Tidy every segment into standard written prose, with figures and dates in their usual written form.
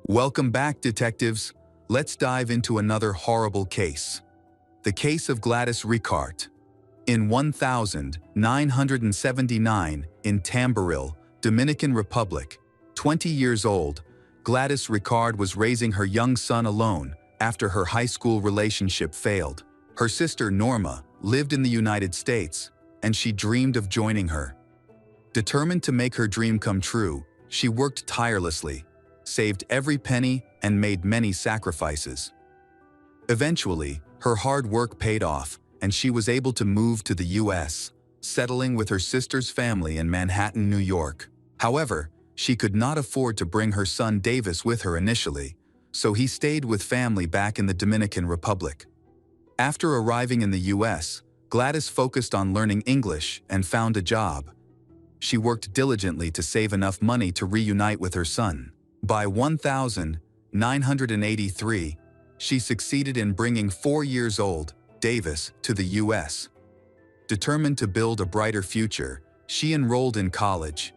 Welcome back, detectives. Let's dive into another horrible case. The case of Gladys Ricart. In 1979, in Tamboril, Dominican Republic, 20 years old, Gladys Ricart was raising her young son alone after her high school relationship failed. Her sister Norma lived in the United States, and she dreamed of joining her. Determined to make her dream come true, she worked tirelessly, saved every penny, and made many sacrifices. Eventually, her hard work paid off, and she was able to move to the U.S., settling with her sister's family in Manhattan, New York. However, she could not afford to bring her son Davis with her initially, so he stayed with family back in the Dominican Republic. After arriving in the U.S., Gladys focused on learning English and found a job. She worked diligently to save enough money to reunite with her son. By 1983, she succeeded in bringing 4-year-old Davis to the U.S. Determined to build a brighter future, she enrolled in college,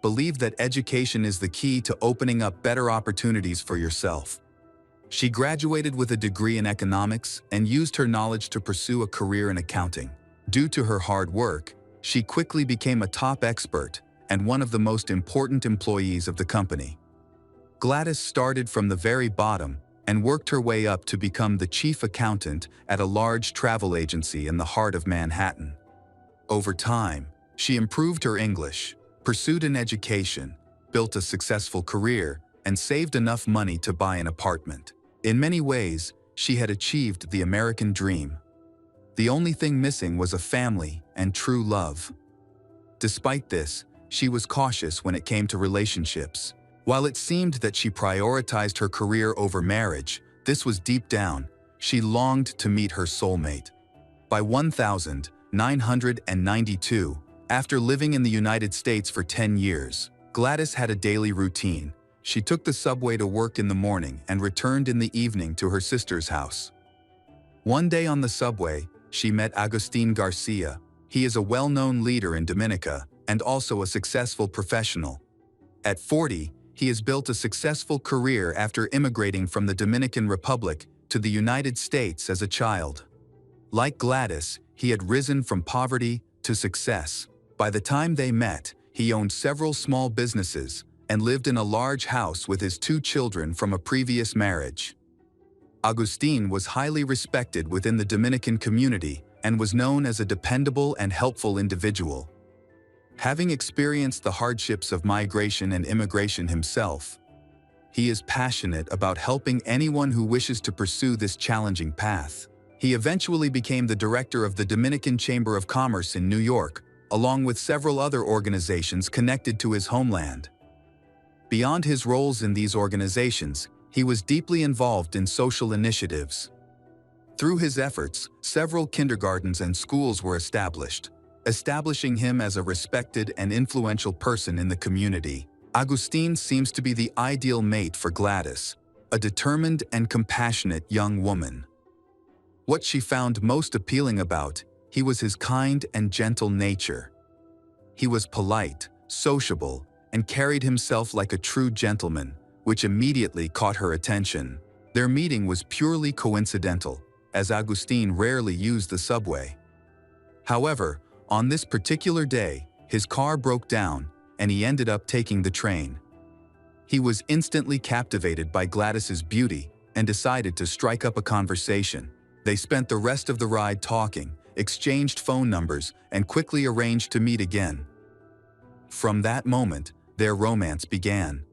believed that education is the key to opening up better opportunities for yourself. She graduated with a degree in economics and used her knowledge to pursue a career in accounting. Due to her hard work, she quickly became a top expert and one of the most important employees of the company. Gladys started from the very bottom and worked her way up to become the chief accountant at a large travel agency in the heart of Manhattan. Over time, she improved her English, pursued an education, built a successful career, and saved enough money to buy an apartment. In many ways, she had achieved the American dream. The only thing missing was a family and true love. Despite this, she was cautious when it came to relationships. While it seemed that she prioritized her career over marriage, this was deep down. She longed to meet her soulmate. By 1992, after living in the United States for 10 years, Gladys had a daily routine. She took the subway to work in the morning and returned in the evening to her sister's house. One day on the subway, she met Agustin Garcia. He is a well-known leader in Dominica and also a successful professional. At 40, he has built a successful career after immigrating from the Dominican Republic to the United States as a child. Like Gladys, he had risen from poverty to success. By the time they met, he owned several small businesses and lived in a large house with his 2 children from a previous marriage. Agustin was highly respected within the Dominican community and was known as a dependable and helpful individual. Having experienced the hardships of migration and immigration himself, he is passionate about helping anyone who wishes to pursue this challenging path. He eventually became the director of the Dominican Chamber of Commerce in New York, along with several other organizations connected to his homeland. Beyond his roles in these organizations, he was deeply involved in social initiatives. Through his efforts, several kindergartens and schools were established, establishing him as a respected and influential person in the community. Agustin seems to be the ideal mate for Gladys, a determined and compassionate young woman. What she found most appealing about him was his kind and gentle nature. He was polite, sociable, and carried himself like a true gentleman, which immediately caught her attention. Their meeting was purely coincidental, as Agustin rarely used the subway. However, on this particular day, his car broke down and he ended up taking the train. He was instantly captivated by Gladys's beauty and decided to strike up a conversation. They spent the rest of the ride talking, exchanged phone numbers, and quickly arranged to meet again. From that moment, their romance began.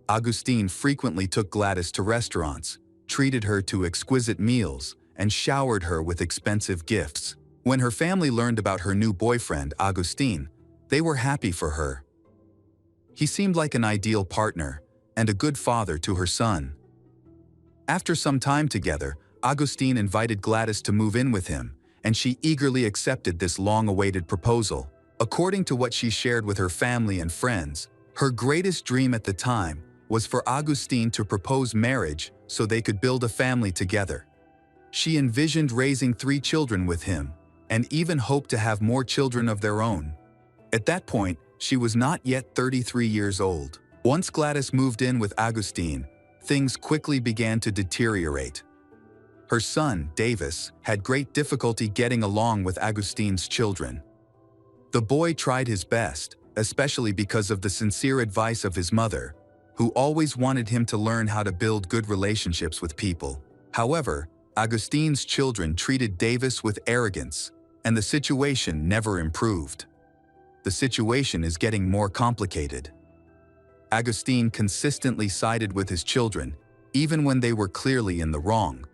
Agustin frequently took Gladys to restaurants, treated her to exquisite meals, and showered her with expensive gifts. When her family learned about her new boyfriend, Agustin, they were happy for her. He seemed like an ideal partner and a good father to her son. After some time together, Agustin invited Gladys to move in with him, and she eagerly accepted this long-awaited proposal. According to what she shared with her family and friends, her greatest dream at the time was for Agustin to propose marriage so they could build a family together. She envisioned raising 3 children with him, and even hoped to have more children of their own. At that point, she was not yet 33 years old. Once Gladys moved in with Agustin, things quickly began to deteriorate. Her son, Davis, had great difficulty getting along with Augustine's children. The boy tried his best, especially because of the sincere advice of his mother, who always wanted him to learn how to build good relationships with people. However, Augustine's children treated Davis with arrogance, and the situation never improved. The situation is getting more complicated. Augustine consistently sided with his children, even when they were clearly in the wrong,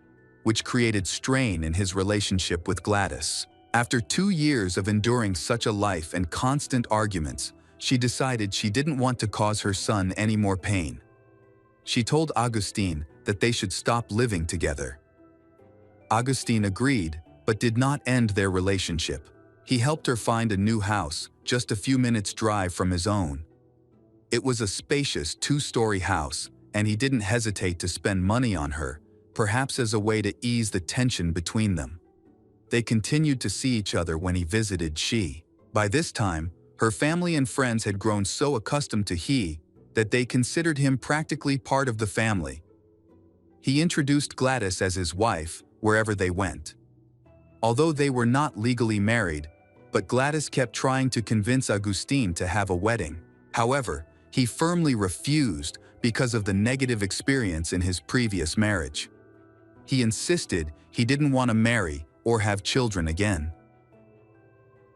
which created strain in his relationship with Gladys. After 2 years of enduring such a life and constant arguments, she decided she didn't want to cause her son any more pain. She told Augustine that they should stop living together. Augustine agreed, but did not end their relationship. He helped her find a new house, just a few minutes' drive from his own. It was a spacious 2-story house, and he didn't hesitate to spend money on her, perhaps as a way to ease the tension between them. They continued to see each other when he visited she. By this time, her family and friends had grown so accustomed to he that they considered him practically part of the family. He introduced Gladys as his wife wherever they went. Although they were not legally married, but Gladys kept trying to convince Augustine to have a wedding. However, he firmly refused because of the negative experience in his previous marriage. He insisted he didn't want to marry or have children again.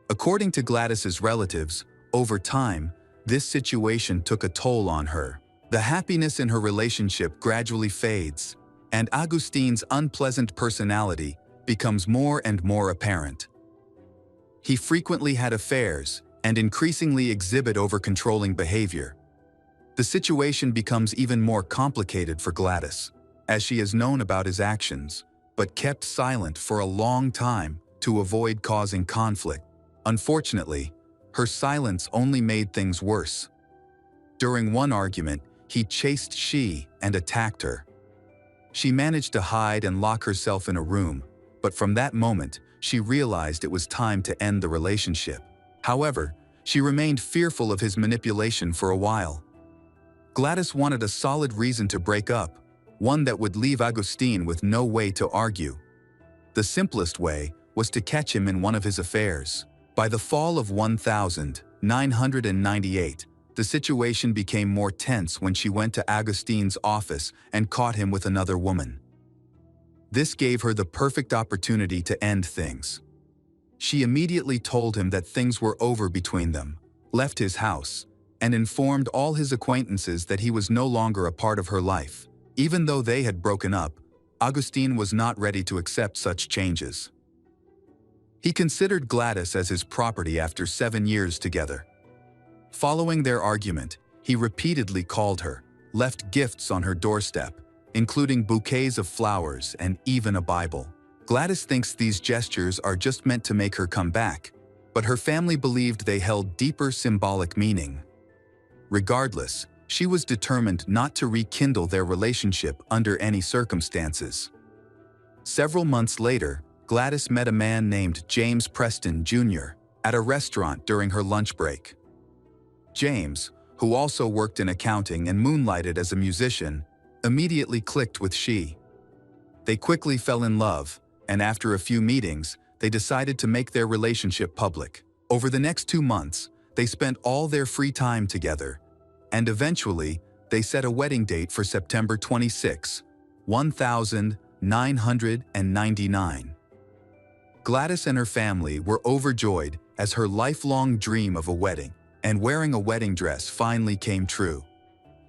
According to Gladys's relatives, over time, this situation took a toll on her. The happiness in her relationship gradually fades, and Augustine's unpleasant personality becomes more and more apparent. He frequently had affairs and increasingly exhibit over-controlling behavior. The situation becomes even more complicated for Gladys, as she has known about his actions, but kept silent for a long time to avoid causing conflict. Unfortunately, her silence only made things worse. During one argument, he chased she and attacked her. She managed to hide and lock herself in a room, but from that moment, she realized it was time to end the relationship. However, she remained fearful of his manipulation for a while. Gladys wanted a solid reason to break up, one that would leave Augustine with no way to argue. The simplest way was to catch him in one of his affairs. By the fall of 1998, the situation became more tense when she went to Augustine's office and caught him with another woman. This gave her the perfect opportunity to end things. She immediately told him that things were over between them, left his house, and informed all his acquaintances that he was no longer a part of her life. Even though they had broken up, Augustine was not ready to accept such changes. He considered Gladys as his property after 7 years together. Following their argument, he repeatedly called her, left gifts on her doorstep, including bouquets of flowers and even a Bible. Gladys thinks these gestures are just meant to make her come back, but her family believed they held deeper symbolic meaning. Regardless, she was determined not to rekindle their relationship under any circumstances. Several months later, Gladys met a man named James Preston Jr. at a restaurant during her lunch break. James, who also worked in accounting and moonlighted as a musician, immediately clicked with she. They quickly fell in love, and after a few meetings, they decided to make their relationship public. Over the next 2 months, they spent all their free time together, and eventually, they set a wedding date for September 26, 1999. Gladys and her family were overjoyed as her lifelong dream of a wedding and wearing a wedding dress finally came true.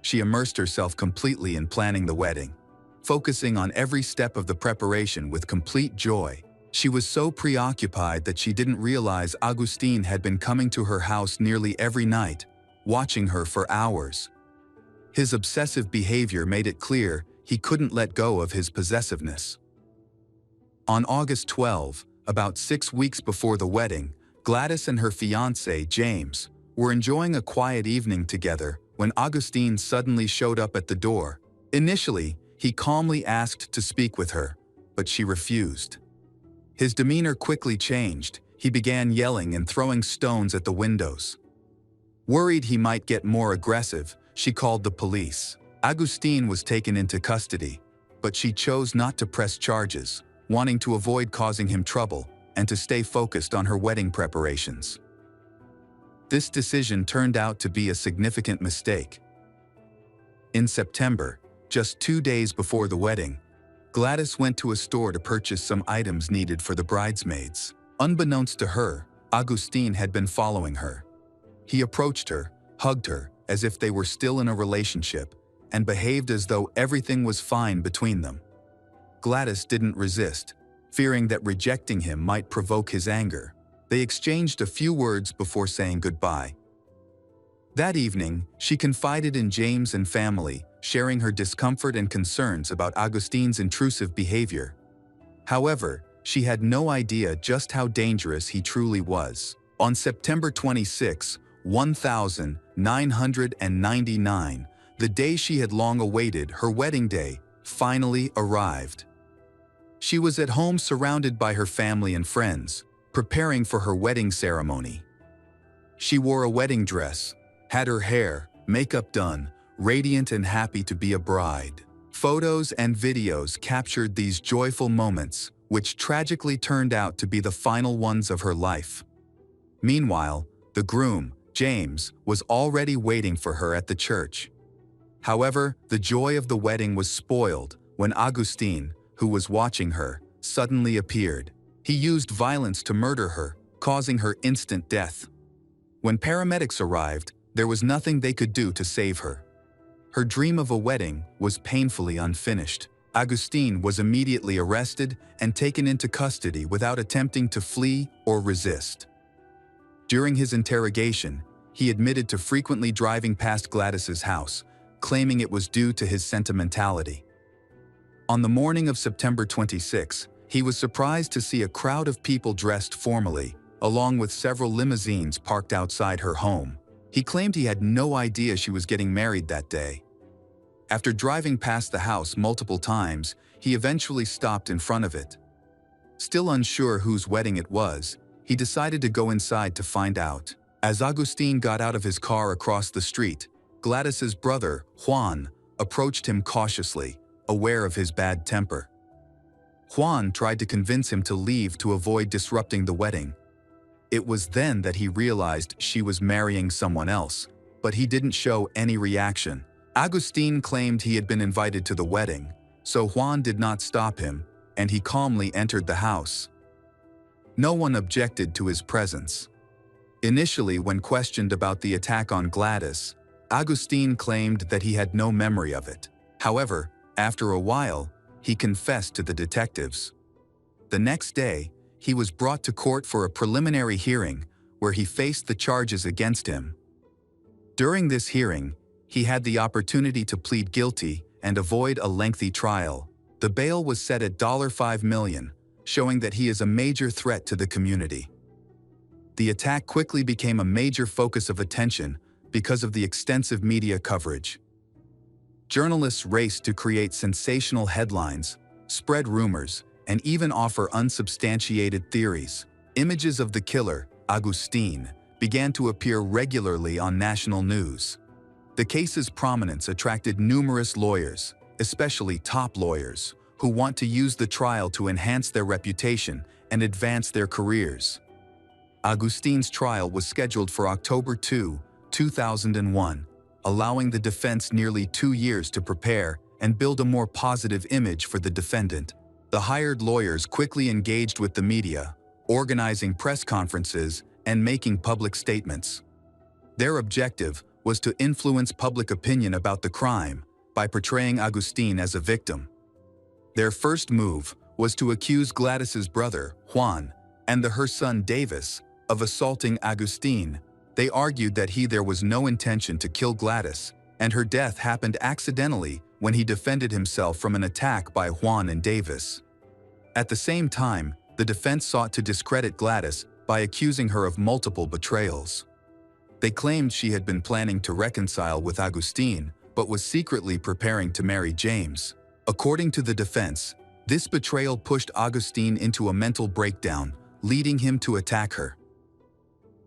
She immersed herself completely in planning the wedding, focusing on every step of the preparation with complete joy. She was so preoccupied that she didn't realize Augustine had been coming to her house nearly every night, watching her for hours. His obsessive behavior made it clear he couldn't let go of his possessiveness. On August 12, about 6 weeks before the wedding, Gladys and her fiancé, James, were enjoying a quiet evening together when Augustine suddenly showed up at the door. Initially, he calmly asked to speak with her, but she refused. His demeanor quickly changed. He began yelling and throwing stones at the windows. Worried he might get more aggressive, she called the police. Agustin was taken into custody, but she chose not to press charges, wanting to avoid causing him trouble and to stay focused on her wedding preparations. This decision turned out to be a significant mistake. In September, just 2 days before the wedding, Gladys went to a store to purchase some items needed for the bridesmaids. Unbeknownst to her, Agustin had been following her. He approached her, hugged her as if they were still in a relationship, and behaved as though everything was fine between them. Gladys didn't resist, fearing that rejecting him might provoke his anger. They exchanged a few words before saying goodbye. That evening, she confided in James and family, sharing her discomfort and concerns about Agustin's intrusive behavior. However, she had no idea just how dangerous he truly was. On September 26, 1999, the day she had long awaited, her wedding day, finally arrived. She was at home surrounded by her family and friends, preparing for her wedding ceremony. She wore a wedding dress, had her hair, makeup done, radiant and happy to be a bride. Photos and videos captured these joyful moments, which tragically turned out to be the final ones of her life. Meanwhile, the groom, James, was already waiting for her at the church. However, the joy of the wedding was spoiled when Agustin, who was watching her, suddenly appeared. He used violence to murder her, causing her instant death. When paramedics arrived, there was nothing they could do to save her. Her dream of a wedding was painfully unfinished. Agustin was immediately arrested and taken into custody without attempting to flee or resist. During his interrogation, he admitted to frequently driving past Gladys's house, claiming it was due to his sentimentality. On the morning of September 26, he was surprised to see a crowd of people dressed formally, along with several limousines parked outside her home. He claimed he had no idea she was getting married that day. After driving past the house multiple times, he eventually stopped in front of it. Still unsure whose wedding it was, he decided to go inside to find out. As Agustin got out of his car across the street, Gladys's brother, Juan, approached him cautiously, aware of his bad temper. Juan tried to convince him to leave to avoid disrupting the wedding. It was then that he realized she was marrying someone else, but he didn't show any reaction. Agustin claimed he had been invited to the wedding, so Juan did not stop him, and he calmly entered the house. No one objected to his presence. Initially, when questioned about the attack on Gladys, Agustin claimed that he had no memory of it. However, after a while, he confessed to the detectives. The next day, he was brought to court for a preliminary hearing where he faced the charges against him. During this hearing, he had the opportunity to plead guilty and avoid a lengthy trial. The bail was set at $5 million, showing that he is a major threat to the community. The attack quickly became a major focus of attention because of the extensive media coverage. Journalists raced to create sensational headlines, spread rumors, and even offer unsubstantiated theories. Images of the killer, Agustin, began to appear regularly on national news. The case's prominence attracted numerous lawyers, especially top lawyers, who want to use the trial to enhance their reputation and advance their careers. Agustin's trial was scheduled for October 2, 2001, allowing the defense nearly 2 years to prepare and build a more positive image for the defendant. The hired lawyers quickly engaged with the media, organizing press conferences and making public statements. Their objective was to influence public opinion about the crime by portraying Agustin as a victim. Their first move was to accuse Gladys's brother, Juan, and her son Davis of assaulting Agustin. They argued that there was no intention to kill Gladys, and her death happened accidentally when he defended himself from an attack by Juan and Davis. At the same time, the defense sought to discredit Gladys by accusing her of multiple betrayals. They claimed she had been planning to reconcile with Agustin, but was secretly preparing to marry James. According to the defense, this betrayal pushed Agustin into a mental breakdown, leading him to attack her.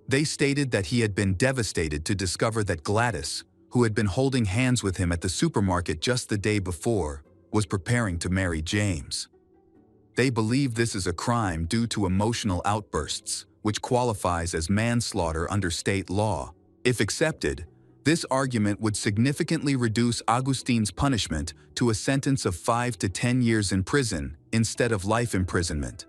They stated that he had been devastated to discover that Gladys, who had been holding hands with him at the supermarket just the day before, was preparing to marry James. They believe this is a crime due to emotional outbursts, which qualifies as manslaughter under state law. If accepted, this argument would significantly reduce Agustine's punishment to a sentence of 5 to 10 years in prison instead of life imprisonment.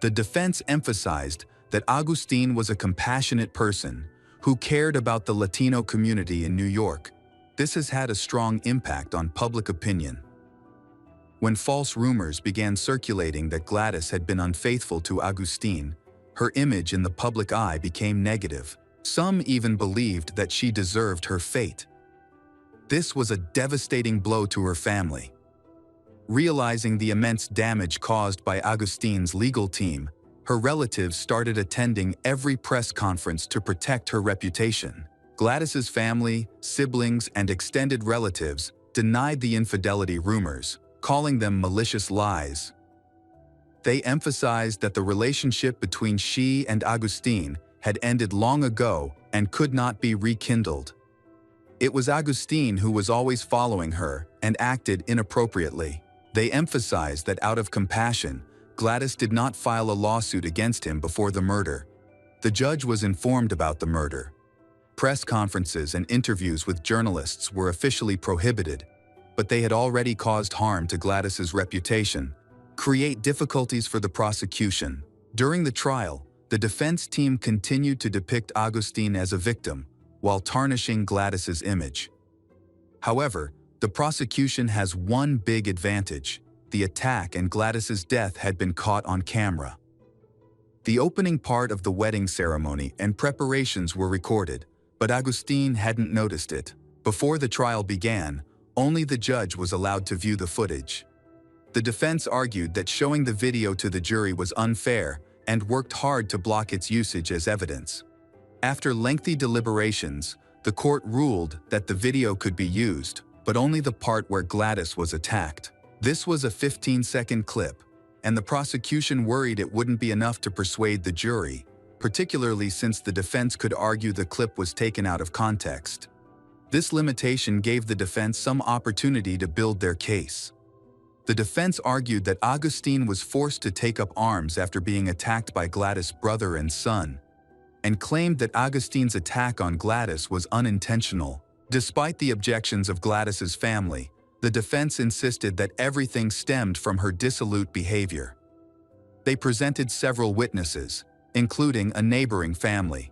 The defense emphasized that Agustine was a compassionate person who cared about the Latino community in New York. This has had a strong impact on public opinion. When false rumors began circulating that Gladys had been unfaithful to Agustine, her image in the public eye became negative. Some even believed that she deserved her fate. This was a devastating blow to her family. Realizing the immense damage caused by Agustine's legal team, her relatives started attending every press conference to protect her reputation. Gladys's family, siblings, and extended relatives denied the infidelity rumors, calling them malicious lies. They emphasized that the relationship between she and Agustine had ended long ago and could not be rekindled. It was Agustine who was always following her and acted inappropriately. They emphasized that out of compassion, Gladys did not file a lawsuit against him before the murder. The judge was informed about the murder. Press conferences and interviews with journalists were officially prohibited, but they had already caused harm to Gladys's reputation, create difficulties for the prosecution. During the trial, the defense team continued to depict Agustine as a victim, while tarnishing Gladys's image. However, the prosecution has one big advantage: the attack and Gladys's death had been caught on camera. The opening part of the wedding ceremony and preparations were recorded, but Agustine hadn't noticed it. Before the trial began, only the judge was allowed to view the footage. The defense argued that showing the video to the jury was unfair and worked hard to block its usage as evidence. After lengthy deliberations, the court ruled that the video could be used, but only the part where Gladys was attacked. This was a 15-second clip, and the prosecution worried it wouldn't be enough to persuade the jury, particularly since the defense could argue the clip was taken out of context. This limitation gave the defense some opportunity to build their case. The defense argued that Agustine was forced to take up arms after being attacked by Gladys' brother and son, and claimed that Agustine's attack on Gladys was unintentional. Despite the objections of Gladys's family, the defense insisted that everything stemmed from her dissolute behavior. They presented several witnesses, including a neighboring family.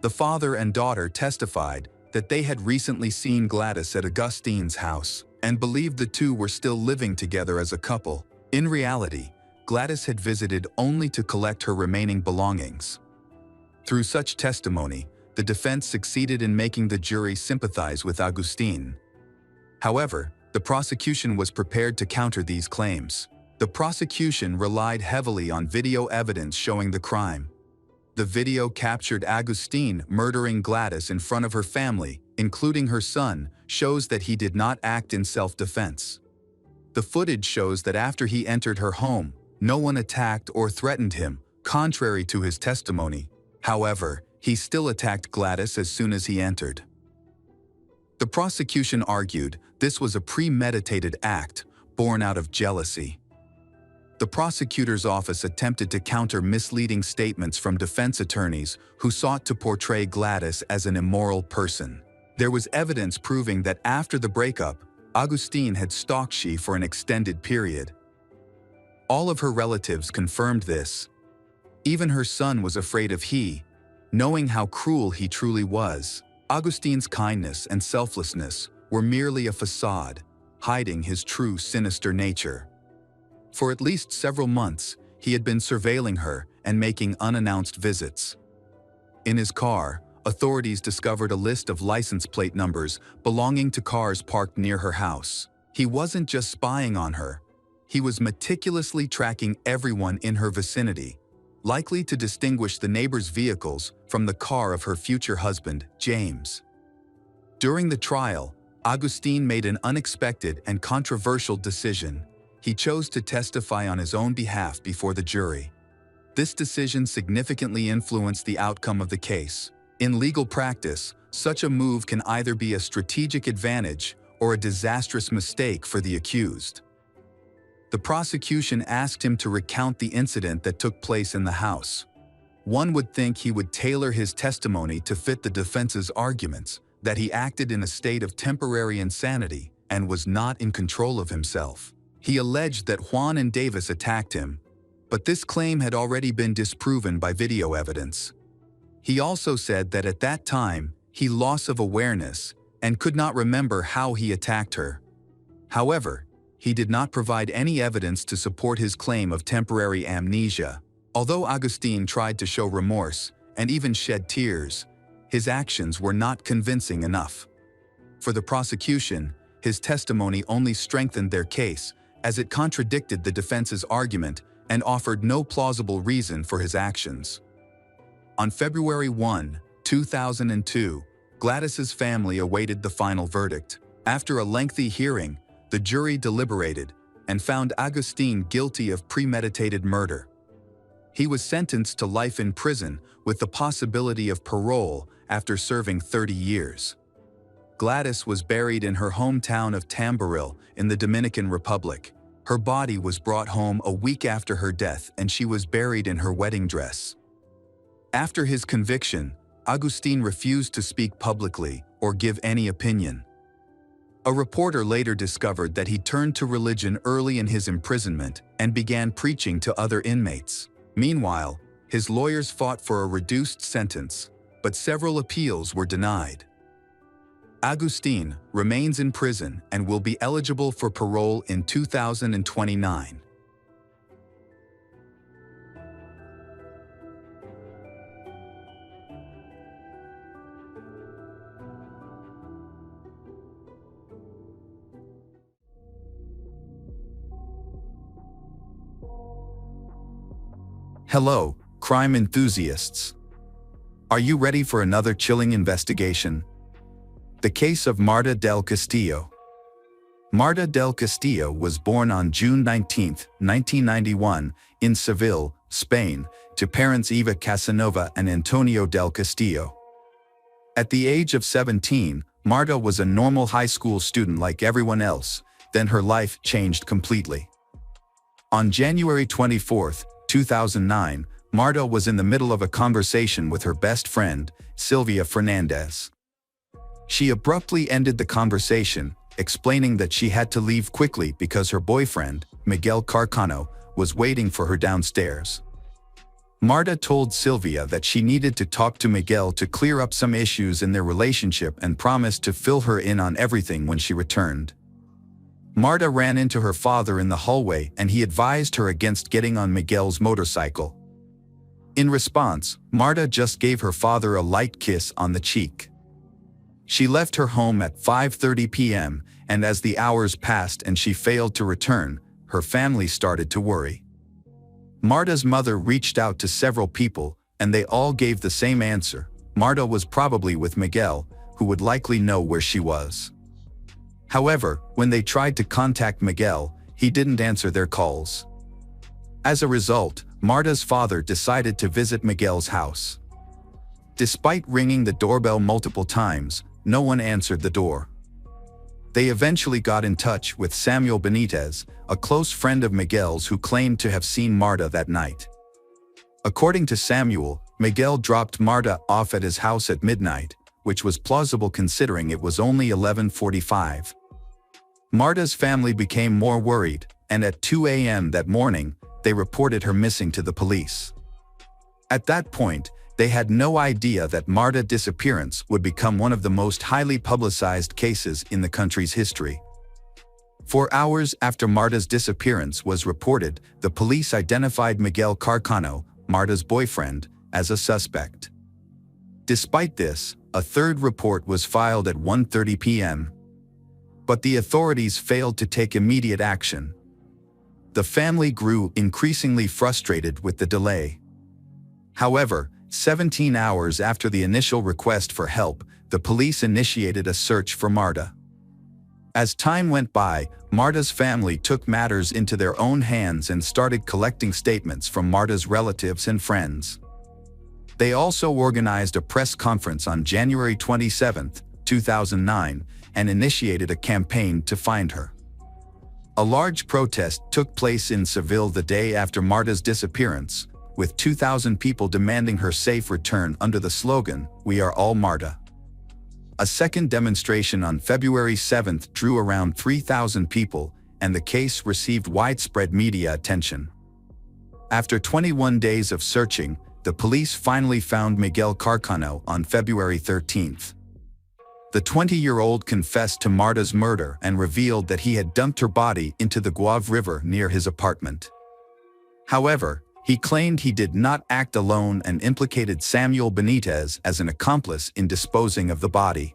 The father and daughter testified that they had recently seen Gladys at Agustine's house and believed the two were still living together as a couple. In reality, Gladys had visited only to collect her remaining belongings. Through such testimony, the defense succeeded in making the jury sympathize with Agustine. However, the prosecution was prepared to counter these claims. The prosecution relied heavily on video evidence showing the crime. The video captured Agustine murdering Gladys in front of her family, including her son, shows that he did not act in self-defense. The footage shows that after he entered her home, no one attacked or threatened him, contrary to his testimony. However, he still attacked Gladys as soon as he entered. The prosecution argued this was a premeditated act born out of jealousy. The prosecutor's office attempted to counter misleading statements from defense attorneys who sought to portray Gladys as an immoral person. There was evidence proving that after the breakup, Agustine had stalked she for an extended period. All of her relatives confirmed this. Even her son was afraid of he, knowing how cruel he truly was. Agustine's kindness and selflessness were merely a facade, hiding his true sinister nature. For at least several months, he had been surveilling her and making unannounced visits. In his car, authorities discovered a list of license plate numbers belonging to cars parked near her house. He wasn't just spying on her. He was meticulously tracking everyone in her vicinity, likely to distinguish the neighbors' vehicles from the car of her future husband, James. During the trial, Agustine made an unexpected and controversial decision. He chose to testify on his own behalf before the jury. This decision significantly influenced the outcome of the case. In legal practice, Such a move can either be a strategic advantage or a disastrous mistake for the accused. The prosecution asked him to recount the incident that took place in the house. One would think he would tailor his testimony to fit the defense's arguments that he acted in a state of temporary insanity and was not in control of himself. He alleged that Juan and Davis attacked him, but this claim had already been disproven by video evidence. He also said that at that time, he lost of awareness and could not remember how he attacked her. However, he did not provide any evidence to support his claim of temporary amnesia. Although Agustin tried to show remorse and even shed tears, his actions were not convincing enough. For the prosecution, his testimony only strengthened their case, as it contradicted the defense's argument and offered no plausible reason for his actions. On February 1, 2002, Gladys's family awaited the final verdict. After a lengthy hearing, the jury deliberated and found Agustin guilty of premeditated murder. He was sentenced to life in prison with the possibility of parole after serving 30 years. Gladys was buried in her hometown of Tamboril in the Dominican Republic. Her body was brought home a week after her death and she was buried in her wedding dress. After his conviction, Agustin refused to speak publicly or give any opinion. A reporter later discovered that he turned to religion early in his imprisonment and began preaching to other inmates. Meanwhile, his lawyers fought for a reduced sentence, but several appeals were denied. Agustin remains in prison and will be eligible for parole in 2029. Hello, crime enthusiasts. Are you ready for another chilling investigation? The case of Marta del Castillo. Marta del Castillo was born on June 19, 1991, in Seville, Spain, to parents Eva Casanova and Antonio del Castillo. At the age of 17, Marta was a normal high school student like everyone else, then her life changed completely. On January 24, 2009, Marta was in the middle of a conversation with her best friend, Sylvia Fernandez. She abruptly ended the conversation, explaining that she had to leave quickly because her boyfriend, Miguel Carcano, was waiting for her downstairs. Marta told Sylvia that she needed to talk to Miguel to clear up some issues in their relationship and promised to fill her in on everything when she returned. Marta ran into her father in the hallway and he advised her against getting on Miguel's motorcycle. In response, Marta just gave her father a light kiss on the cheek. She left her home at 5:30 p.m., and as the hours passed and she failed to return, her family started to worry. Marta's mother reached out to several people, and they all gave the same answer: Marta was probably with Miguel, who would likely know where she was. However, when they tried to contact Miguel, he didn't answer their calls. As a result, Marta's father decided to visit Miguel's house. Despite ringing the doorbell multiple times, no one answered the door. They eventually got in touch with Samuel Benitez, a close friend of Miguel's who claimed to have seen Marta that night. According to Samuel, Miguel dropped Marta off at his house at midnight, which was plausible considering it was only 11:45. Marta's family became more worried, and at 2 a.m. that morning, they reported her missing to the police. At that point, they had no idea that Marta's disappearance would become one of the most highly publicized cases in the country's history. 4 hours after Marta's disappearance was reported, the police identified Miguel Carcano, Marta's boyfriend, as a suspect. Despite this, a third report was filed at 1:30 p.m. But the authorities failed to take immediate action. The family grew increasingly frustrated with the delay. However, 17 hours after the initial request for help, the police initiated a search for Marta. As time went by, Marta's family took matters into their own hands and started collecting statements from Marta's relatives and friends. They also organized a press conference on January 27, 2009, and initiated a campaign to find her. A large protest took place in Seville the day after Marta's disappearance, with 2,000 people demanding her safe return under the slogan, "We are all Marta." A second demonstration on February 7 drew around 3,000 people, and the case received widespread media attention. After 21 days of searching, the police finally found Miguel Carcano on February 13. The 20-year-old confessed to Marta's murder and revealed that he had dumped her body into the Guave River near his apartment. However, he claimed he did not act alone and implicated Samuel Benitez as an accomplice in disposing of the body.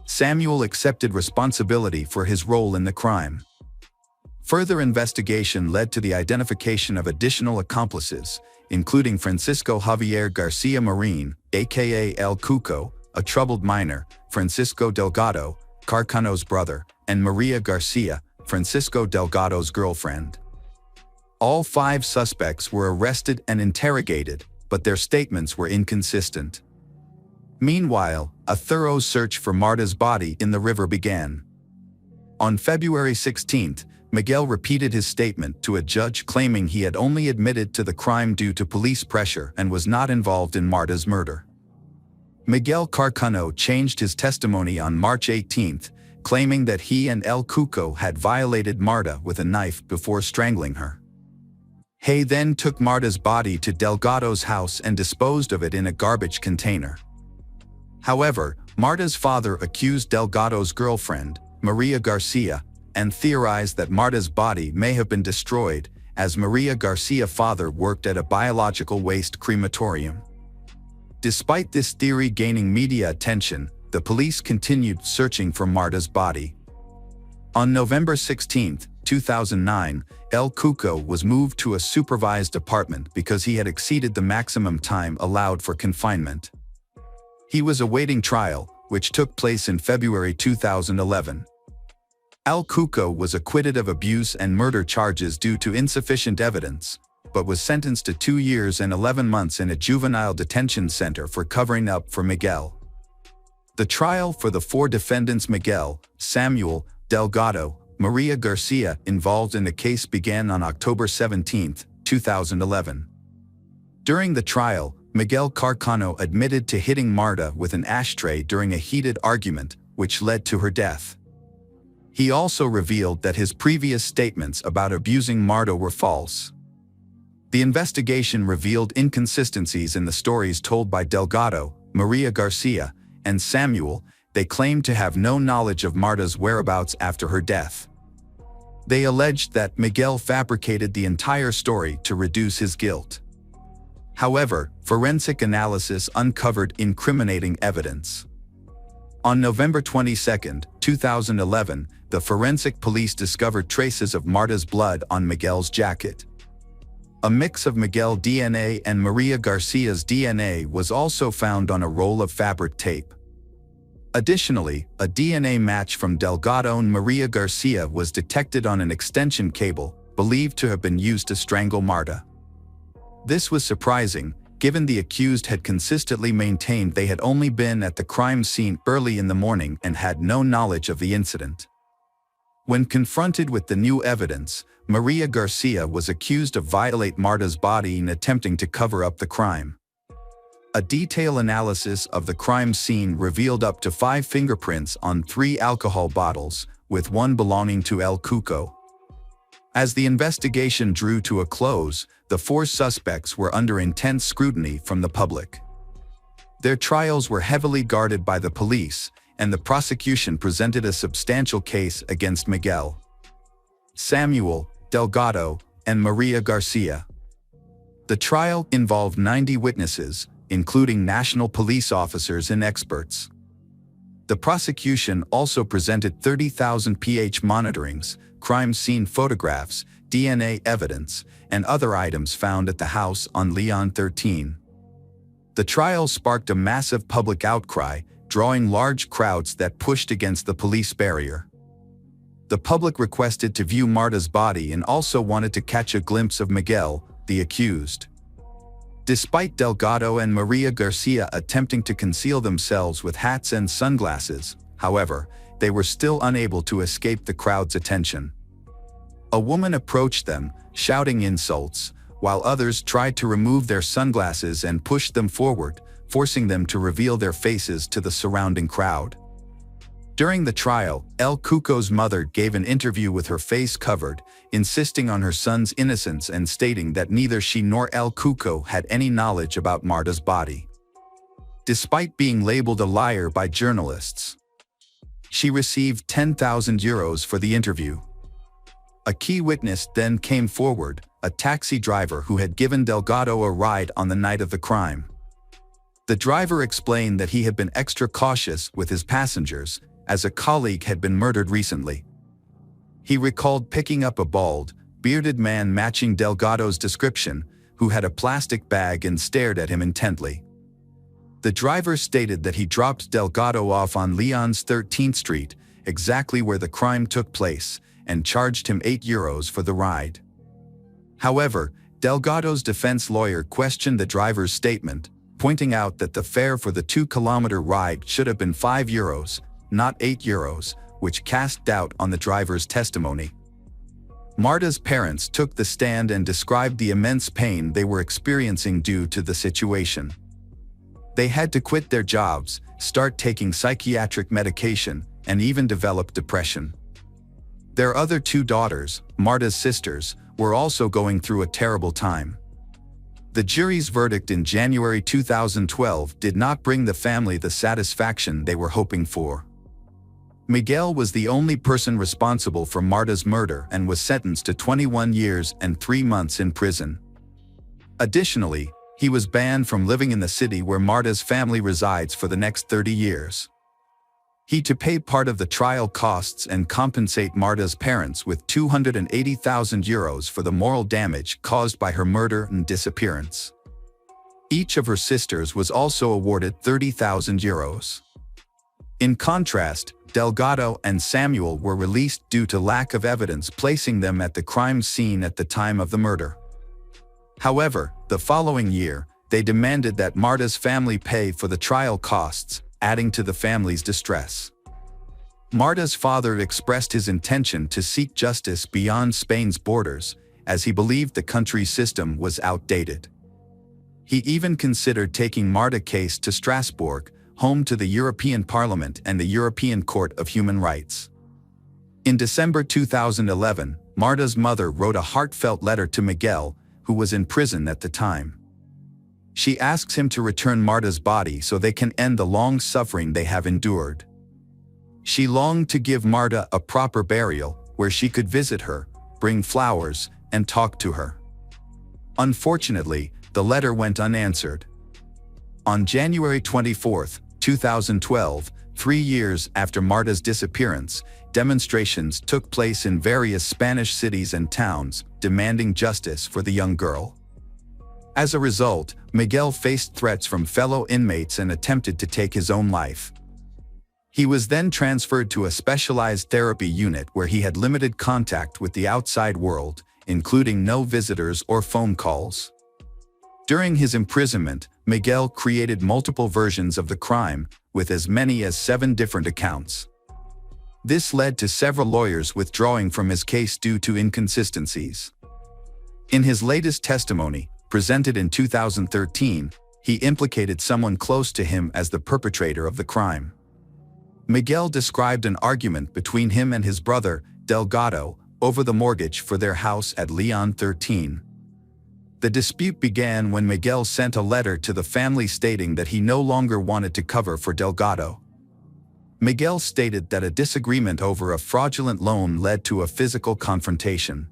Samuel accepted responsibility for his role in the crime. Further investigation led to the identification of additional accomplices, including Francisco Javier Garcia Marin, aka El Cuco, a troubled minor, Francisco Delgado, Carcano's brother, and Maria Garcia, Francisco Delgado's girlfriend. All 5 suspects were arrested and interrogated, but their statements were inconsistent. Meanwhile, a thorough search for Marta's body in the river began. On February 16, Miguel repeated his statement to a judge, claiming he had only admitted to the crime due to police pressure and was not involved in Marta's murder. Miguel Carcano changed his testimony on March 18, claiming that he and El Cuco had violated Marta with a knife before strangling her. Hay then took Marta's body to Delgado's house and disposed of it in a garbage container. However, Marta's father accused Delgado's girlfriend, Maria Garcia, and theorized that Marta's body may have been destroyed, as Maria Garcia's father worked at a biological waste crematorium. Despite this theory gaining media attention, the police continued searching for Marta's body. On November 16, 2009, El Cuco was moved to a supervised apartment because he had exceeded the maximum time allowed for confinement. He was awaiting trial, which took place in February 2011. El Cuco was acquitted of abuse and murder charges due to insufficient evidence, but was sentenced to 2 years and 11 months in a juvenile detention center for covering up for Miguel. The trial for the 4 defendants Miguel, Samuel, Delgado, Maria Garcia involved in the case began on October 17, 2011. During the trial, Miguel Carcano admitted to hitting Marta with an ashtray during a heated argument, which led to her death. He also revealed that his previous statements about abusing Marta were false. The investigation revealed inconsistencies in the stories told by Delgado, Maria Garcia, and Samuel. They claimed to have no knowledge of Marta's whereabouts after her death. They alleged that Miguel fabricated the entire story to reduce his guilt. However, forensic analysis uncovered incriminating evidence. On November 22, 2011, the forensic police discovered traces of Marta's blood on Miguel's jacket. A mix of Miguel DNA and Maria Garcia's DNA was also found on a roll of fabric tape. Additionally, a DNA match from Delgado and Maria Garcia was detected on an extension cable, believed to have been used to strangle Marta. This was surprising, given the accused had consistently maintained they had only been at the crime scene early in the morning and had no knowledge of the incident. When confronted with the new evidence, Maria Garcia was accused of violating Marta's body in attempting to cover up the crime. A detailed analysis of the crime scene revealed up to 5 fingerprints on 3 alcohol bottles, with 1 belonging to El Cuco. As the investigation drew to a close, the 4 suspects were under intense scrutiny from the public. Their trials were heavily guarded by the police, and the prosecution presented a substantial case against Miguel, Samuel, Delgado, and Maria Garcia. The trial involved 90 witnesses, including national police officers and experts. The prosecution also presented 30,000 pH monitorings, crime scene photographs, DNA evidence, and other items found at the house on Leon 13. The trial sparked a massive public outcry, drawing large crowds that pushed against the police barrier. The public requested to view Marta's body and also wanted to catch a glimpse of Miguel, the accused. Despite Delgado and Maria Garcia attempting to conceal themselves with hats and sunglasses, however, they were still unable to escape the crowd's attention. A woman approached them, shouting insults, while others tried to remove their sunglasses and pushed them forward, forcing them to reveal their faces to the surrounding crowd. During the trial, El Cuco's mother gave an interview with her face covered, insisting on her son's innocence and stating that neither she nor El Cuco had any knowledge about Marta's body. Despite being labeled a liar by journalists, she received €10,000 for the interview. A key witness then came forward, a taxi driver who had given Delgado a ride on the night of the crime. The driver explained that he had been extra cautious with his passengers, as a colleague had been murdered recently. He recalled picking up a bald, bearded man matching Delgado's description, who had a plastic bag and stared at him intently. The driver stated that he dropped Delgado off on Leon's 13th Street, exactly where the crime took place, and charged him €8 for the ride. However, Delgado's defense lawyer questioned the driver's statement, pointing out that the fare for the 2-kilometer ride should have been €5, not €8, which cast doubt on the driver's testimony. Marta's parents took the stand and described the immense pain they were experiencing due to the situation. They had to quit their jobs, start taking psychiatric medication, and even develop depression. Their other 2 daughters, Marta's sisters, were also going through a terrible time. The jury's verdict in January 2012 did not bring the family the satisfaction they were hoping for. Miguel was the only person responsible for Marta's murder and was sentenced to 21 years and 3 months in prison. Additionally, he was banned from living in the city where Marta's family resides for the next 30 years. He had to pay part of the trial costs and compensate Marta's parents with €280,000 for the moral damage caused by her murder and disappearance. Each of her sisters was also awarded €30,000. In contrast, Delgado and Samuel were released due to lack of evidence placing them at the crime scene at the time of the murder. However, the following year, they demanded that Marta's family pay for the trial costs, adding to the family's distress. Marta's father expressed his intention to seek justice beyond Spain's borders, as he believed the country's system was outdated. He even considered taking Marta's case to Strasbourg, home to the European Parliament and the European Court of Human Rights. In December 2011, Marta's mother wrote a heartfelt letter to Miguel, who was in prison at the time. She asks him to return Marta's body so they can end the long suffering they have endured. She longed to give Marta a proper burial, where she could visit her, bring flowers, and talk to her. Unfortunately, the letter went unanswered. On January 24, 2012, 3 years after Marta's disappearance, demonstrations took place in various Spanish cities and towns, demanding justice for the young girl. As a result, Miguel faced threats from fellow inmates and attempted to take his own life. He was then transferred to a specialized therapy unit where he had limited contact with the outside world, including no visitors or phone calls. During his imprisonment, Miguel created multiple versions of the crime, with as many as 7 different accounts. This led to several lawyers withdrawing from his case due to inconsistencies. In his latest testimony, presented in 2013, he implicated someone close to him as the perpetrator of the crime. Miguel described an argument between him and his brother, Delgado, over the mortgage for their house at Leon 13. The dispute began when Miguel sent a letter to the family stating that he no longer wanted to cover for Delgado. Miguel stated that a disagreement over a fraudulent loan led to a physical confrontation.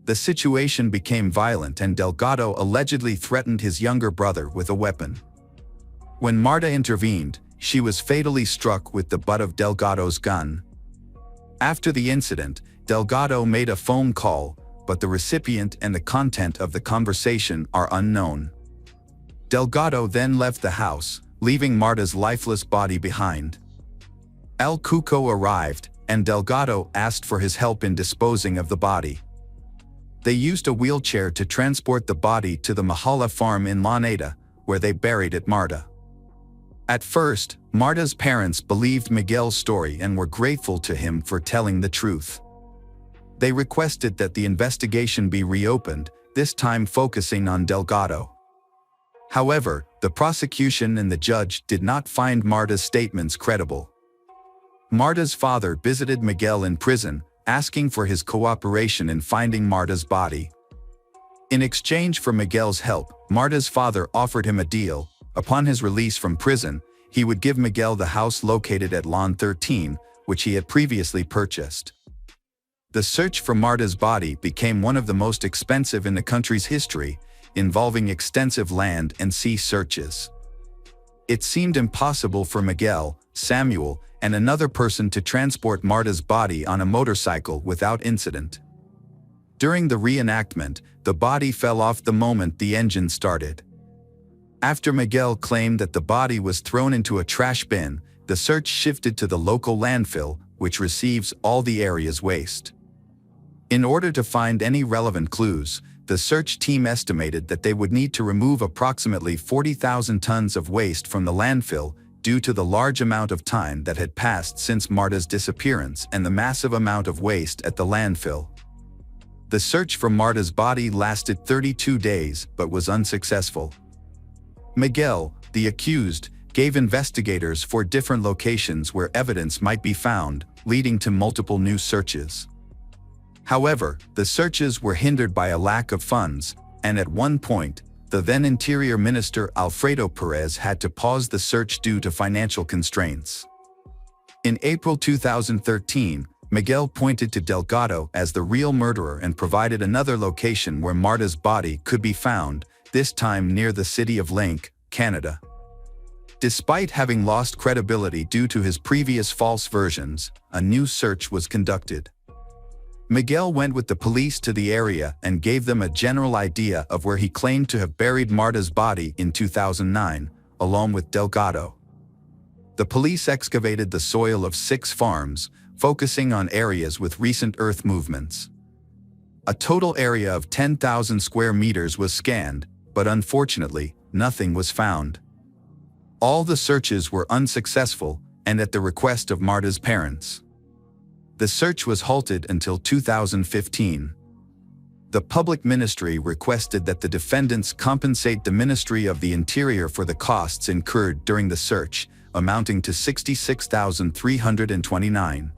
The situation became violent and Delgado allegedly threatened his younger brother with a weapon. When Marta intervened, she was fatally struck with the butt of Delgado's gun. After the incident, Delgado made a phone call, but the recipient and the content of the conversation are unknown. Delgado then left the house, leaving Marta's lifeless body behind. El Cuco arrived, and Delgado asked for his help in disposing of the body. They used a wheelchair to transport the body to the Mahala farm in Laneda, where they buried it Marta. At first, Marta's parents believed Miguel's story and were grateful to him for telling the truth. They requested that the investigation be reopened, this time focusing on Delgado. However, the prosecution and the judge did not find Marta's statements credible. Marta's father visited Miguel in prison, asking for his cooperation in finding Marta's body. In exchange for Miguel's help, Marta's father offered him a deal. Upon his release from prison, he would give Miguel the house located at Lawn 13, which he had previously purchased. The search for Marta's body became one of the most expensive in the country's history, involving extensive land and sea searches. It seemed impossible for Miguel, Samuel, and another person to transport Marta's body on a motorcycle without incident. During the reenactment, the body fell off the moment the engine started. After Miguel claimed that the body was thrown into a trash bin, the search shifted to the local landfill, which receives all the area's waste. In order to find any relevant clues, the search team estimated that they would need to remove approximately 40,000 tons of waste from the landfill due to the large amount of time that had passed since Marta's disappearance and the massive amount of waste at the landfill. The search for Marta's body lasted 32 days but was unsuccessful. Miguel, the accused, gave investigators 4 different locations where evidence might be found, leading to multiple new searches. However, the searches were hindered by a lack of funds, and at one point, the then Interior Minister Alfredo Perez had to pause the search due to financial constraints. In April 2013, Miguel pointed to Delgado as the real murderer and provided another location where Marta's body could be found, this time near the city of Lake, Canada. Despite having lost credibility due to his previous false versions, a new search was conducted. Miguel went with the police to the area and gave them a general idea of where he claimed to have buried Marta's body in 2009, along with Delgado. The police excavated the soil of 6 farms, focusing on areas with recent earth movements. A total area of 10,000 square meters was scanned, but unfortunately, nothing was found. All the searches were unsuccessful, and at the request of Marta's parents. The search was halted until 2015. The public ministry requested that the defendants compensate the Ministry of the Interior for the costs incurred during the search, amounting to $66,329.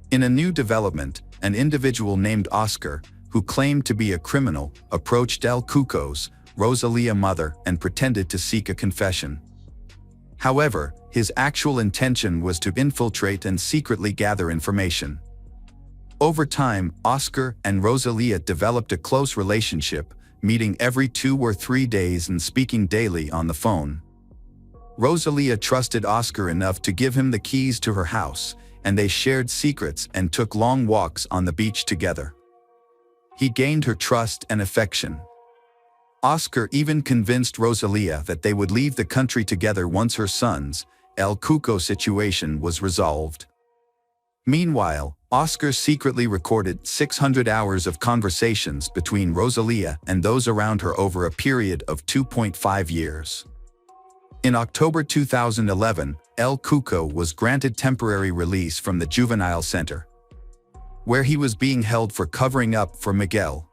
In a new development, an individual named Oscar, who claimed to be a criminal, approached El Cuco's, Rosalia mother, and pretended to seek a confession. However, his actual intention was to infiltrate and secretly gather information. Over time, Oscar and Rosalia developed a close relationship, meeting every 2 or 3 days and speaking daily on the phone. Rosalia trusted Oscar enough to give him the keys to her house, and they shared secrets and took long walks on the beach together. He gained her trust and affection. Oscar even convinced Rosalia that they would leave the country together once her son's, El Cuco situation was resolved. Meanwhile, Oscar secretly recorded 600 hours of conversations between Rosalia and those around her over a period of 2.5 years. In October 2011, El Cuco was granted temporary release from the juvenile center, where he was being held for covering up for Miguel.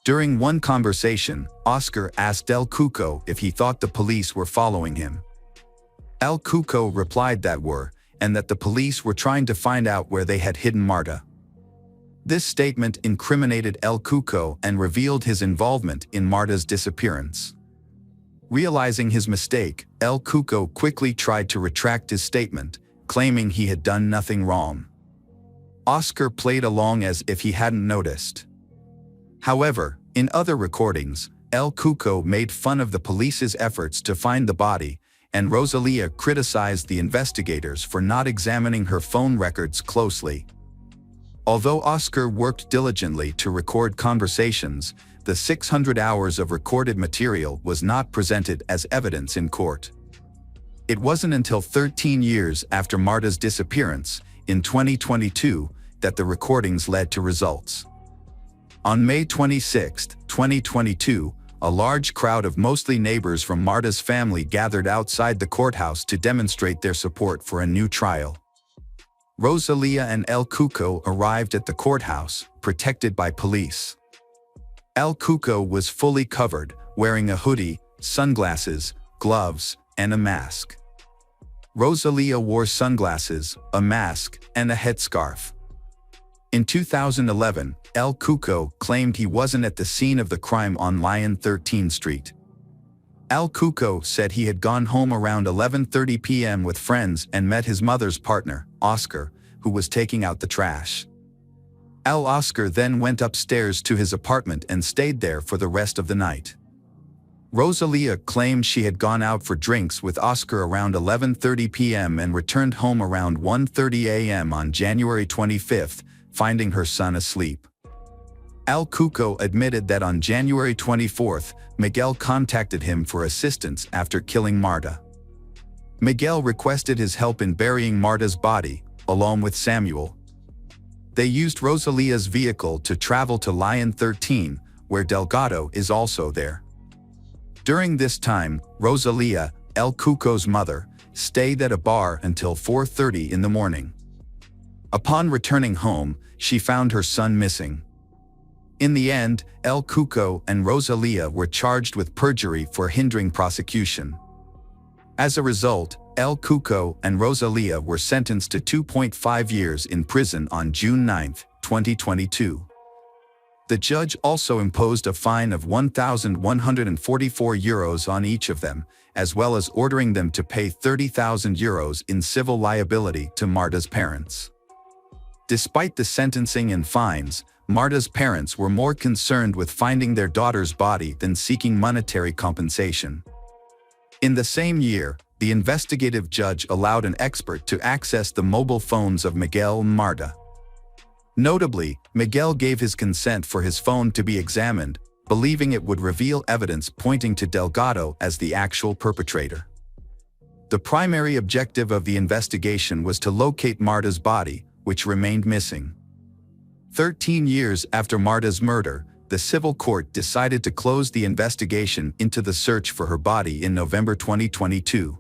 During one conversation, Oscar asked El Cuco if he thought the police were following him. El Cuco replied that were, and that the police were trying to find out where they had hidden Marta. This statement incriminated El Cuco and revealed his involvement in Marta's disappearance. Realizing his mistake, El Cuco quickly tried to retract his statement, claiming he had done nothing wrong. Oscar played along as if he hadn't noticed. However, in other recordings, El Cuco made fun of the police's efforts to find the body, and Rosalia criticized the investigators for not examining her phone records closely. Although Oscar worked diligently to record conversations, the 600 hours of recorded material was not presented as evidence in court. It wasn't until 13 years after Marta's disappearance, in 2022, that the recordings led to results. On May 26, 2022, a large crowd of mostly neighbors from Marta's family gathered outside the courthouse to demonstrate their support for a new trial. Rosalia and El Cuco arrived at the courthouse, protected by police. El Cuco was fully covered, wearing a hoodie, sunglasses, gloves, and a mask. Rosalia wore sunglasses, a mask, and a headscarf. In 2011, El Cuco claimed he wasn't at the scene of the crime on Lyon 13th Street. El Cuco said he had gone home around 11:30 p.m. with friends and met his mother's partner, Oscar, who was taking out the trash. Oscar then went upstairs to his apartment and stayed there for the rest of the night. Rosalia claimed she had gone out for drinks with Oscar around 11:30 p.m. and returned home around 1:30 a.m. on January 25th, finding her son asleep. El Cuco admitted that on January 24th, Miguel contacted him for assistance after killing Marta. Miguel requested his help in burying Marta's body, along with Samuel. They used Rosalia's vehicle to travel to Lyon 13, where Delgado is also there. During this time, Rosalia, El Cuco's mother, stayed at a bar until 4:30 in the morning. Upon returning home, she found her son missing. In the end, El Cuco and Rosalia were charged with perjury for hindering prosecution. As a result, El Cuco and Rosalia were sentenced to 2.5 years in prison on June 9, 2022. The judge also imposed a fine of €1,144 on each of them, as well as ordering them to pay €30,000 in civil liability to Marta's parents. Despite the sentencing and fines, Marta's parents were more concerned with finding their daughter's body than seeking monetary compensation. In the same year, the investigative judge allowed an expert to access the mobile phones of Miguel and Marta. Notably, Miguel gave his consent for his phone to be examined, believing it would reveal evidence pointing to Delgado as the actual perpetrator. The primary objective of the investigation was to locate Marta's body, which remained missing. 13 years after Marta's murder, the civil court decided to close the investigation into the search for her body in November 2022.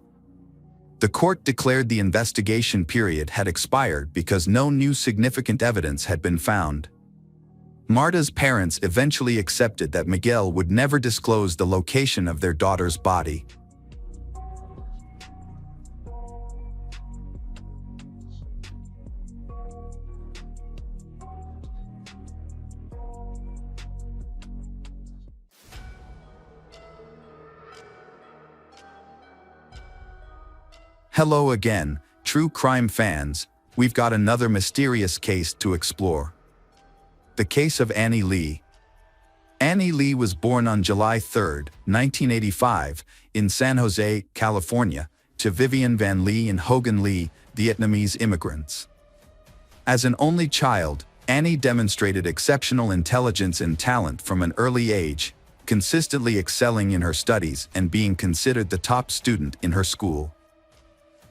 The court declared the investigation period had expired because no new significant evidence had been found. Marta's parents eventually accepted that Miguel would never disclose the location of their daughter's body. Hello again, true crime fans. We've got another mysterious case to explore. The case of Annie Lee. Annie Lee was born on July 3, 1985, in San Jose, California, to Vivian Van Lee and Hogan Lee, Vietnamese immigrants. As an only child, Annie demonstrated exceptional intelligence and talent from an early age, consistently excelling in her studies and being considered the top student in her school.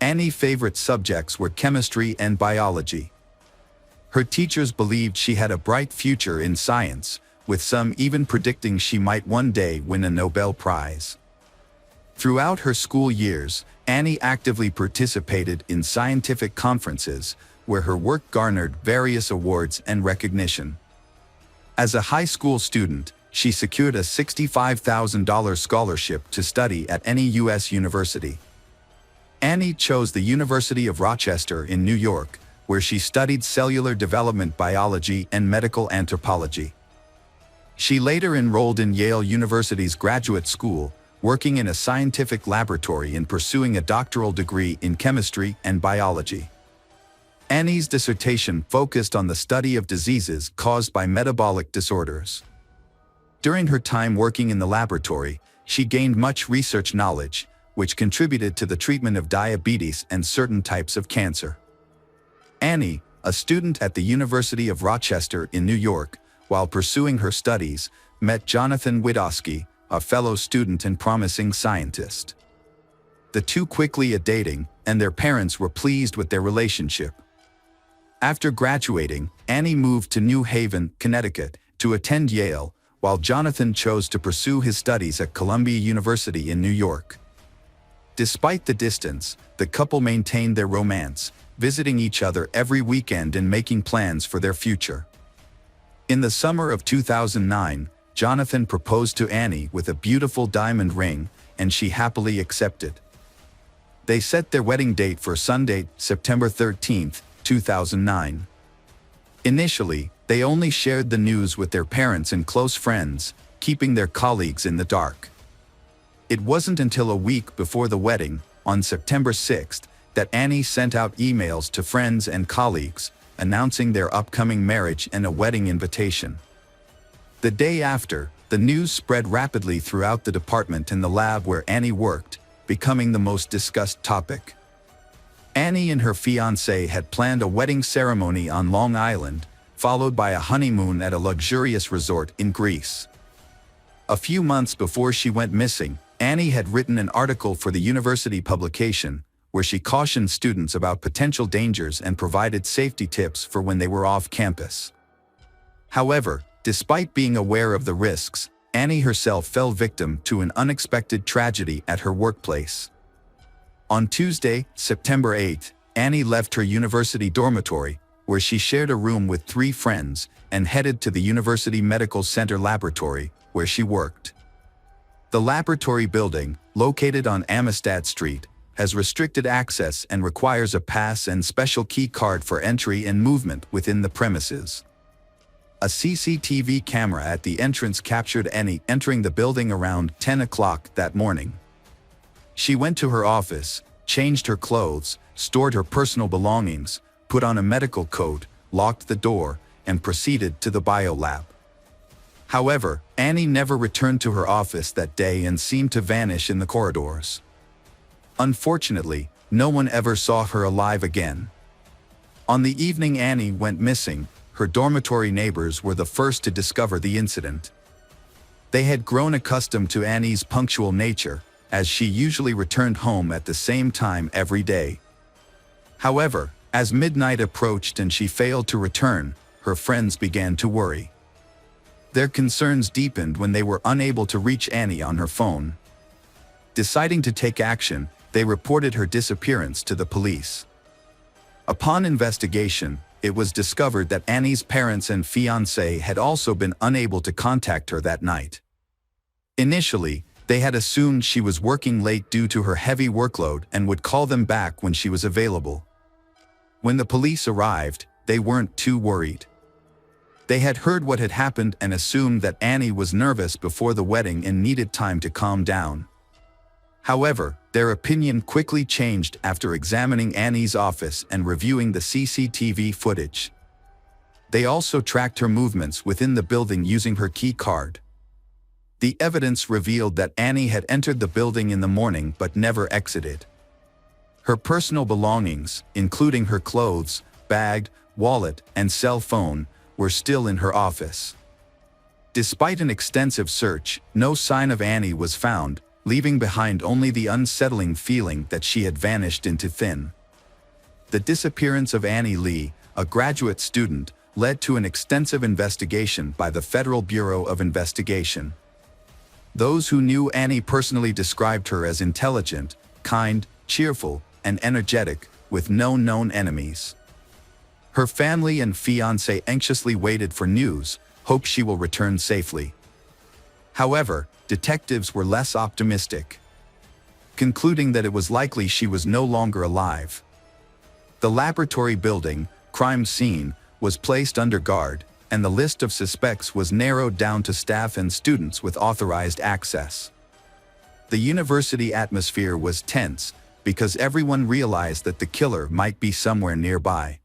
Annie's favorite subjects were chemistry and biology. Her teachers believed she had a bright future in science, with some even predicting she might one day win a Nobel Prize. Throughout her school years, Annie actively participated in scientific conferences, where her work garnered various awards and recognition. As a high school student, she secured a $65,000 scholarship to study at any U.S. university. Annie chose the University of Rochester in New York, where she studied cellular development biology and medical anthropology. She later enrolled in Yale University's graduate school, working in a scientific laboratory and pursuing a doctoral degree in chemistry and biology. Annie's dissertation focused on the study of diseases caused by metabolic disorders. During her time working in the laboratory, she gained much research knowledge, which contributed to the treatment of diabetes and certain types of cancer. Annie, a student at the University of Rochester in New York, while pursuing her studies, met Jonathan Widowski, a fellow student and promising scientist. The two quickly dating, and their parents were pleased with their relationship. After graduating, Annie moved to New Haven, Connecticut, to attend Yale, while Jonathan chose to pursue his studies at Columbia University in New York. Despite the distance, the couple maintained their romance, visiting each other every weekend and making plans for their future. In the summer of 2009, Jonathan proposed to Annie with a beautiful diamond ring, and she happily accepted. They set their wedding date for Sunday, September 13, 2009. Initially, they only shared the news with their parents and close friends, keeping their colleagues in the dark. It wasn't until a week before the wedding, on September 6, that Annie sent out emails to friends and colleagues, announcing their upcoming marriage and a wedding invitation. The day after, the news spread rapidly throughout the department and the lab where Annie worked, becoming the most discussed topic. Annie and her fiancé had planned a wedding ceremony on Long Island, followed by a honeymoon at a luxurious resort in Greece. A few months before she went missing, Annie had written an article for the university publication, where she cautioned students about potential dangers and provided safety tips for when they were off campus. However, despite being aware of the risks, Annie herself fell victim to an unexpected tragedy at her workplace. On Tuesday, September 8, Annie left her university dormitory, where she shared a room with 3 friends, and headed to the University Medical Center laboratory, where she worked. The laboratory building, located on Amistad Street, has restricted access and requires a pass and special key card for entry and movement within the premises. A CCTV camera at the entrance captured Annie entering the building around 10 o'clock that morning. She went to her office, changed her clothes, stored her personal belongings, put on a medical coat, locked the door, and proceeded to the biolab. However, Annie never returned to her office that day and seemed to vanish in the corridors. Unfortunately, no one ever saw her alive again. On the evening Annie went missing, her dormitory neighbors were the first to discover the incident. They had grown accustomed to Annie's punctual nature, as she usually returned home at the same time every day. However, as midnight approached and she failed to return, her friends began to worry. Their concerns deepened when they were unable to reach Annie on her phone. Deciding to take action, they reported her disappearance to the police. Upon investigation, it was discovered that Annie's parents and fiancé had also been unable to contact her that night. Initially, they had assumed she was working late due to her heavy workload and would call them back when she was available. When the police arrived, they weren't too worried. They had heard what had happened and assumed that Annie was nervous before the wedding and needed time to calm down. However, their opinion quickly changed after examining Annie's office and reviewing the CCTV footage. They also tracked her movements within the building using her key card. The evidence revealed that Annie had entered the building in the morning but never exited. Her personal belongings, including her clothes, bag, wallet, and cell phone, were still in her office. Despite an extensive search, no sign of Annie was found, leaving behind only the unsettling feeling that she had vanished into thin. The disappearance of Annie Lee, a graduate student, led to an extensive investigation by the Federal Bureau of Investigation. Those who knew Annie personally described her as intelligent, kind, cheerful, and energetic, with no known enemies. Her family and fiancé anxiously waited for news, hope she will return safely. However, detectives were less optimistic, concluding that it was likely she was no longer alive. The laboratory building, crime scene, was placed under guard, and the list of suspects was narrowed down to staff and students with authorized access. The university atmosphere was tense, because everyone realized that the killer might be somewhere nearby.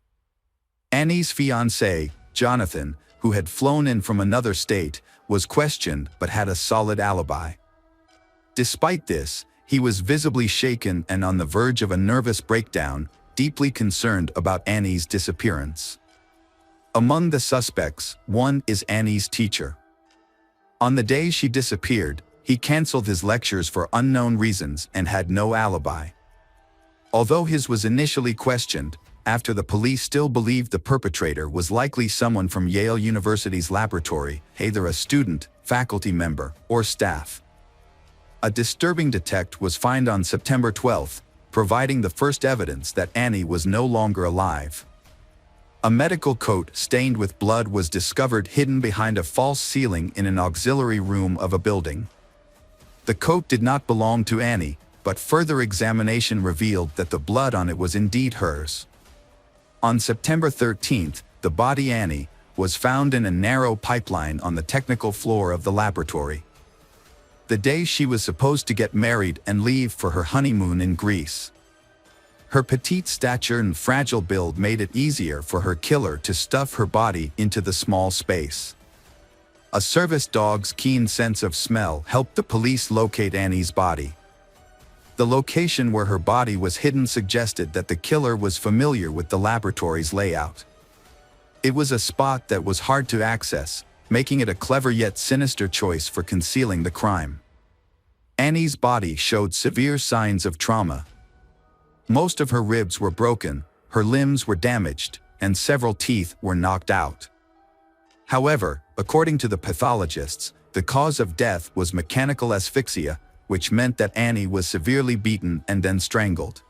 Annie's fiancé, Jonathan, who had flown in from another state, was questioned but had a solid alibi. Despite this, he was visibly shaken and on the verge of a nervous breakdown, deeply concerned about Annie's disappearance. Among the suspects, one is Annie's teacher. On the day she disappeared, he canceled his lectures for unknown reasons and had no alibi. Although his was initially questioned, after the police still believed the perpetrator was likely someone from Yale University's laboratory, either a student, faculty member, or staff. A disturbing detect was found on September 12, providing the first evidence that Annie was no longer alive. A medical coat stained with blood was discovered hidden behind a false ceiling in an auxiliary room of a building. The coat did not belong to Annie, but further examination revealed that the blood on it was indeed hers. On September 13, the body Annie was found in a narrow pipeline on the technical floor of the laboratory. The day she was supposed to get married and leave for her honeymoon in Greece. Her petite stature and fragile build made it easier for her killer to stuff her body into the small space. A service dog's keen sense of smell helped the police locate Annie's body. The location where her body was hidden suggested that the killer was familiar with the laboratory's layout. It was a spot that was hard to access, making it a clever yet sinister choice for concealing the crime. Annie's body showed severe signs of trauma. Most of her ribs were broken, her limbs were damaged, and several teeth were knocked out. However, according to the pathologists, the cause of death was mechanical asphyxia, which meant that Annie was severely beaten and then strangled.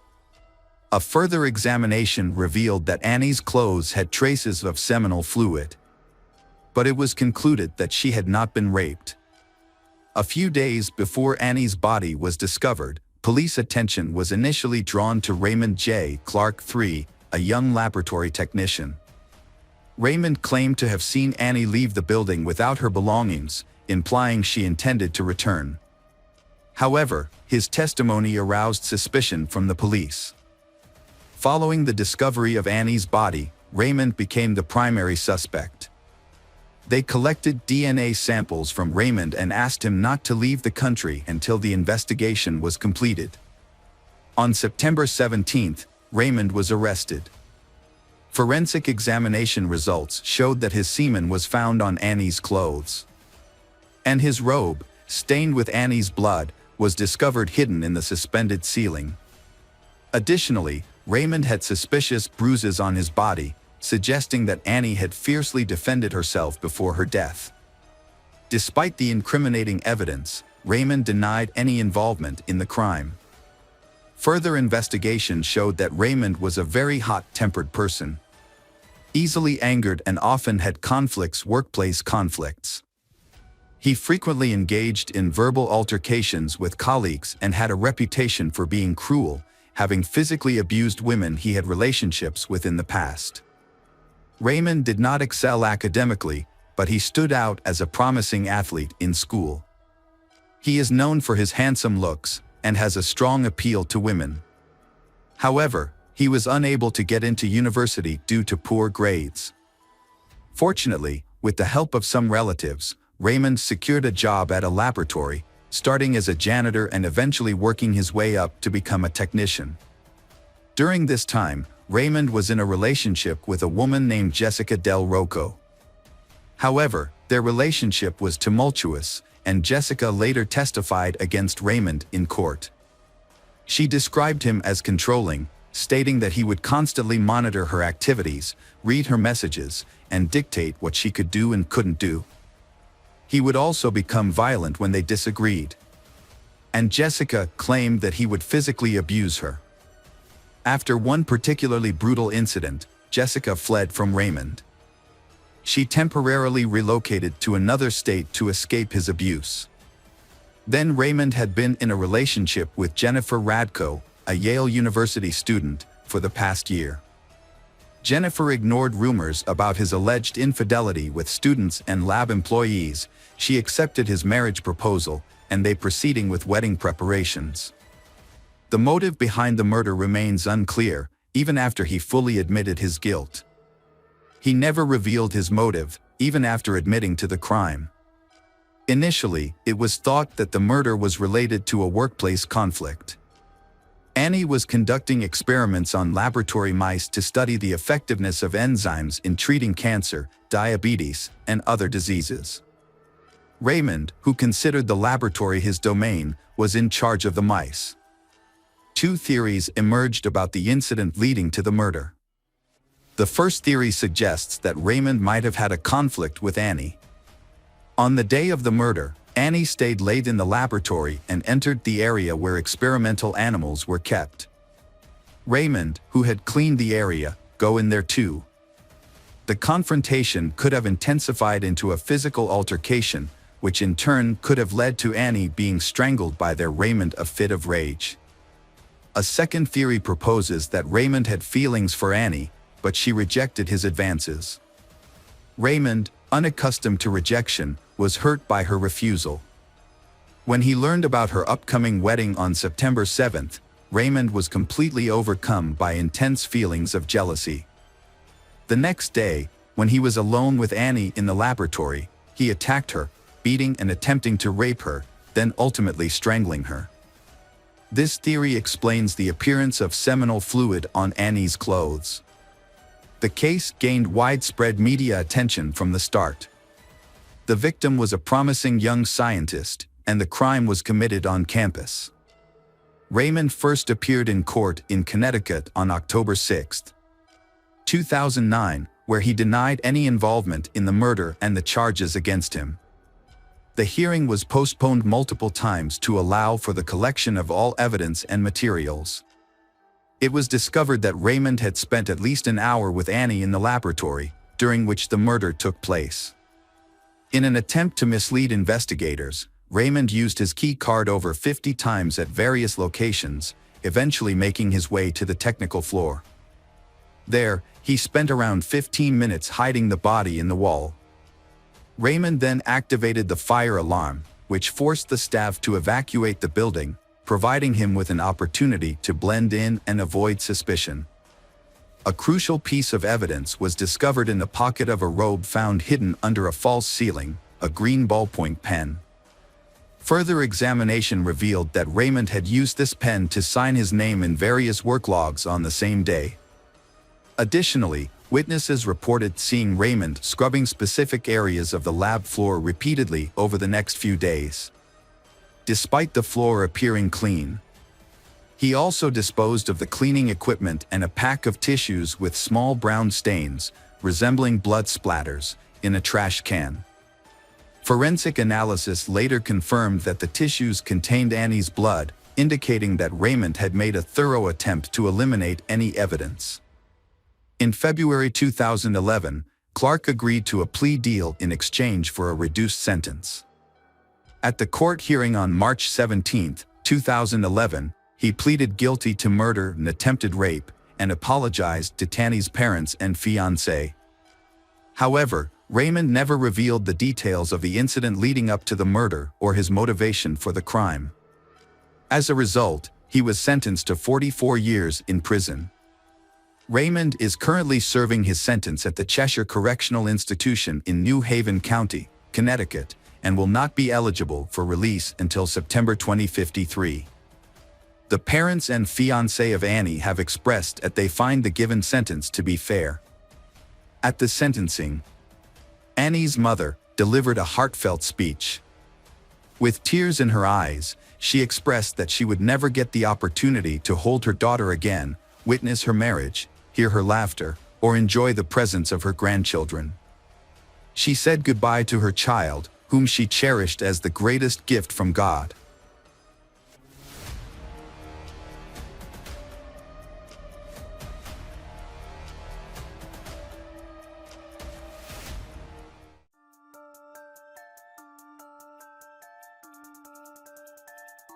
A further examination revealed that Annie's clothes had traces of seminal fluid. But it was concluded that she had not been raped. A few days before Annie's body was discovered, police attention was initially drawn to Raymond J. Clark III, a young laboratory technician. Raymond claimed to have seen Annie leave the building without her belongings, implying she intended to return. However, his testimony aroused suspicion from the police. Following the discovery of Annie's body, Raymond became the primary suspect. They collected DNA samples from Raymond and asked him not to leave the country until the investigation was completed. On September 17, Raymond was arrested. Forensic examination results showed that his semen was found on Annie's clothes. And his robe, stained with Annie's blood, was discovered hidden in the suspended ceiling. Additionally, Raymond had suspicious bruises on his body, suggesting that Annie had fiercely defended herself before her death. Despite the incriminating evidence, Raymond denied any involvement in the crime. Further investigation showed that Raymond was a very hot-tempered person, easily angered and often had workplace conflicts. He frequently engaged in verbal altercations with colleagues and had a reputation for being cruel, having physically abused women he had relationships with in the past. Raymond did not excel academically, but he stood out as a promising athlete in school. He is known for his handsome looks and has a strong appeal to women. However, he was unable to get into university due to poor grades. Fortunately, with the help of some relatives, Raymond secured a job at a laboratory, starting as a janitor and eventually working his way up to become a technician. During this time, Raymond was in a relationship with a woman named Jessica Del Rocco. However, their relationship was tumultuous, and Jessica later testified against Raymond in court. She described him as controlling, stating that he would constantly monitor her activities, read her messages, and dictate what she could do and couldn't do. He would also become violent when they disagreed. And Jessica claimed that he would physically abuse her. After one particularly brutal incident, Jessica fled from Raymond. She temporarily relocated to another state to escape his abuse. Then Raymond had been in a relationship with Jennifer Radko, a Yale University student, for the past year. Jennifer ignored rumors about his alleged infidelity with students and lab employees. She accepted his marriage proposal, and they proceeding with wedding preparations. The motive behind the murder remains unclear, even after he fully admitted his guilt. He never revealed his motive, even after admitting to the crime. Initially, it was thought that the murder was related to a workplace conflict. Annie was conducting experiments on laboratory mice to study the effectiveness of enzymes in treating cancer, diabetes, and other diseases. Raymond, who considered the laboratory his domain, was in charge of the mice. Two theories emerged about the incident leading to the murder. The first theory suggests that Raymond might have had a conflict with Annie. On the day of the murder, Annie stayed late in the laboratory and entered the area where experimental animals were kept. Raymond, who had cleaned the area, go in there too. The confrontation could have intensified into a physical altercation, which in turn could have led to Annie being strangled by their Raymond a fit of rage. A second theory proposes that Raymond had feelings for Annie, but she rejected his advances. Raymond, unaccustomed to rejection, was hurt by her refusal. When he learned about her upcoming wedding on September 7th, Raymond was completely overcome by intense feelings of jealousy. The next day, when he was alone with Annie in the laboratory, he attacked her, beating and attempting to rape her, then ultimately strangling her. This theory explains the appearance of seminal fluid on Annie's clothes. The case gained widespread media attention from the start. The victim was a promising young scientist, and the crime was committed on campus. Raymond first appeared in court in Connecticut on October 6, 2009, where he denied any involvement in the murder and the charges against him. The hearing was postponed multiple times to allow for the collection of all evidence and materials. It was discovered that Raymond had spent at least an hour with Annie in the laboratory, during which the murder took place. In an attempt to mislead investigators, Raymond used his key card over 50 times at various locations, eventually making his way to the technical floor. There, he spent around 15 minutes hiding the body in the wall. Raymond then activated the fire alarm, which forced the staff to evacuate the building, providing him with an opportunity to blend in and avoid suspicion. A crucial piece of evidence was discovered in the pocket of a robe found hidden under a false ceiling, a green ballpoint pen. Further examination revealed that Raymond had used this pen to sign his name in various work logs on the same day. Additionally, witnesses reported seeing Raymond scrubbing specific areas of the lab floor repeatedly over the next few days. Despite the floor appearing clean, he also disposed of the cleaning equipment and a pack of tissues with small brown stains, resembling blood splatters, in a trash can. Forensic analysis later confirmed that the tissues contained Annie's blood, indicating that Raymond had made a thorough attempt to eliminate any evidence. In February 2011, Clark agreed to a plea deal in exchange for a reduced sentence. At the court hearing on March 17, 2011, he pleaded guilty to murder and attempted rape and apologized to Tanny's parents and fiancé. However, Raymond never revealed the details of the incident leading up to the murder or his motivation for the crime. As a result, he was sentenced to 44 years in prison. Raymond is currently serving his sentence at the Cheshire Correctional Institution in New Haven County, Connecticut, and will not be eligible for release until September 2053. The parents and fiancé of Annie have expressed that they find the given sentence to be fair. At the sentencing, Annie's mother delivered a heartfelt speech. With tears in her eyes, she expressed that she would never get the opportunity to hold her daughter again, witness her marriage, hear her laughter, or enjoy the presence of her grandchildren. She said goodbye to her child, whom she cherished as the greatest gift from God.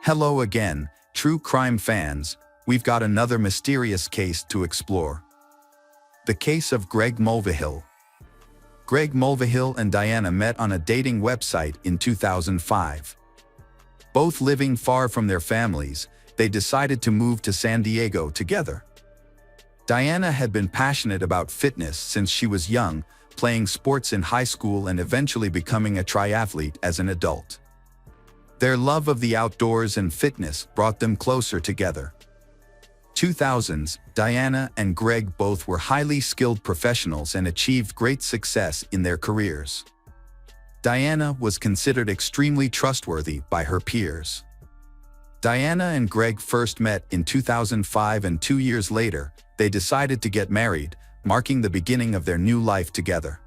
Hello again, true crime fans. We've got another mysterious case to explore. The case of Greg Mulvihill. Greg Mulvihill and Diana met on a dating website in 2005. Both living far from their families, they decided to move to San Diego together. Diana had been passionate about fitness since she was young, playing sports in high school and eventually becoming a triathlete as an adult. Their love of the outdoors and fitness brought them closer together. 2000s, Diana and Greg both were highly skilled professionals and achieved great success in their careers. Diana was considered extremely trustworthy by her peers. Diana and Greg first met in 2005 and 2 years later, they decided to get married, marking the beginning of their new life together.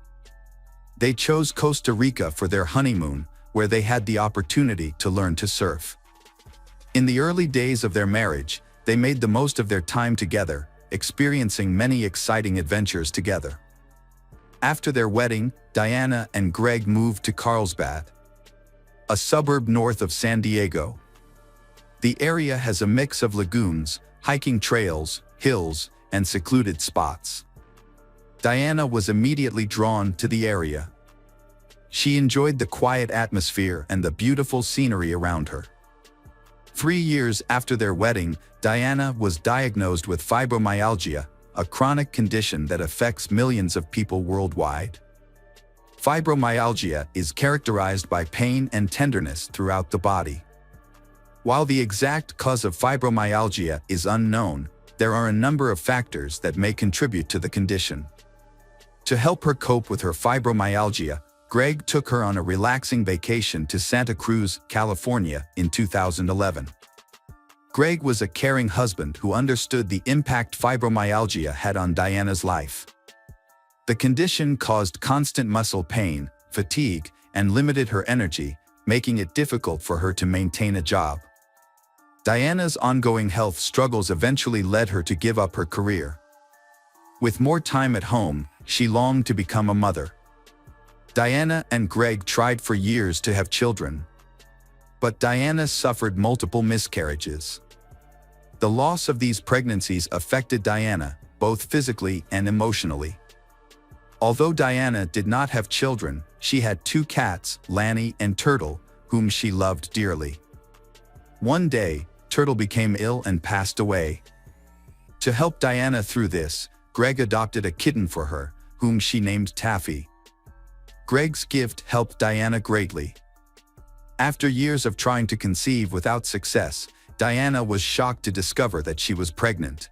They chose Costa Rica for their honeymoon, where they had the opportunity to learn to surf. In the early days of their marriage, they made the most of their time together, experiencing many exciting adventures together. After their wedding, Diana and Greg moved to Carlsbad, a suburb north of San Diego. The area has a mix of lagoons, hiking trails, hills, and secluded spots. Diana was immediately drawn to the area. She enjoyed the quiet atmosphere and the beautiful scenery around her. 3 years after their wedding, Diana was diagnosed with fibromyalgia, a chronic condition that affects millions of people worldwide. Fibromyalgia is characterized by pain and tenderness throughout the body. While the exact cause of fibromyalgia is unknown, there are a number of factors that may contribute to the condition. To help her cope with her fibromyalgia, Greg took her on a relaxing vacation to Santa Cruz, California, in 2011. Greg was a caring husband who understood the impact fibromyalgia had on Diana's life. The condition caused constant muscle pain, fatigue, and limited her energy, making it difficult for her to maintain a job. Diana's ongoing health struggles eventually led her to give up her career. With more time at home, she longed to become a mother. Diana and Greg tried for years to have children. But Diana suffered multiple miscarriages. The loss of these pregnancies affected Diana, both physically and emotionally. Although Diana did not have children, she had 2 cats, Lanny and Turtle, whom she loved dearly. One day, Turtle became ill and passed away. To help Diana through this, Greg adopted a kitten for her, whom she named Taffy. Greg's gift helped Diana greatly. After years of trying to conceive without success, Diana was shocked to discover that she was pregnant.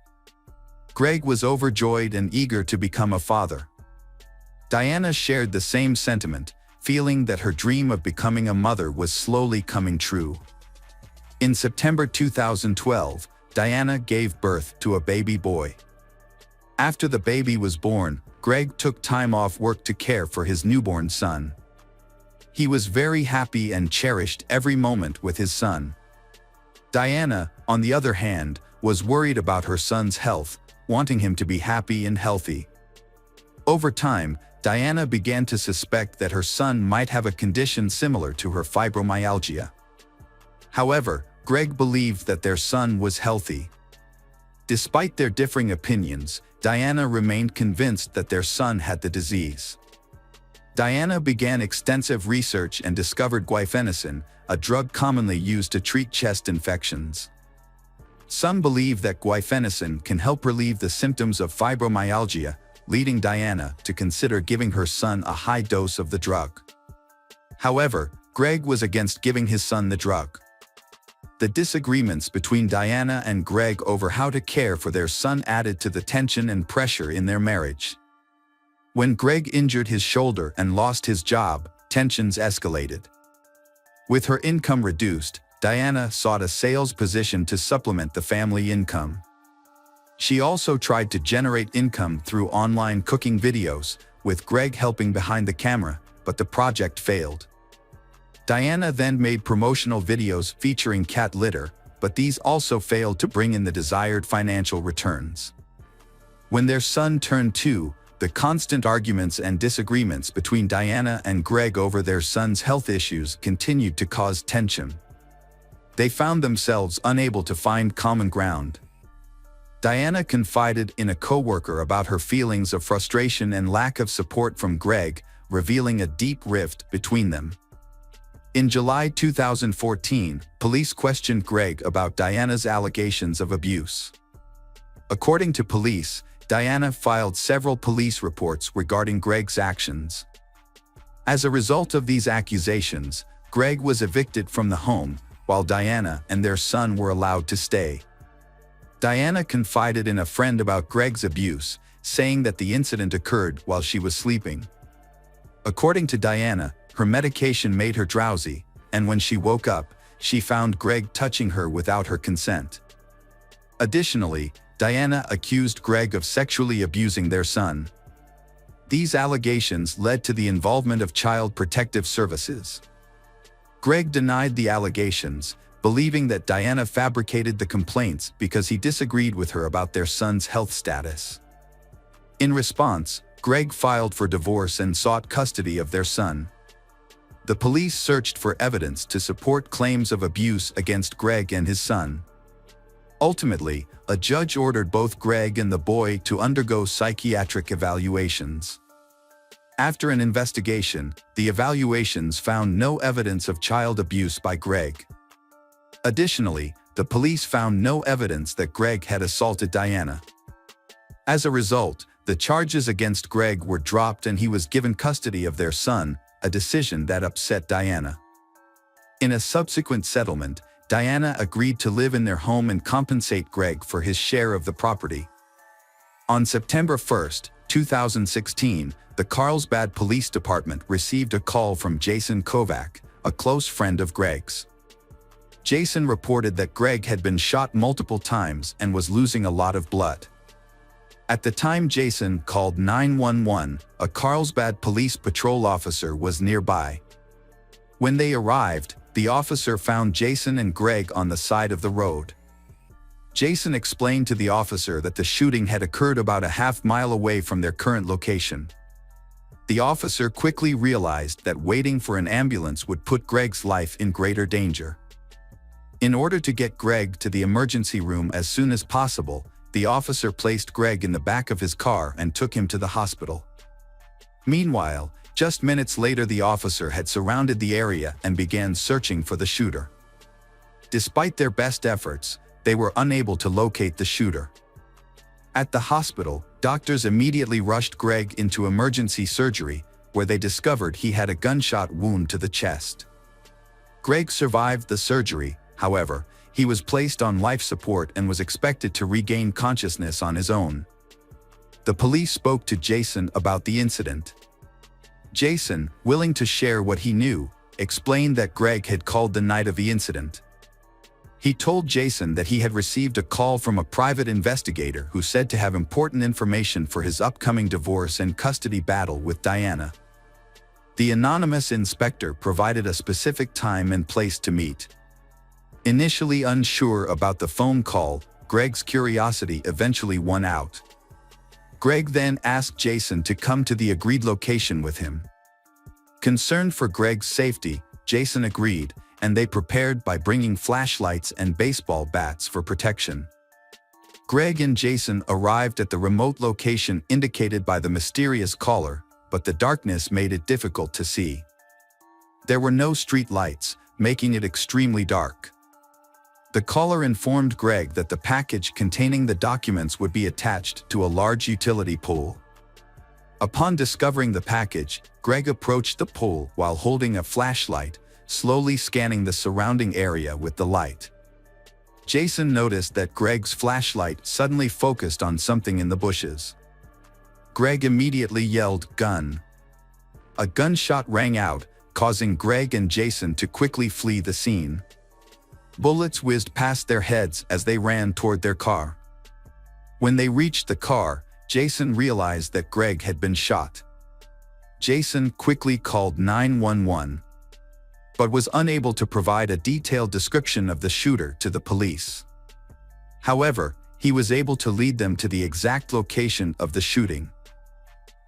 Greg was overjoyed and eager to become a father. Diana shared the same sentiment, feeling that her dream of becoming a mother was slowly coming true. In September 2012, Diana gave birth to a baby boy. After the baby was born, Greg took time off work to care for his newborn son. He was very happy and cherished every moment with his son. Diana, on the other hand, was worried about her son's health, wanting him to be happy and healthy. Over time, Diana began to suspect that her son might have a condition similar to her fibromyalgia. However, Greg believed that their son was healthy. Despite their differing opinions, Diana remained convinced that their son had the disease. Diana began extensive research and discovered guaifenesin, a drug commonly used to treat chest infections. Some believe that guaifenesin can help relieve the symptoms of fibromyalgia, leading Diana to consider giving her son a high dose of the drug. However, Greg was against giving his son the drug. The disagreements between Diana and Greg over how to care for their son added to the tension and pressure in their marriage. When Greg injured his shoulder and lost his job, tensions escalated. With her income reduced, Diana sought a sales position to supplement the family income. She also tried to generate income through online cooking videos, with Greg helping behind the camera, but the project failed. Diana then made promotional videos featuring cat litter, but these also failed to bring in the desired financial returns. When their son turned 2, the constant arguments and disagreements between Diana and Greg over their son's health issues continued to cause tension. They found themselves unable to find common ground. Diana confided in a coworker about her feelings of frustration and lack of support from Greg, revealing a deep rift between them. In July 2014, police questioned Greg about Diana's allegations of abuse. According to police, Diana filed several police reports regarding Greg's actions. As a result of these accusations, Greg was evicted from the home, while Diana and their son were allowed to stay. Diana confided in a friend about Greg's abuse, saying that the incident occurred while she was sleeping. According to Diana, her medication made her drowsy, and when she woke up, she found Greg touching her without her consent. Additionally, Diana accused Greg of sexually abusing their son. These allegations led to the involvement of Child Protective Services. Greg denied the allegations, believing that Diana fabricated the complaints because he disagreed with her about their son's health status. In response, Greg filed for divorce and sought custody of their son. The police searched for evidence to support claims of abuse against Greg and his son. Ultimately, a judge ordered both Greg and the boy to undergo psychiatric evaluations. After an investigation, the evaluations found no evidence of child abuse by Greg. Additionally, the police found no evidence that Greg had assaulted Diana. As a result, the charges against Greg were dropped and he was given custody of their son, a decision that upset Diana. In a subsequent settlement, Diana agreed to live in their home and compensate Greg for his share of the property. On September 1, 2016, the Carlsbad Police Department received a call from Jason Kovac, a close friend of Greg's. Jason reported that Greg had been shot multiple times and was losing a lot of blood. At the time Jason called 911, a Carlsbad police patrol officer was nearby. When they arrived, the officer found Jason and Greg on the side of the road. Jason explained to the officer that the shooting had occurred about a half-mile away from their current location. The officer quickly realized that waiting for an ambulance would put Greg's life in greater danger. In order to get Greg to the emergency room as soon as possible, the officer placed Greg in the back of his car and took him to the hospital. Meanwhile, just minutes later the officer had surrounded the area and began searching for the shooter. Despite their best efforts, they were unable to locate the shooter. At the hospital, doctors immediately rushed Greg into emergency surgery, where they discovered he had a gunshot wound to the chest. Greg survived the surgery, however. He was placed on life support and was expected to regain consciousness on his own. The police spoke to Jason about the incident. Jason, willing to share what he knew, explained that Greg had called the night of the incident. He told Jason that he had received a call from a private investigator who said to have important information for his upcoming divorce and custody battle with Diana. The anonymous inspector provided a specific time and place to meet. Initially unsure about the phone call, Greg's curiosity eventually won out. Greg then asked Jason to come to the agreed location with him. Concerned for Greg's safety, Jason agreed, and they prepared by bringing flashlights and baseball bats for protection. Greg and Jason arrived at the remote location indicated by the mysterious caller, but the darkness made it difficult to see. There were no street lights, making it extremely dark. The caller informed Greg that the package containing the documents would be attached to a large utility pole. Upon discovering the package, Greg approached the pole while holding a flashlight, slowly scanning the surrounding area with the light. Jason noticed that Greg's flashlight suddenly focused on something in the bushes. Greg immediately yelled, "Gun!" A gunshot rang out, causing Greg and Jason to quickly flee the scene. Bullets whizzed past their heads as they ran toward their car. When they reached the car, Jason realized that Greg had been shot. Jason quickly called 911, but was unable to provide a detailed description of the shooter to the police. However, he was able to lead them to the exact location of the shooting.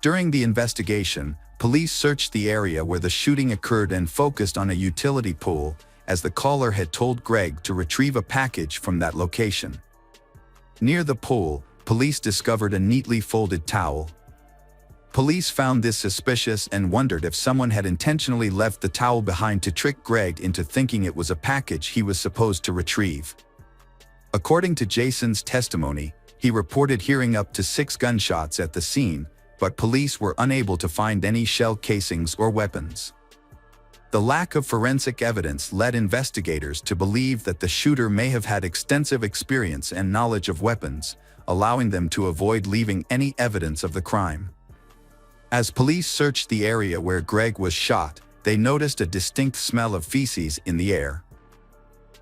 During the investigation, police searched the area where the shooting occurred and focused on a utility pole, as the caller had told Greg to retrieve a package from that location. Near the pole, police discovered a neatly folded towel. Police found this suspicious and wondered if someone had intentionally left the towel behind to trick Greg into thinking it was a package he was supposed to retrieve. According to Jason's testimony, he reported hearing up to 6 gunshots at the scene, but police were unable to find any shell casings or weapons. The lack of forensic evidence led investigators to believe that the shooter may have had extensive experience and knowledge of weapons, allowing them to avoid leaving any evidence of the crime. As police searched the area where Greg was shot, they noticed a distinct smell of feces in the air.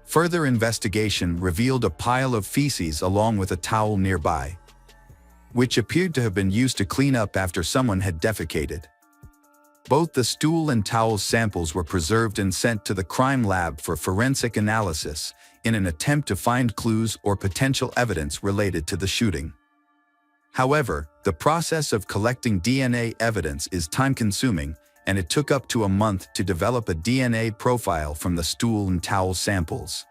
Further investigation revealed a pile of feces along with a towel nearby, which appeared to have been used to clean up after someone had defecated. Both the stool and towel samples were preserved and sent to the crime lab for forensic analysis in an attempt to find clues or potential evidence related to the shooting. However, the process of collecting DNA evidence is time-consuming, and it took up to a month to develop a DNA profile from the stool and towel samples.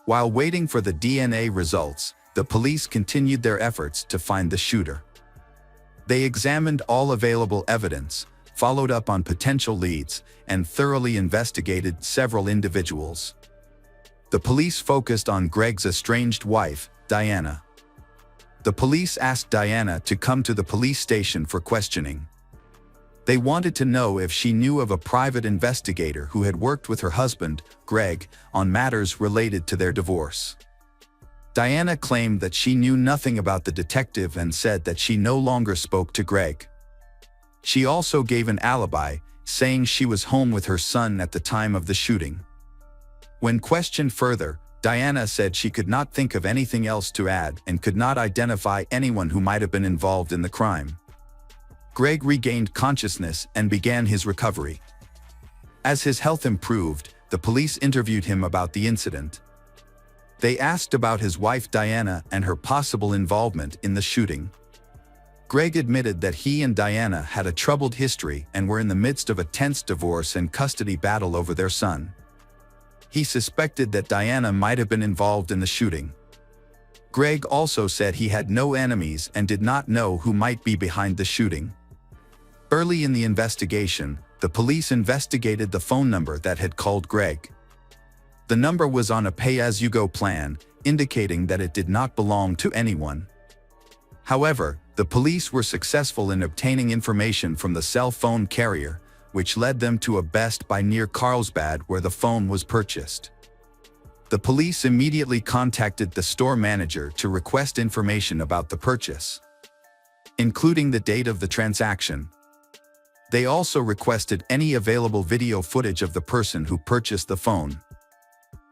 While waiting for the DNA results, the police continued their efforts to find the shooter. They examined all available evidence, followed up on potential leads, and thoroughly investigated several individuals. The police focused on Greg's estranged wife, Diana. The police asked Diana to come to the police station for questioning. They wanted to know if she knew of a private investigator who had worked with her husband, Greg, on matters related to their divorce. Diana claimed that she knew nothing about the detective and said that she no longer spoke to Greg. She also gave an alibi, saying she was home with her son at the time of the shooting. When questioned further, Diana said she could not think of anything else to add and could not identify anyone who might have been involved in the crime. Greg regained consciousness and began his recovery. As his health improved, the police interviewed him about the incident. They asked about his wife Diana and her possible involvement in the shooting. Greg admitted that he and Diana had a troubled history and were in the midst of a tense divorce and custody battle over their son. He suspected that Diana might have been involved in the shooting. Greg also said he had no enemies and did not know who might be behind the shooting. Early in the investigation, the police investigated the phone number that had called Greg. The number was on a pay-as-you-go plan, indicating that it did not belong to anyone. However, the police were successful in obtaining information from the cell phone carrier, which led them to a Best Buy near Carlsbad where the phone was purchased. The police immediately contacted the store manager to request information about the purchase, including the date of the transaction. They also requested any available video footage of the person who purchased the phone.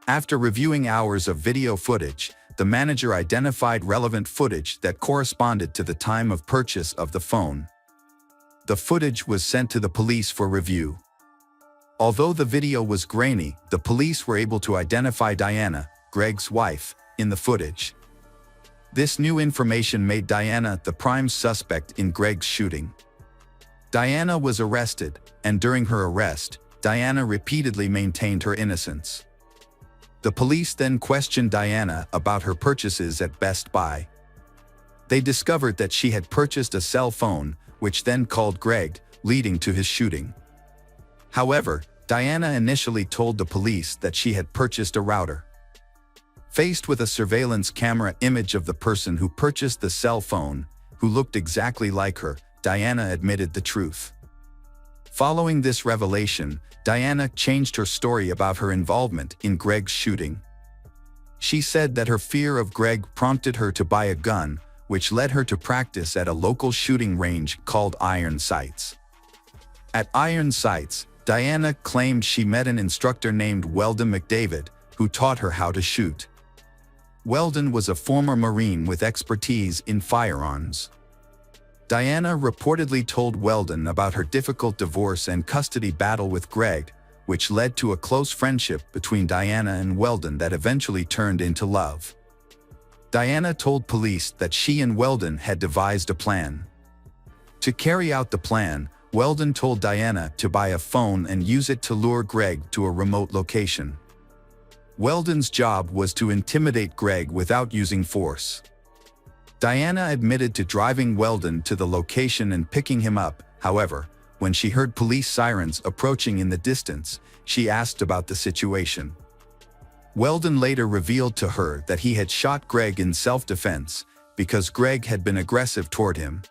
After reviewing hours of video footage, the manager identified relevant footage that corresponded to the time of purchase of the phone. The footage was sent to the police for review. Although the video was grainy, the police were able to identify Diana, Greg's wife, in the footage. This new information made Diana the prime suspect in Greg's shooting. Diana was arrested, and during her arrest, Diana repeatedly maintained her innocence. The police then questioned Diana about her purchases at Best Buy. They discovered that she had purchased a cell phone, which then called Greg, leading to his shooting. However, Diana initially told the police that she had purchased a router. Faced with a surveillance camera image of the person who purchased the cell phone, who looked exactly like her, Diana admitted the truth. Following this revelation, Diana changed her story about her involvement in Greg's shooting. She said that her fear of Greg prompted her to buy a gun, which led her to practice at a local shooting range called Iron Sights. At Iron Sights, Diana claimed she met an instructor named Weldon McDavid, who taught her how to shoot. Weldon was a former Marine with expertise in firearms. Diana reportedly told Weldon about her difficult divorce and custody battle with Greg, which led to a close friendship between Diana and Weldon that eventually turned into love. Diana told police that she and Weldon had devised a plan. To carry out the plan, Weldon told Diana to buy a phone and use it to lure Greg to a remote location. Weldon's job was to intimidate Greg without using force. Diana admitted to driving Weldon to the location and picking him up. However, when she heard police sirens approaching in the distance, she asked about the situation. Weldon later revealed to her that he had shot Greg in self-defense because Greg had been aggressive toward him.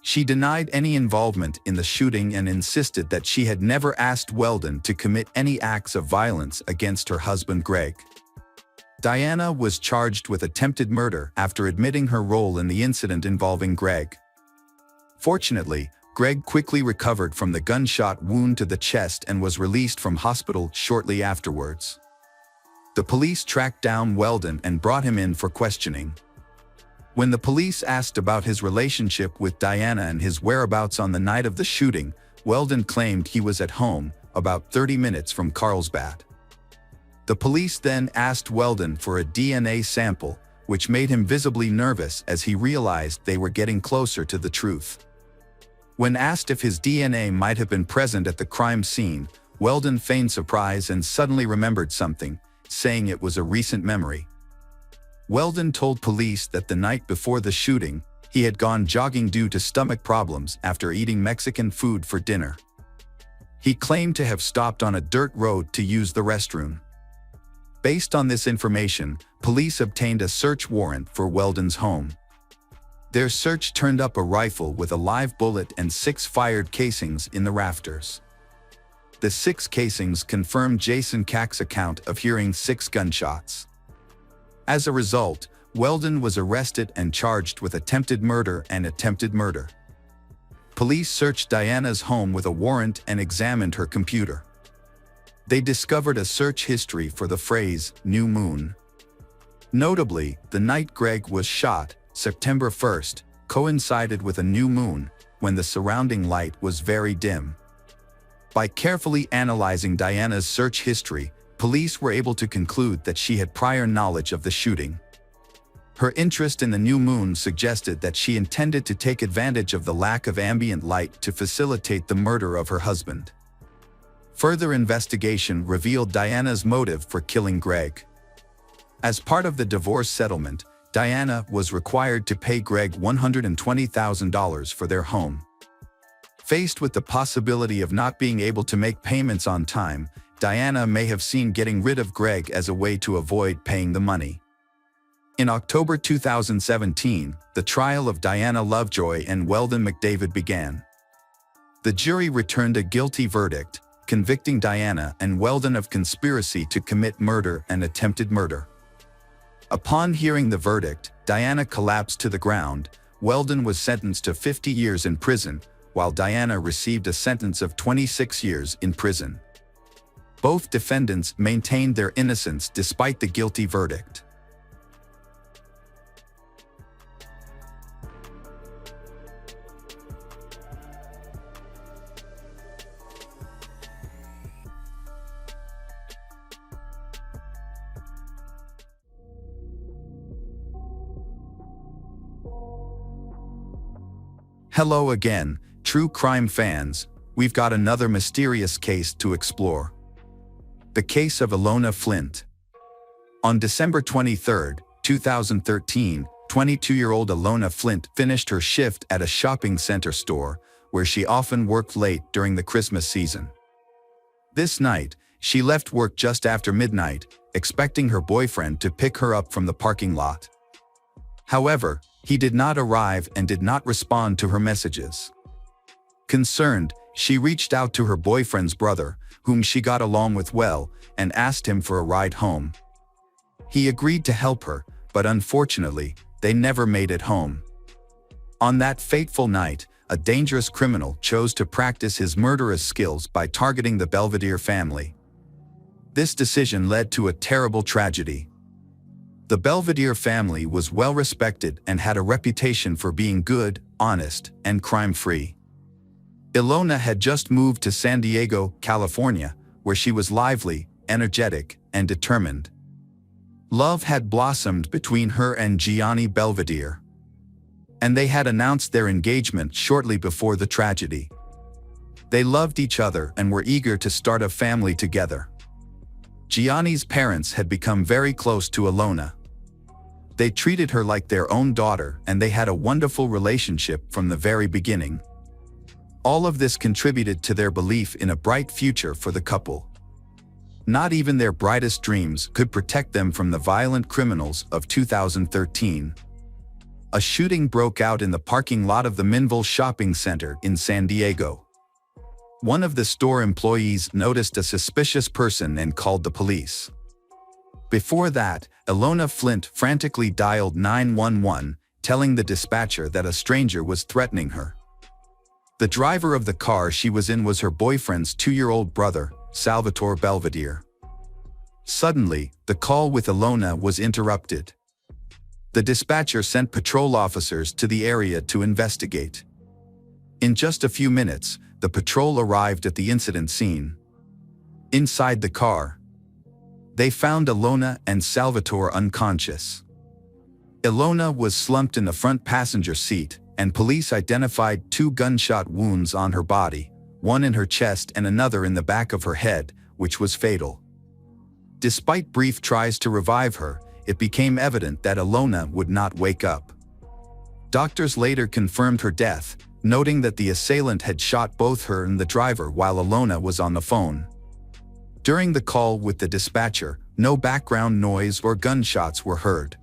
She denied any involvement in the shooting and insisted that she had never asked Weldon to commit any acts of violence against her husband Greg. Diana was charged with attempted murder after admitting her role in the incident involving Greg. Fortunately, Greg quickly recovered from the gunshot wound to the chest and was released from hospital shortly afterwards. The police tracked down Weldon and brought him in for questioning. When the police asked about his relationship with Diana and his whereabouts on the night of the shooting, Weldon claimed he was at home, about 30 minutes from Carlsbad. The police then asked Weldon for a DNA sample, which made him visibly nervous as he realized they were getting closer to the truth. When asked if his DNA might have been present at the crime scene, Weldon feigned surprise and suddenly remembered something, saying it was a recent memory. Weldon told police that the night before the shooting, he had gone jogging due to stomach problems after eating Mexican food for dinner. He claimed to have stopped on a dirt road to use the restroom. Based on this information, police obtained a search warrant for Weldon's home. Their search turned up a rifle with a live bullet and 6 fired casings in the rafters. The 6 casings confirmed Jason Kack's account of hearing 6 gunshots. As a result, Weldon was arrested and charged with attempted murder and attempted murder. Police searched Diana's home with a warrant and examined her computer. They discovered a search history for the phrase, "new moon." Notably, the night Greg was shot, September 1st, coincided with a new moon, when the surrounding light was very dim. By carefully analyzing Diana's search history, police were able to conclude that she had prior knowledge of the shooting. Her interest in the new moon suggested that she intended to take advantage of the lack of ambient light to facilitate the murder of her husband. Further investigation revealed Diana's motive for killing Greg. As part of the divorce settlement, Diana was required to pay Greg $120,000 for their home. Faced with the possibility of not being able to make payments on time, Diana may have seen getting rid of Greg as a way to avoid paying the money. In October 2017, the trial of Diana Lovejoy and Weldon McDavid began. The jury returned a guilty verdict, convicting Diana and Weldon of conspiracy to commit murder and attempted murder. Upon hearing the verdict, Diana collapsed to the ground. Weldon was sentenced to 50 years in prison, while Diana received a sentence of 26 years in prison. Both defendants maintained their innocence despite the guilty verdict. Hello again, true crime fans. We've got another mysterious case to explore. The case of Ilona Flint. On December 23, 2013, 22-year-old Ilona Flint finished her shift at a shopping center store, where she often worked late during the Christmas season. This night, she left work just after midnight, expecting her boyfriend to pick her up from the parking lot. However, he did not arrive and did not respond to her messages. Concerned, she reached out to her boyfriend's brother, whom she got along with well, and asked him for a ride home. He agreed to help her, but unfortunately, they never made it home. On that fateful night, a dangerous criminal chose to practice his murderous skills by targeting the Belvedere family. This decision led to a terrible tragedy. The Belvedere family was well respected and had a reputation for being good, honest, and crime-free. Ilona had just moved to San Diego, California, where she was lively, energetic, and determined. Love had blossomed between her and Gianni Belvedere, and they had announced their engagement shortly before the tragedy. They loved each other and were eager to start a family together. Gianni's parents had become very close to Ilona. They treated her like their own daughter, and they had a wonderful relationship from the very beginning. All of this contributed to their belief in a bright future for the couple. Not even their brightest dreams could protect them from the violent criminals of 2013. A shooting broke out in the parking lot of the Minville Shopping Center in San Diego. One of the store employees noticed a suspicious person and called the police. Before that, Ilona Flint frantically dialed 911, telling the dispatcher that a stranger was threatening her. The driver of the car she was in was her boyfriend's 2-year-old brother, Salvatore Belvedere. Suddenly, the call with Ilona was interrupted. The dispatcher sent patrol officers to the area to investigate. In just a few minutes, the patrol arrived at the incident scene. Inside the car, they found Ilona and Salvatore unconscious. Ilona was slumped in the front passenger seat, and police identified 2 gunshot wounds on her body, one in her chest and another in the back of her head, which was fatal. Despite brief tries to revive her, it became evident that Ilona would not wake up. Doctors later confirmed her death, noting that the assailant had shot both her and the driver while Ilona was on the phone. During the call with the dispatcher, no background noise or gunshots were heard.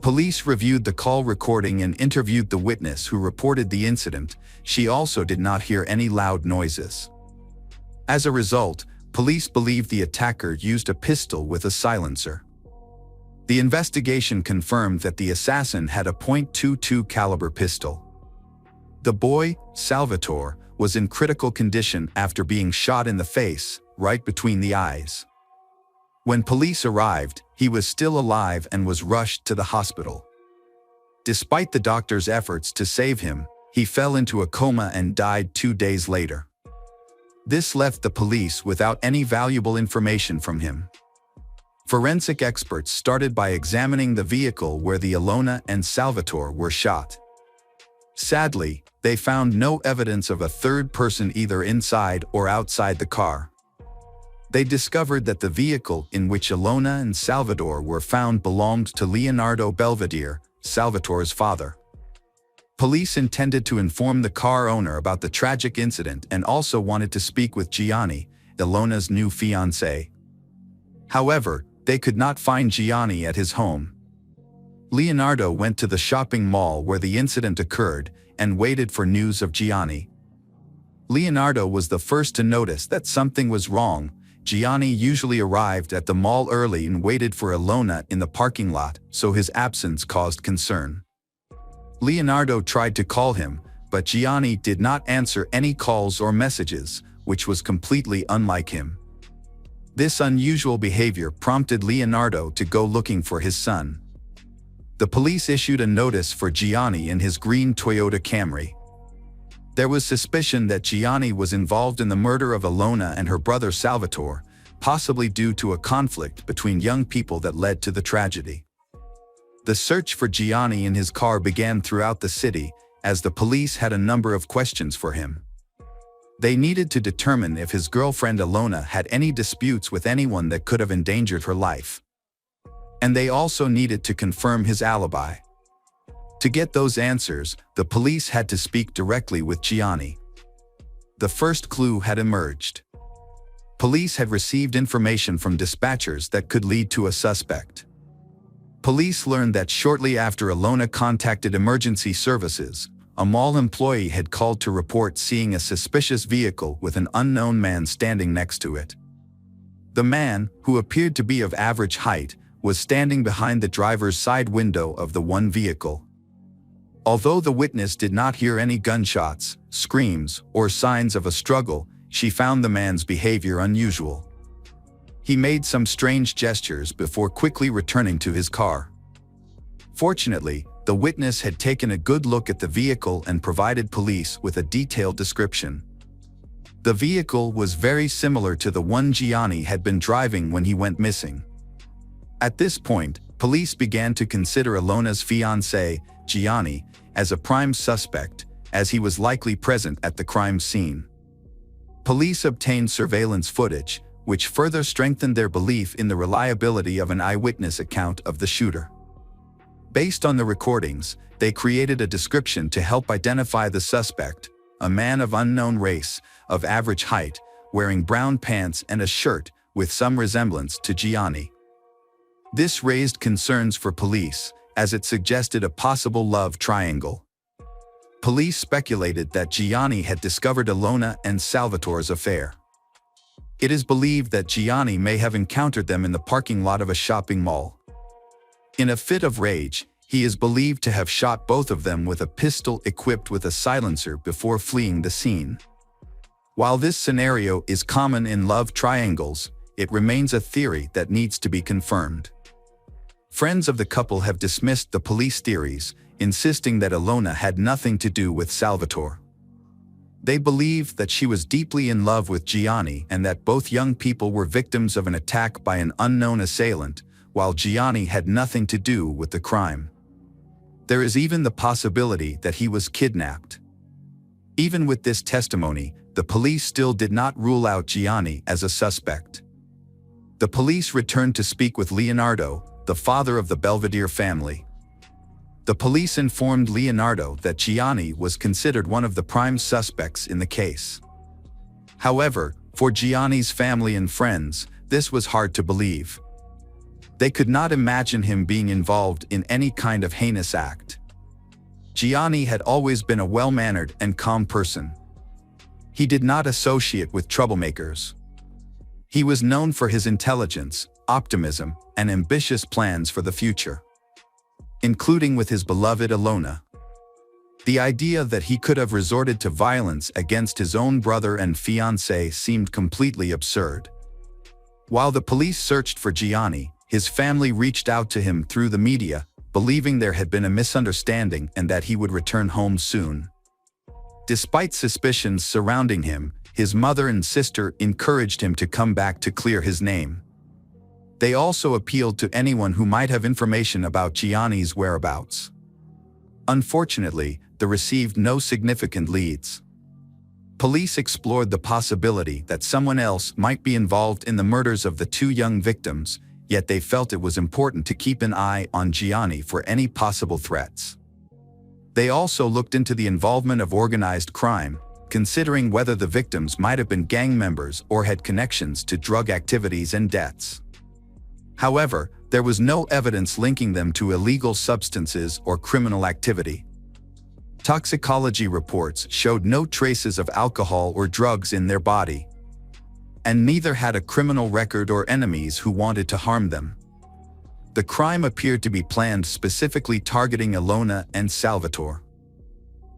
Police reviewed the call recording and interviewed the witness who reported the incident. She also did not hear any loud noises. As a result, police believe the attacker used a pistol with a silencer. The investigation confirmed that the assassin had a .22 caliber pistol. The boy, Salvatore, was in critical condition after being shot in the face, right between the eyes. When police arrived, he was still alive and was rushed to the hospital. Despite the doctor's efforts to save him, he fell into a coma and died 2 days later. This left the police without any valuable information from him. Forensic experts started by examining the vehicle where the Ilona and Salvatore were shot. Sadly, they found no evidence of a third person either inside or outside the car. They discovered that the vehicle in which Ilona and Salvatore were found belonged to Leonardo Belvedere, Salvatore's father. Police intended to inform the car owner about the tragic incident and also wanted to speak with Gianni, Ilona's new fiancé. However, they could not find Gianni at his home. Leonardo went to the shopping mall where the incident occurred and waited for news of Gianni. Leonardo was the first to notice that something was wrong. Gianni usually arrived at the mall early and waited for Ilona in the parking lot, so his absence caused concern. Leonardo tried to call him, but Gianni did not answer any calls or messages, which was completely unlike him. This unusual behavior prompted Leonardo to go looking for his son. The police issued a notice for Gianni in his green Toyota Camry. There was suspicion that Gianni was involved in the murder of Ilona and her brother Salvatore, possibly due to a conflict between young people that led to the tragedy. The search for Gianni in his car began throughout the city, as the police had a number of questions for him. They needed to determine if his girlfriend Ilona had any disputes with anyone that could have endangered her life. And they also needed to confirm his alibi. To get those answers, the police had to speak directly with Gianni. The first clue had emerged. Police had received information from dispatchers that could lead to a suspect. Police learned that shortly after Ilona contacted emergency services, a mall employee had called to report seeing a suspicious vehicle with an unknown man standing next to it. The man, who appeared to be of average height, was standing behind the driver's side window of the one vehicle. Although the witness did not hear any gunshots, screams, or signs of a struggle, she found the man's behavior unusual. He made some strange gestures before quickly returning to his car. Fortunately, the witness had taken a good look at the vehicle and provided police with a detailed description. The vehicle was very similar to the one Gianni had been driving when he went missing. At this point, police began to consider Ilona's fiancé, Gianni, as a prime suspect, as he was likely present at the crime scene. Police obtained surveillance footage, which further strengthened their belief in the reliability of an eyewitness account of the shooter. Based on the recordings, they created a description to help identify the suspect, a man of unknown race, of average height, wearing brown pants and a shirt with some resemblance to Gianni. This raised concerns for police, as it suggested a possible love triangle. Police speculated that Gianni had discovered Ilona and Salvatore's affair. It is believed that Gianni may have encountered them in the parking lot of a shopping mall. In a fit of rage, he is believed to have shot both of them with a pistol equipped with a silencer before fleeing the scene. While this scenario is common in love triangles, it remains a theory that needs to be confirmed. Friends of the couple have dismissed the police theories, insisting that Ilona had nothing to do with Salvatore. They believe that she was deeply in love with Gianni and that both young people were victims of an attack by an unknown assailant, while Gianni had nothing to do with the crime. There is even the possibility that he was kidnapped. Even with this testimony, the police still did not rule out Gianni as a suspect. The police returned to speak with Leonardo, the father of the Belvedere family. The police informed Leonardo that Gianni was considered one of the prime suspects in the case. However, for Gianni's family and friends, this was hard to believe. They could not imagine him being involved in any kind of heinous act. Gianni had always been a well-mannered and calm person. He did not associate with troublemakers. He was known for his intelligence, optimism, and ambitious plans for the future, including with his beloved Ilona. The idea that he could have resorted to violence against his own brother and fiancée seemed completely absurd. While the police searched for Gianni, his family reached out to him through the media, believing there had been a misunderstanding and that he would return home soon. Despite suspicions surrounding him, his mother and sister encouraged him to come back to clear his name. They also appealed to anyone who might have information about Gianni's whereabouts. Unfortunately, they received no significant leads. Police explored the possibility that someone else might be involved in the murders of the two young victims, yet they felt it was important to keep an eye on Gianni for any possible threats. They also looked into the involvement of organized crime, considering whether the victims might have been gang members or had connections to drug activities and deaths. However, there was no evidence linking them to illegal substances or criminal activity. Toxicology reports showed no traces of alcohol or drugs in their body, and neither had a criminal record or enemies who wanted to harm them. The crime appeared to be planned specifically targeting Ilona and Salvatore.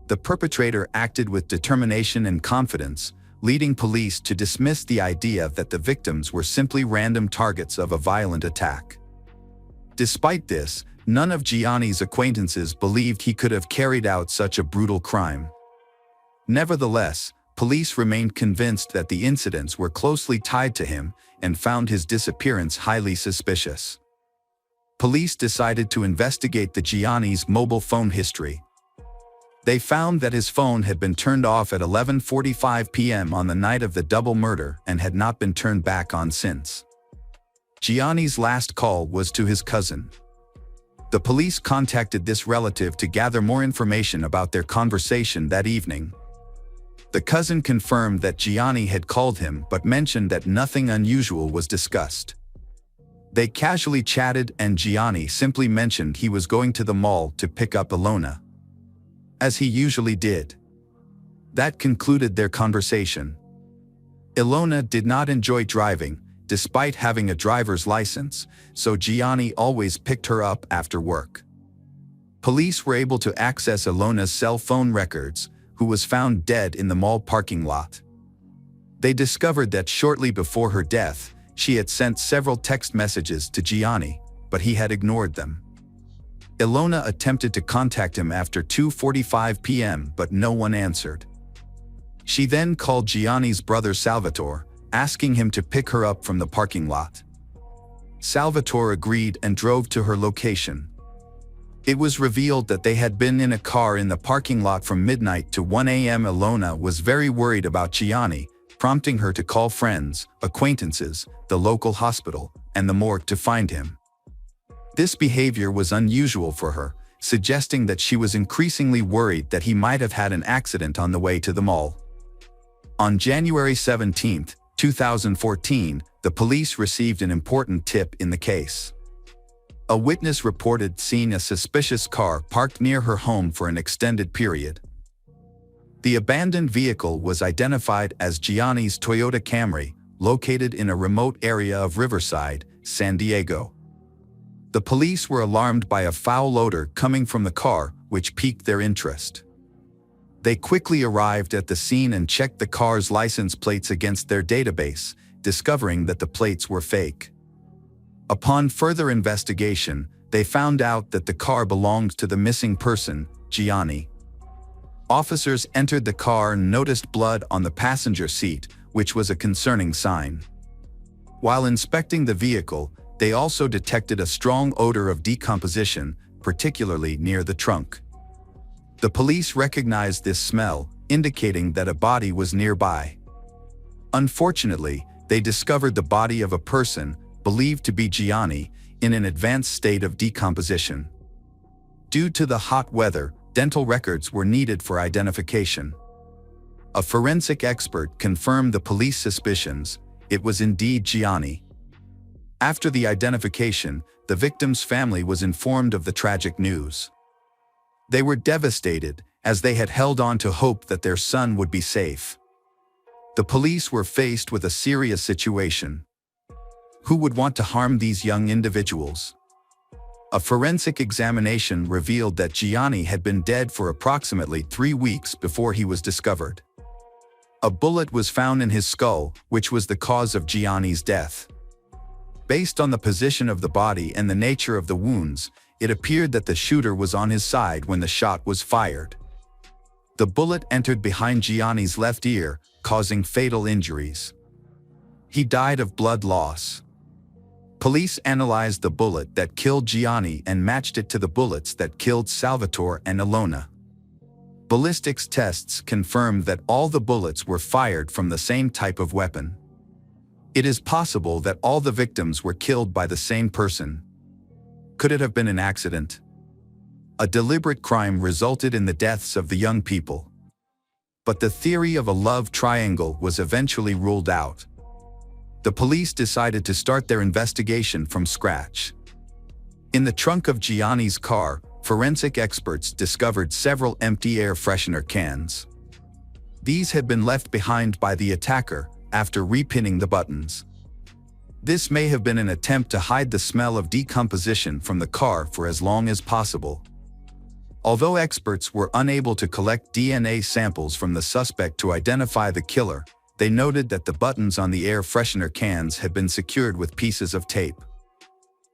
The perpetrator acted with determination and confidence, leading police to dismiss the idea that the victims were simply random targets of a violent attack. Despite this, none of Gianni's acquaintances believed he could have carried out such a brutal crime. Nevertheless, police remained convinced that the incidents were closely tied to him and found his disappearance highly suspicious. Police decided to investigate the Gianni's mobile phone history. They found that his phone had been turned off at 11:45 p.m. on the night of the double murder and had not been turned back on since. Gianni's last call was to his cousin. The police contacted this relative to gather more information about their conversation that evening. The cousin confirmed that Gianni had called him but mentioned that nothing unusual was discussed. They casually chatted and Gianni simply mentioned he was going to the mall to pick up Ilona, as he usually did. That concluded their conversation. Ilona did not enjoy driving, despite having a driver's license, so Gianni always picked her up after work. Police were able to access Ilona's cell phone records, who was found dead in the mall parking lot. They discovered that shortly before her death, she had sent several text messages to Gianni, but he had ignored them. Ilona attempted to contact him after 2:45 p.m. but no one answered. She then called Gianni's brother Salvatore, asking him to pick her up from the parking lot. Salvatore agreed and drove to her location. It was revealed that they had been in a car in the parking lot from midnight to 1 a.m. Ilona was very worried about Gianni, prompting her to call friends, acquaintances, the local hospital, and the morgue to find him. This behavior was unusual for her, suggesting that she was increasingly worried that he might have had an accident on the way to the mall. On January 17, 2014, the police received an important tip in the case. A witness reported seeing a suspicious car parked near her home for an extended period. The abandoned vehicle was identified as Gianni's Toyota Camry, located in a remote area of Riverside, San Diego. The police were alarmed by a foul odor coming from the car, which piqued their interest. They quickly arrived at the scene and checked the car's license plates against their database, discovering that the plates were fake. Upon further investigation, they found out that the car belonged to the missing person, Gianni. Officers entered the car and noticed blood on the passenger seat, which was a concerning sign. While inspecting the vehicle, they also detected a strong odor of decomposition, particularly near the trunk. The police recognized this smell, indicating that a body was nearby. Unfortunately, they discovered the body of a person, believed to be Gianni, in an advanced state of decomposition. Due to the hot weather, dental records were needed for identification. A forensic expert confirmed the police suspicions. It was indeed Gianni. After the identification, the victim's family was informed of the tragic news. They were devastated, as they had held on to hope that their son would be safe. The police were faced with a serious situation. Who would want to harm these young individuals? A forensic examination revealed that Gianni had been dead for approximately 3 weeks before he was discovered. A bullet was found in his skull, which was the cause of Gianni's death. Based on the position of the body and the nature of the wounds, it appeared that the shooter was on his side when the shot was fired. The bullet entered behind Gianni's left ear, causing fatal injuries. He died of blood loss. Police analyzed the bullet that killed Gianni and matched it to the bullets that killed Salvatore and Ilona. Ballistics tests confirmed that all the bullets were fired from the same type of weapon. It is possible that all the victims were killed by the same person. Could it have been an accident? A deliberate crime resulted in the deaths of the young people. But the theory of a love triangle was eventually ruled out. The police decided to start their investigation from scratch. In the trunk of Gianni's car, forensic experts discovered several empty air freshener cans. These had been left behind by the attacker after repinning the buttons. This may have been an attempt to hide the smell of decomposition from the car for as long as possible. Although experts were unable to collect DNA samples from the suspect to identify the killer, they noted that the buttons on the air freshener cans had been secured with pieces of tape.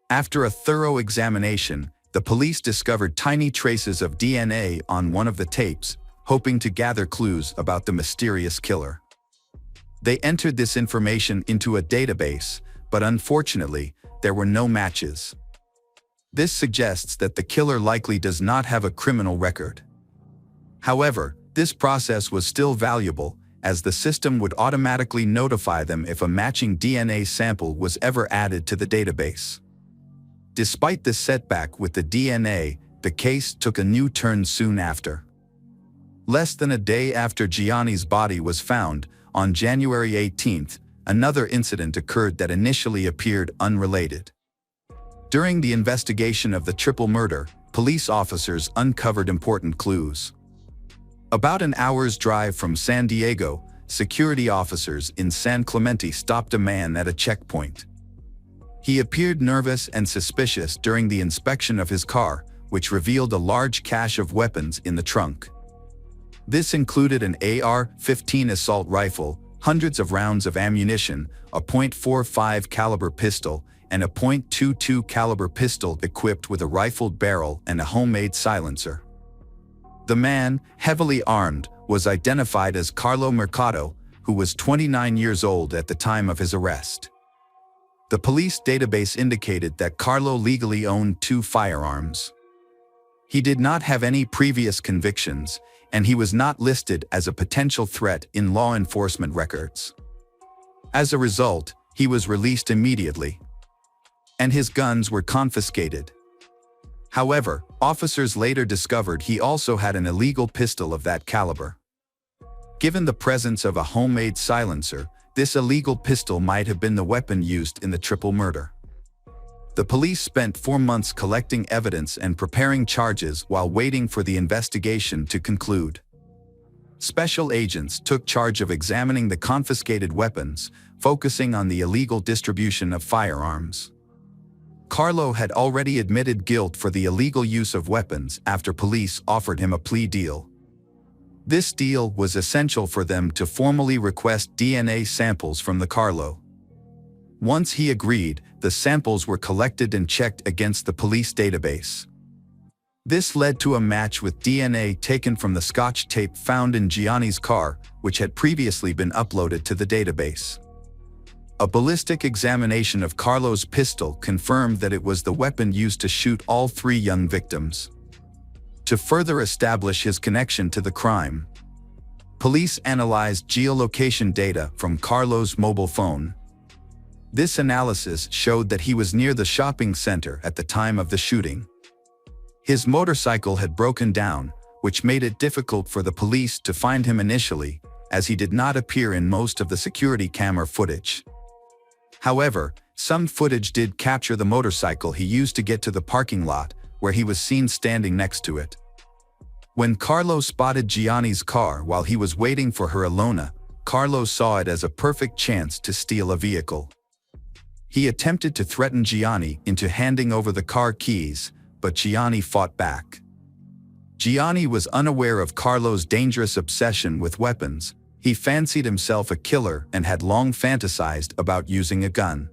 After a thorough examination, the police discovered tiny traces of DNA on one of the tapes, hoping to gather clues about the mysterious killer. They entered this information into a database, but unfortunately, there were no matches. This suggests that the killer likely does not have a criminal record. However, this process was still valuable, as the system would automatically notify them if a matching DNA sample was ever added to the database. Despite this setback with the DNA, the case took a new turn soon after. Less than a day after Gianni's body was found, on January 18th, another incident occurred that initially appeared unrelated. During the investigation of the triple murder, police officers uncovered important clues. About an hour's drive from San Diego, security officers in San Clemente stopped a man at a checkpoint. He appeared nervous and suspicious during the inspection of his car, which revealed a large cache of weapons in the trunk. This included an AR-15 assault rifle, hundreds of rounds of ammunition, a .45 caliber pistol, and a .22 caliber pistol equipped with a rifled barrel and a homemade silencer. The man, heavily armed, was identified as Carlo Mercado, who was 29 years old at the time of his arrest. The police database indicated that Carlo legally owned 2 firearms. He did not have any previous convictions, and he was not listed as a potential threat in law enforcement records. As a result, he was released immediately, and his guns were confiscated. However, officers later discovered he also had an illegal pistol of that caliber. Given the presence of a homemade silencer, this illegal pistol might have been the weapon used in the triple murder. The police spent 4 months collecting evidence and preparing charges while waiting for the investigation to conclude. Special agents took charge of examining the confiscated weapons, focusing on the illegal distribution of firearms. Carlo had already admitted guilt for the illegal use of weapons after police offered him a plea deal. This deal was essential for them to formally request DNA samples from the Carlo. Once he agreed, the samples were collected and checked against the police database. This led to a match with DNA taken from the Scotch tape found in Gianni's car, which had previously been uploaded to the database. A ballistic examination of Carlo's pistol confirmed that it was the weapon used to shoot all 3 young victims. To further establish his connection to the crime, police analyzed geolocation data from Carlo's mobile phone. This analysis showed that he was near the shopping center at the time of the shooting. His motorcycle had broken down, which made it difficult for the police to find him initially, as he did not appear in most of the security camera footage. However, some footage did capture the motorcycle he used to get to the parking lot, where he was seen standing next to it. When Carlo spotted Gianni's car while he was waiting for her Ilona, Carlo saw it as a perfect chance to steal a vehicle. He attempted to threaten Gianni into handing over the car keys, but Gianni fought back. Gianni was unaware of Carlo's dangerous obsession with weapons. He fancied himself a killer and had long fantasized about using a gun.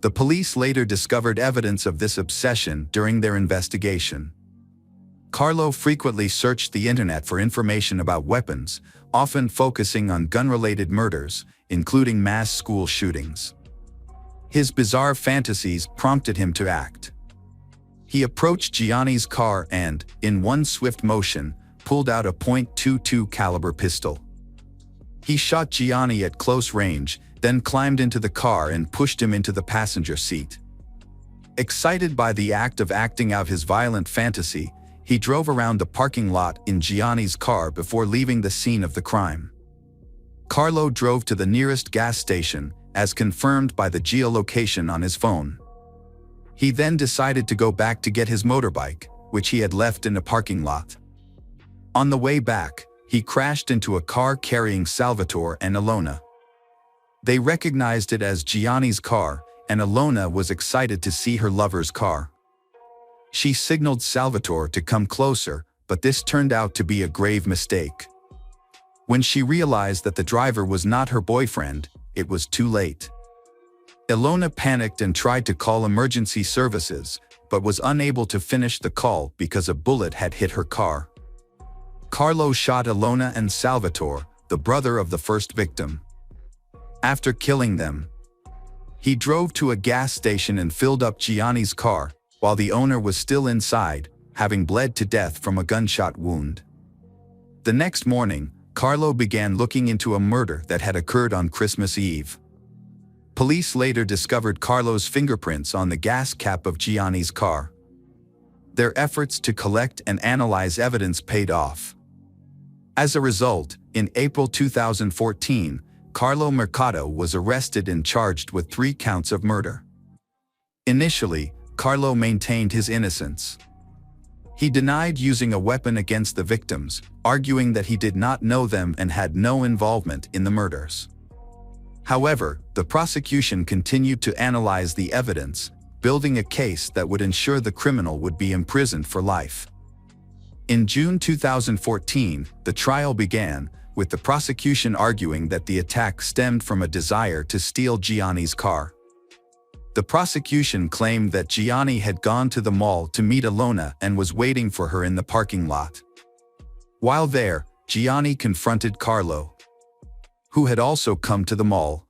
The police later discovered evidence of this obsession during their investigation. Carlo frequently searched the internet for information about weapons, often focusing on gun-related murders, including mass school shootings. His bizarre fantasies prompted him to act. He approached Gianni's car and, in one swift motion, pulled out a .22 caliber pistol. He shot Gianni at close range, then climbed into the car and pushed him into the passenger seat. Excited by the act of acting out his violent fantasy, he drove around the parking lot in Gianni's car before leaving the scene of the crime. Carlo drove to the nearest gas station, as confirmed by the geolocation on his phone. He then decided to go back to get his motorbike, which he had left in a parking lot. On the way back, he crashed into a car carrying Salvatore and Ilona. They recognized it as Gianni's car, and Ilona was excited to see her lover's car. She signaled Salvatore to come closer, but this turned out to be a grave mistake. When she realized that the driver was not her boyfriend, it was too late. Ilona panicked and tried to call emergency services, but was unable to finish the call because a bullet had hit her car. Carlo shot Ilona and Salvatore, the brother of the first victim. After killing them, he drove to a gas station and filled up Gianni's car, while the owner was still inside, having bled to death from a gunshot wound. The next morning, Carlo began looking into a murder that had occurred on Christmas Eve. Police later discovered Carlo's fingerprints on the gas cap of Gianni's car. Their efforts to collect and analyze evidence paid off. As a result, in April 2014, Carlo Mercado was arrested and charged with 3 counts of murder. Initially, Carlo maintained his innocence. He denied using a weapon against the victims, arguing that he did not know them and had no involvement in the murders. However, the prosecution continued to analyze the evidence, building a case that would ensure the criminal would be imprisoned for life. In June 2014, the trial began, with the prosecution arguing that the attack stemmed from a desire to steal Gianni's car. The prosecution claimed that Gianni had gone to the mall to meet Ilona and was waiting for her in the parking lot. While there, Gianni confronted Carlo, who had also come to the mall.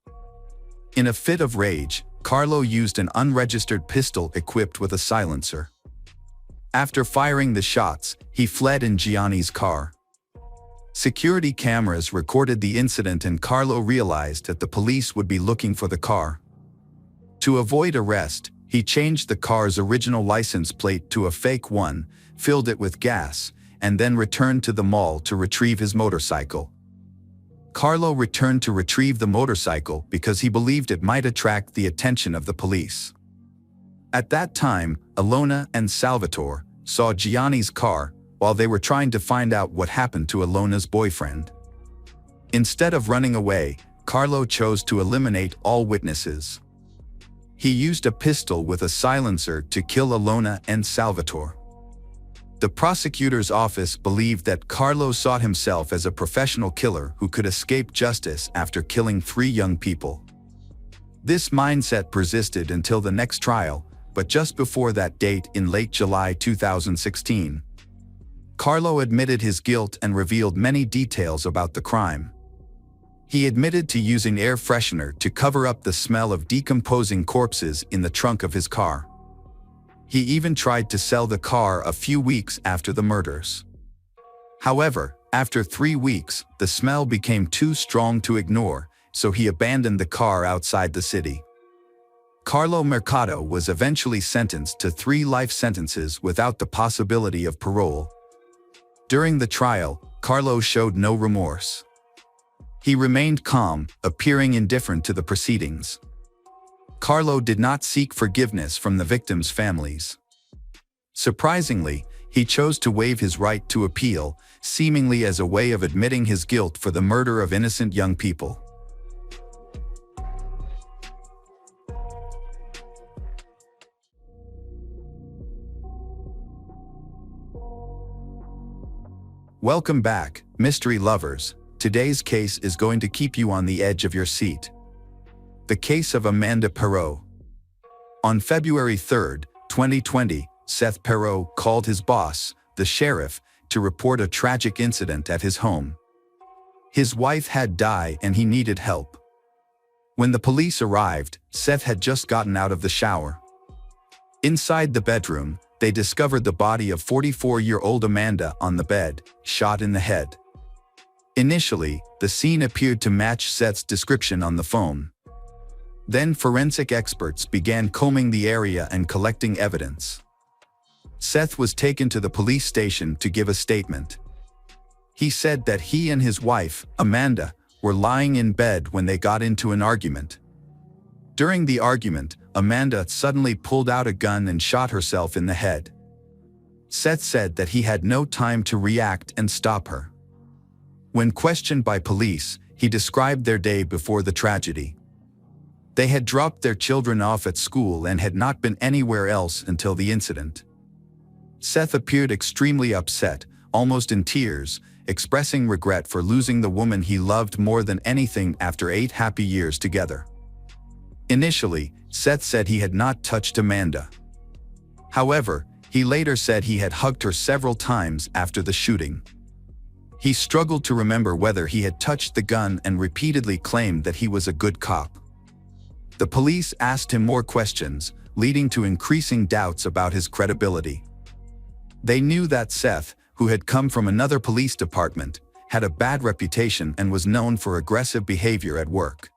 In a fit of rage, Carlo used an unregistered pistol equipped with a silencer. After firing the shots, he fled in Gianni's car. Security cameras recorded the incident and Carlo realized that the police would be looking for the car. To avoid arrest, he changed the car's original license plate to a fake one, filled it with gas, and then returned to the mall to retrieve his motorcycle. Carlo returned to retrieve the motorcycle because he believed it might attract the attention of the police. At that time, Ilona and Salvatore saw Gianni's car while they were trying to find out what happened to Ilona's boyfriend. Instead of running away, Carlo chose to eliminate all witnesses. He used a pistol with a silencer to kill Ilona and Salvatore. The prosecutor's office believed that Carlo saw himself as a professional killer who could escape justice after killing 3 young people. This mindset persisted until the next trial, but just before that date in late July 2016, Carlo admitted his guilt and revealed many details about the crime. He admitted to using air freshener to cover up the smell of decomposing corpses in the trunk of his car. He even tried to sell the car a few weeks after the murders. However, after 3 weeks, the smell became too strong to ignore, so he abandoned the car outside the city. Carlo Mercado was eventually sentenced to 3 life sentences without the possibility of parole. During the trial, Carlo showed no remorse. He remained calm, appearing indifferent to the proceedings. Carlo did not seek forgiveness from the victims' families. Surprisingly, he chose to waive his right to appeal, seemingly as a way of admitting his guilt for the murder of innocent young people. Welcome back, mystery lovers. Today's case is going to keep you on the edge of your seat. The case of Amanda Perot. On February 3, 2020, Seth Perot called his boss, the sheriff, to report a tragic incident at his home. His wife had died and he needed help. When the police arrived, Seth had just gotten out of the shower. Inside the bedroom, they discovered the body of 44-year-old Amanda on the bed, shot in the head. Initially, the scene appeared to match Seth's description on the phone. Then forensic experts began combing the area and collecting evidence. Seth was taken to the police station to give a statement. He said that he and his wife, Amanda, were lying in bed when they got into an argument. During the argument, Amanda suddenly pulled out a gun and shot herself in the head. Seth said that he had no time to react and stop her. When questioned by police, he described their day before the tragedy. They had dropped their children off at school and had not been anywhere else until the incident. Seth appeared extremely upset, almost in tears, expressing regret for losing the woman he loved more than anything after 8 happy years together. Initially, Seth said he had not touched Amanda. However, he later said he had hugged her several times after the shooting. He struggled to remember whether he had touched the gun and repeatedly claimed that he was a good cop. The police asked him more questions, leading to increasing doubts about his credibility. They knew that Seth, who had come from another police department, had a bad reputation and was known for aggressive behavior at work.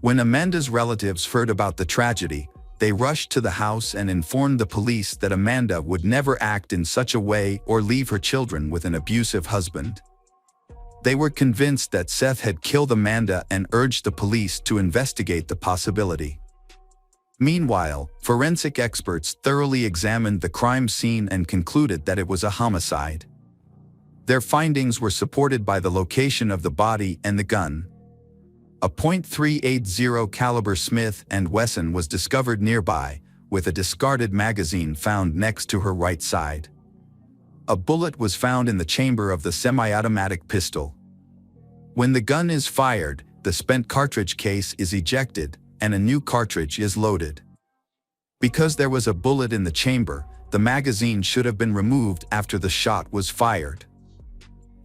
When Amanda's relatives heard about the tragedy, they rushed to the house and informed the police that Amanda would never act in such a way or leave her children with an abusive husband. They were convinced that Seth had killed Amanda and urged the police to investigate the possibility. Meanwhile, forensic experts thoroughly examined the crime scene and concluded that it was a homicide. Their findings were supported by the location of the body and the gun. A .380 caliber Smith & Wesson was discovered nearby, with a discarded magazine found next to her right side. A bullet was found in the chamber of the semi-automatic pistol. When the gun is fired, the spent cartridge case is ejected, and a new cartridge is loaded. Because there was a bullet in the chamber, the magazine should have been removed after the shot was fired.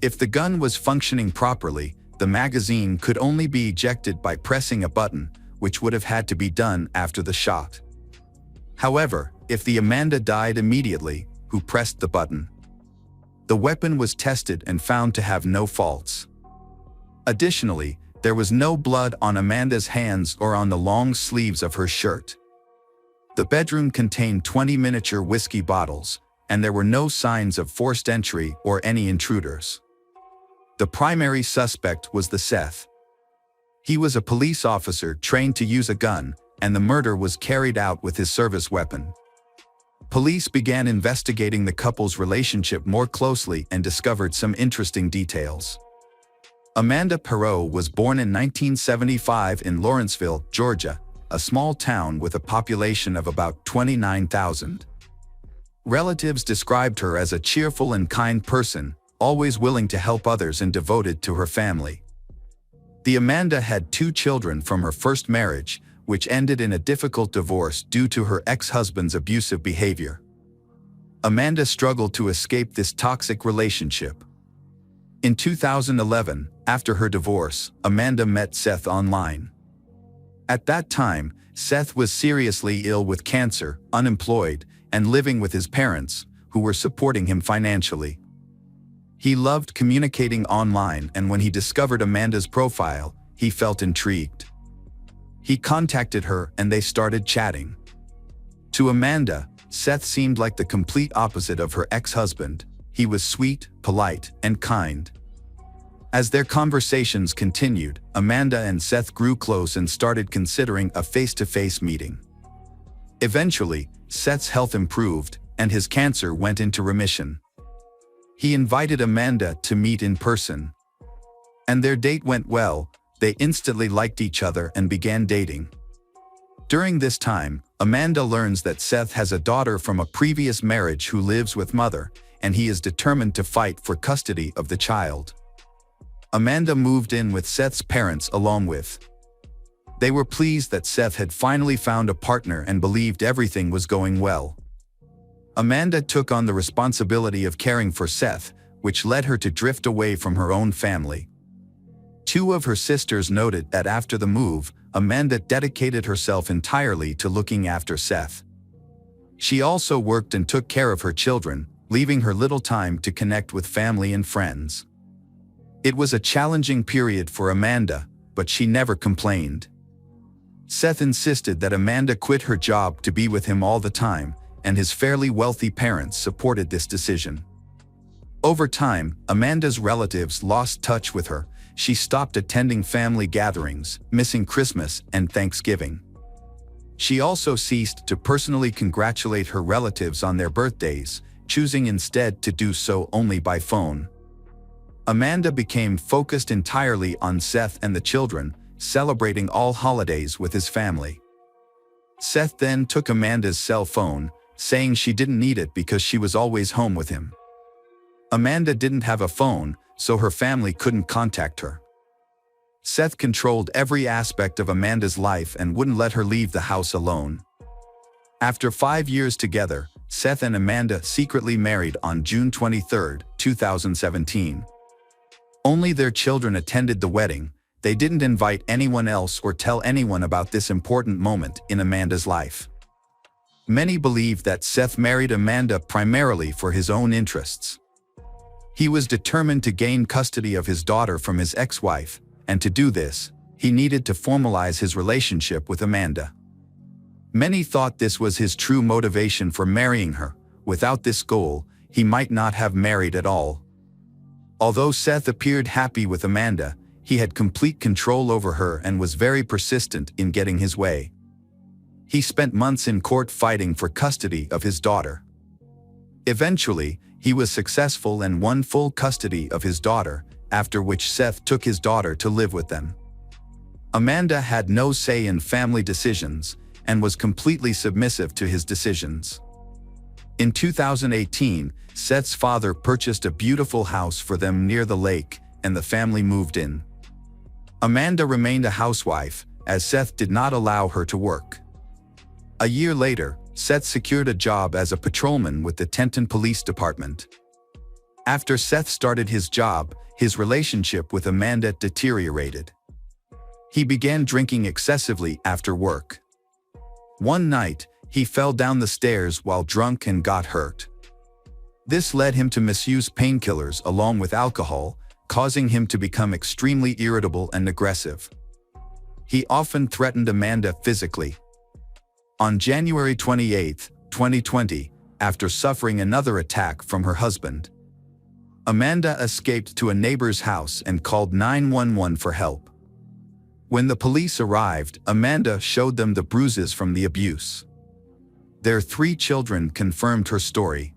If the gun was functioning properly, the magazine could only be ejected by pressing a button, which would have had to be done after the shot. However, if the Amanda died immediately, who pressed the button? The weapon was tested and found to have no faults. Additionally, there was no blood on Amanda's hands or on the long sleeves of her shirt. The bedroom contained 20 miniature whiskey bottles, and there were no signs of forced entry or any intruders. The primary suspect was the Seth. He was a police officer trained to use a gun, and the murder was carried out with his service weapon. Police began investigating the couple's relationship more closely and discovered some interesting details. Amanda Perot was born in 1975 in Lawrenceville, Georgia, a small town with a population of about 29,000. Relatives described her as a cheerful and kind person, always willing to help others and devoted to her family. The Amanda had 2 children from her first marriage, which ended in a difficult divorce due to her ex-husband's abusive behavior. Amanda struggled to escape this toxic relationship. In 2011, after her divorce, Amanda met Seth online. At that time, Seth was seriously ill with cancer, unemployed, and living with his parents, who were supporting him financially. He loved communicating online, and when he discovered Amanda's profile, he felt intrigued. He contacted her and they started chatting. To Amanda, Seth seemed like the complete opposite of her ex-husband. He was sweet, polite, and kind. As their conversations continued, Amanda and Seth grew close and started considering a face-to-face meeting. Eventually, Seth's health improved, and his cancer went into remission. He invited Amanda to meet in person. And their date went well. They instantly liked each other and began dating. During this time, Amanda learns that Seth has a daughter from a previous marriage who lives with mother, and he is determined to fight for custody of the child. Amanda moved in with Seth's parents along with. They were pleased that Seth had finally found a partner and believed everything was going well. Amanda took on the responsibility of caring for Seth, which led her to drift away from her own family. Two of her sisters noted that after the move, Amanda dedicated herself entirely to looking after Seth. She also worked and took care of her children, leaving her little time to connect with family and friends. It was a challenging period for Amanda, but she never complained. Seth insisted that Amanda quit her job to be with him all the time, and his fairly wealthy parents supported this decision. Over time, Amanda's relatives lost touch with her. She stopped attending family gatherings, missing Christmas and Thanksgiving. She also ceased to personally congratulate her relatives on their birthdays, choosing instead to do so only by phone. Amanda became focused entirely on Seth and the children, celebrating all holidays with his family. Seth then took Amanda's cell phone, saying she didn't need it because she was always home with him. Amanda didn't have a phone, so her family couldn't contact her. Seth controlled every aspect of Amanda's life and wouldn't let her leave the house alone. After 5 years together, Seth and Amanda secretly married on June 23, 2017. Only their children attended the wedding. They didn't invite anyone else or tell anyone about this important moment in Amanda's life. Many believe that Seth married Amanda primarily for his own interests. He was determined to gain custody of his daughter from his ex-wife, and to do this, he needed to formalize his relationship with Amanda. Many thought this was his true motivation for marrying her. Without this goal, he might not have married at all. Although Seth appeared happy with Amanda, he had complete control over her and was very persistent in getting his way. He spent months in court fighting for custody of his daughter. Eventually, he was successful and won full custody of his daughter, after which Seth took his daughter to live with them. Amanda had no say in family decisions and was completely submissive to his decisions. In 2018, Seth's father purchased a beautiful house for them near the lake, and the family moved in. Amanda remained a housewife, as Seth did not allow her to work. A year later, Seth secured a job as a patrolman with the Tenton Police Department. After Seth started his job, his relationship with Amanda deteriorated. He began drinking excessively after work. One night, he fell down the stairs while drunk and got hurt. This led him to misuse painkillers along with alcohol, causing him to become extremely irritable and aggressive. He often threatened Amanda physically. On January 28, 2020, after suffering another attack from her husband, Amanda escaped to a neighbor's house and called 911 for help. When the police arrived, Amanda showed them the bruises from the abuse. Their 3 children confirmed her story.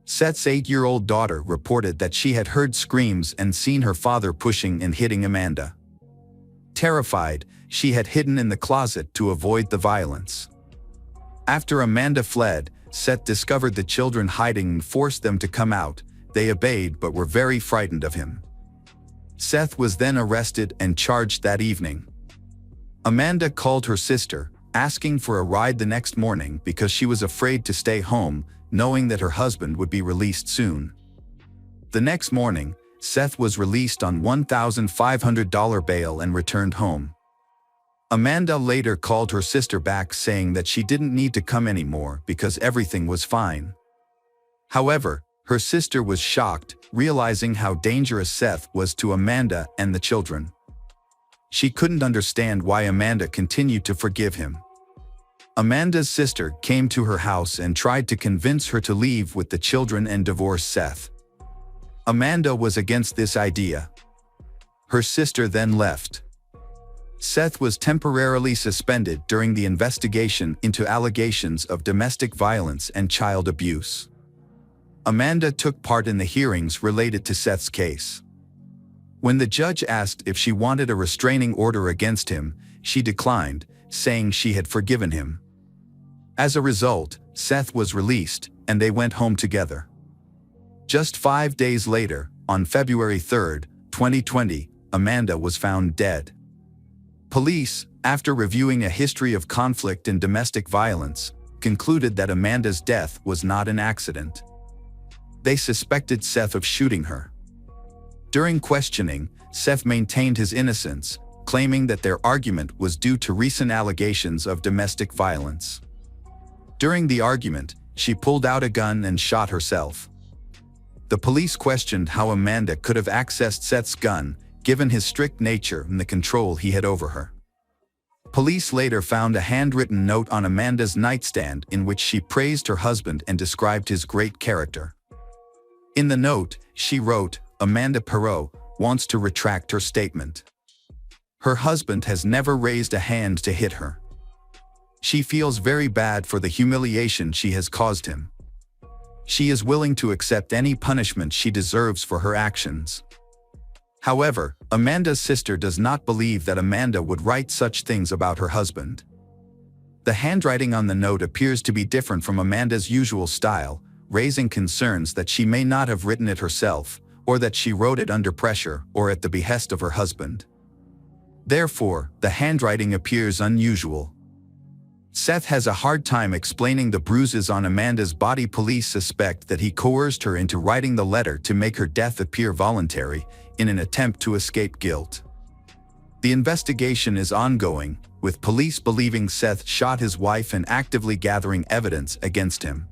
Seth's 8-year-old daughter reported that she had heard screams and seen her father pushing and hitting Amanda. Terrified, she had hidden in the closet to avoid the violence. After Amanda fled, Seth discovered the children hiding and forced them to come out. They obeyed but were very frightened of him. Seth was then arrested and charged that evening. Amanda called her sister, asking for a ride the next morning because she was afraid to stay home, knowing that her husband would be released soon. The next morning, Seth was released on $1,500 bail and returned home. Amanda later called her sister back saying that she didn't need to come anymore because everything was fine. However, her sister was shocked, realizing how dangerous Seth was to Amanda and the children. She couldn't understand why Amanda continued to forgive him. Amanda's sister came to her house and tried to convince her to leave with the children and divorce Seth. Amanda was against this idea. Her sister then left. Seth was temporarily suspended during the investigation into allegations of domestic violence and child abuse. Amanda took part in the hearings related to Seth's case. When the judge asked if she wanted a restraining order against him, she declined, saying she had forgiven him. As a result, Seth was released, and they went home together. Just 5 days later, on February 3, 2020, Amanda was found dead. Police, after reviewing a history of conflict and domestic violence, concluded that Amanda's death was not an accident. They suspected Seth of shooting her. During questioning, Seth maintained his innocence, claiming that their argument was due to recent allegations of domestic violence. During the argument, she pulled out a gun and shot herself. The police questioned how Amanda could have accessed Seth's gun, given his strict nature and the control he had over her. Police later found a handwritten note on Amanda's nightstand in which she praised her husband and described his great character. In the note, she wrote, "Amanda Perot wants to retract her statement. Her husband has never raised a hand to hit her. She feels very bad for the humiliation she has caused him. She is willing to accept any punishment she deserves for her actions." However, Amanda's sister does not believe that Amanda would write such things about her husband. The handwriting on the note appears to be different from Amanda's usual style, raising concerns that she may not have written it herself, or that she wrote it under pressure or at the behest of her husband. Therefore, the handwriting appears unusual. Seth has a hard time explaining the bruises on Amanda's body. Police suspect that he coerced her into writing the letter to make her death appear voluntary, in an attempt to escape guilt. The investigation is ongoing, with police believing Seth shot his wife and actively gathering evidence against him.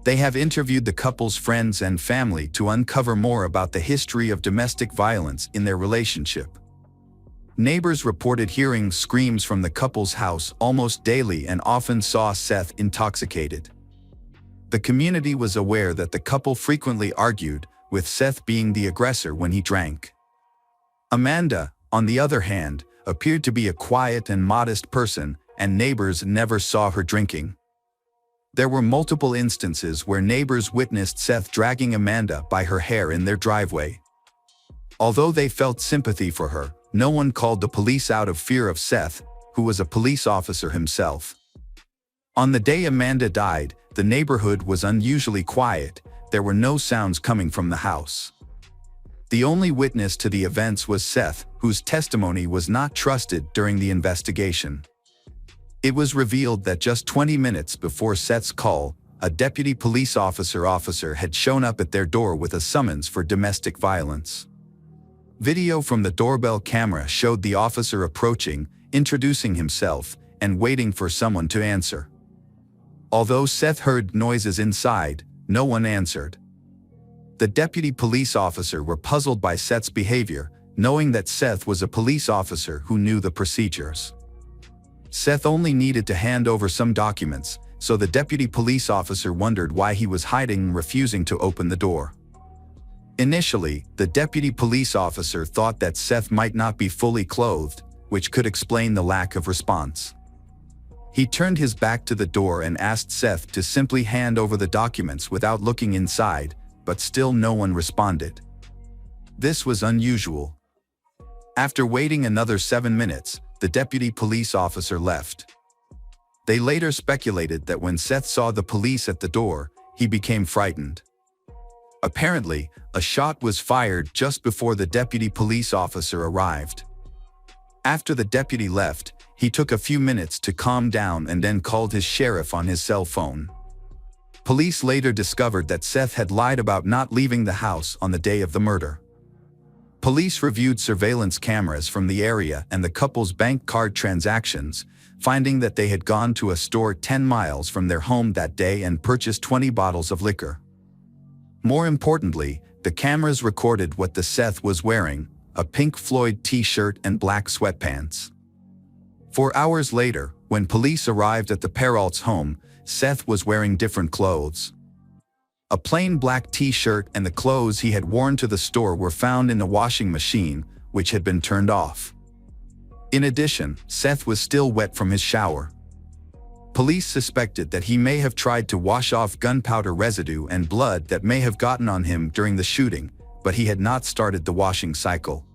They have interviewed the couple's friends and family to uncover more about the history of domestic violence in their relationship. Neighbors reported hearing screams from the couple's house almost daily and often saw Seth intoxicated. The community was aware that the couple frequently argued, with Seth being the aggressor when he drank. Amanda, on the other hand, appeared to be a quiet and modest person, and neighbors never saw her drinking. There were multiple instances where neighbors witnessed Seth dragging Amanda by her hair in their driveway. Although they felt sympathy for her, no one called the police out of fear of Seth, who was a police officer himself. On the day Amanda died, the neighborhood was unusually quiet. There were no sounds coming from the house. The only witness to the events was Seth, whose testimony was not trusted during the investigation. It was revealed that just 20 minutes before Seth's call, a deputy police officer had shown up at their door with a summons for domestic violence. Video from the doorbell camera showed the officer approaching, introducing himself, and waiting for someone to answer. Although Seth heard noises inside, no one answered. The deputy police officer were puzzled by Seth's behavior, knowing that Seth was a police officer who knew the procedures. Seth only needed to hand over some documents, so the deputy police officer wondered why he was hiding and refusing to open the door. Initially, the deputy police officer thought that Seth might not be fully clothed, which could explain the lack of response. He turned his back to the door and asked Seth to simply hand over the documents without looking inside, but still no one responded. This was unusual. After waiting another 7 minutes, the deputy police officer left. They later speculated that when Seth saw the police at the door, he became frightened. Apparently, a shot was fired just before the deputy police officer arrived. After the deputy left, he took a few minutes to calm down and then called his sheriff on his cell phone. Police later discovered that Seth had lied about not leaving the house on the day of the murder. Police reviewed surveillance cameras from the area and the couple's bank card transactions, finding that they had gone to a store 10 miles from their home that day and purchased 20 bottles of liquor. More importantly, the cameras recorded what the Seth was wearing: a Pink Floyd t-shirt and black sweatpants. 4 hours later, when police arrived at the Peralt's home, Seth was wearing different clothes. A plain black t-shirt and the clothes he had worn to the store were found in a washing machine, which had been turned off. In addition, Seth was still wet from his shower. Police suspected that he may have tried to wash off gunpowder residue and blood that may have gotten on him during the shooting, but he had not started the washing cycle.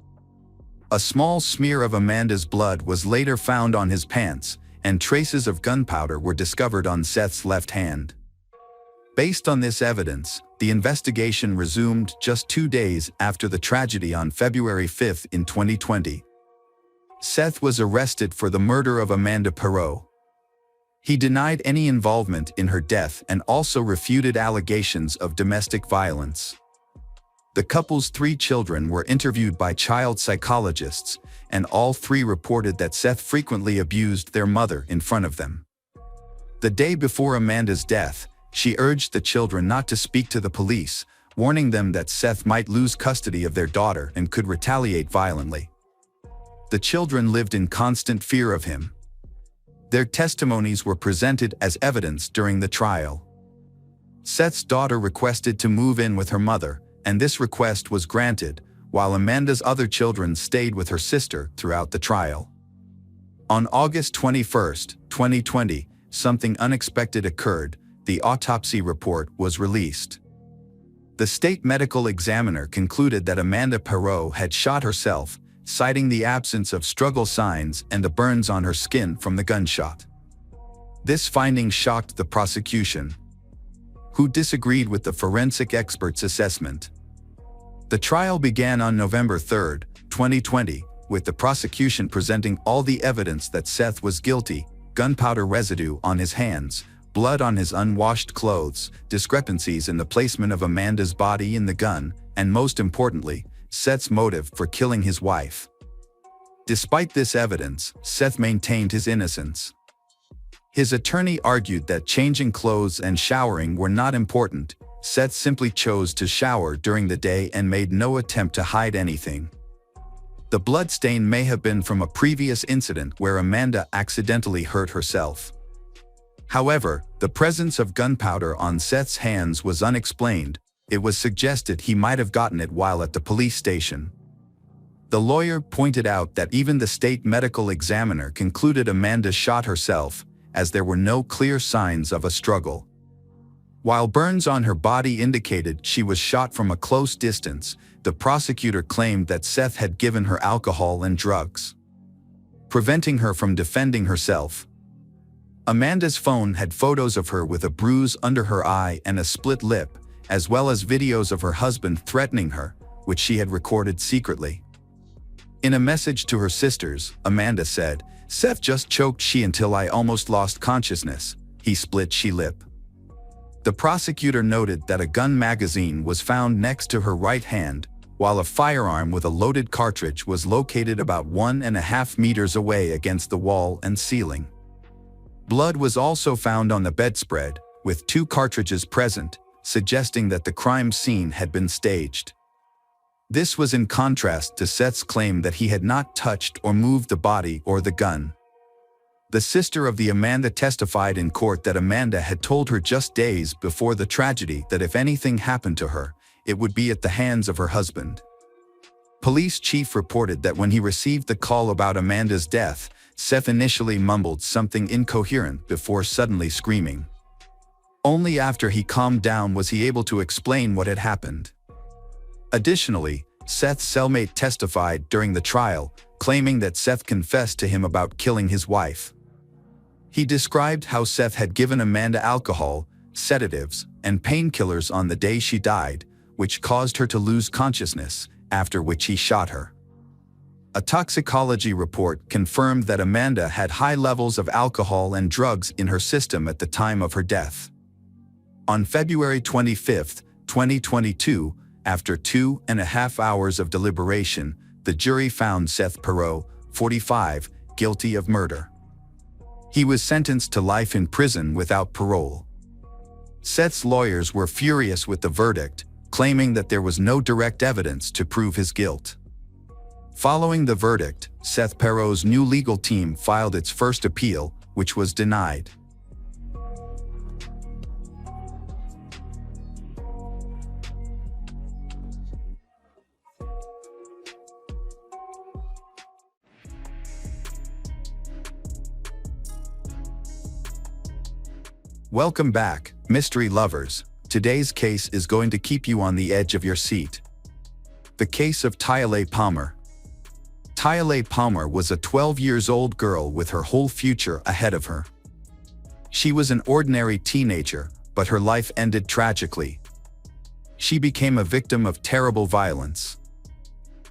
A small smear of Amanda's blood was later found on his pants, and traces of gunpowder were discovered on Seth's left hand. Based on this evidence, the investigation resumed just 2 days after the tragedy on February 5 in 2020. Seth was arrested for the murder of Amanda Perot. He denied any involvement in her death and also refuted allegations of domestic violence. The couple's 3 children were interviewed by child psychologists, and all 3 reported that Seth frequently abused their mother in front of them. The day before Amanda's death, she urged the children not to speak to the police, warning them that Seth might lose custody of their daughter and could retaliate violently. The children lived in constant fear of him. Their testimonies were presented as evidence during the trial. Seth's daughter requested to move in with her mother, and this request was granted, while Amanda's other children stayed with her sister throughout the trial. On August 21, 2020, something unexpected occurred. The autopsy report was released. The state medical examiner concluded that Amanda Perot had shot herself, citing the absence of struggle signs and the burns on her skin from the gunshot. This finding shocked the prosecution, who disagreed with the forensic expert's assessment. The trial began on November 3, 2020, with the prosecution presenting all the evidence that Seth was guilty: gunpowder residue on his hands, blood on his unwashed clothes, discrepancies in the placement of Amanda's body in the gun, and most importantly, Seth's motive for killing his wife. Despite this evidence, Seth maintained his innocence. His attorney argued that changing clothes and showering were not important. Seth simply chose to shower during the day and made no attempt to hide anything. The bloodstain may have been from a previous incident where Amanda accidentally hurt herself. However, the presence of gunpowder on Seth's hands was unexplained. It was suggested he might have gotten it while at the police station. The lawyer pointed out that even the state medical examiner concluded Amanda shot herself, as there were no clear signs of a struggle. While burns on her body indicated she was shot from a close distance, the prosecutor claimed that Seth had given her alcohol and drugs, preventing her from defending herself. Amanda's phone had photos of her with a bruise under her eye and a split lip, as well as videos of her husband threatening her, which she had recorded secretly. In a message to her sisters, Amanda said, "Seth just choked she until I almost lost consciousness. He split she lip." The prosecutor noted that a gun magazine was found next to her right hand, while a firearm with a loaded cartridge was located about 1.5 meters away against the wall and ceiling. Blood was also found on the bedspread, with 2 cartridges present, suggesting that the crime scene had been staged. This was in contrast to Seth's claim that he had not touched or moved the body or the gun. The sister of the Amanda testified in court that Amanda had told her just days before the tragedy that if anything happened to her, it would be at the hands of her husband. Police chief reported that when he received the call about Amanda's death, Seth initially mumbled something incoherent before suddenly screaming. Only after he calmed down was he able to explain what had happened. Additionally, Seth's cellmate testified during the trial, claiming that Seth confessed to him about killing his wife. He described how Seth had given Amanda alcohol, sedatives, and painkillers on the day she died, which caused her to lose consciousness, after which he shot her. A toxicology report confirmed that Amanda had high levels of alcohol and drugs in her system at the time of her death. On February 25, 2022, after 2.5 hours of deliberation, the jury found Seth Perot, 45, guilty of murder. He was sentenced to life in prison without parole. Seth's lawyers were furious with the verdict, claiming that there was no direct evidence to prove his guilt. Following the verdict, Seth Perot's new legal team filed its first appeal, which was denied. Welcome back, mystery lovers. Today's case is going to keep you on the edge of your seat. The case of Tyale Palmer. Tyale Palmer was a 12-year-old girl with her whole future ahead of her. She was an ordinary teenager, but her life ended tragically. She became a victim of terrible violence.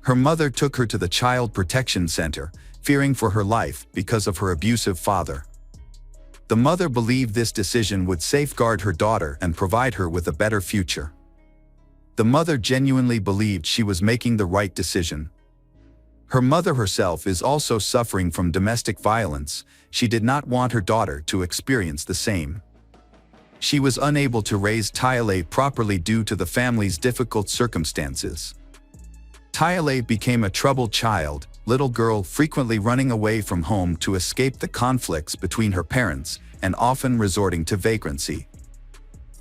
Her mother took her to the Child Protection Center, fearing for her life because of her abusive father. The mother believed this decision would safeguard her daughter and provide her with a better future. The mother genuinely believed she was making the right decision. Her mother herself is also suffering from domestic violence. She did not want her daughter to experience the same. She was unable to raise Tyale properly due to the family's difficult circumstances. Tyale became a troubled child, little girl frequently running away from home to escape the conflicts between her parents and often resorting to vagrancy.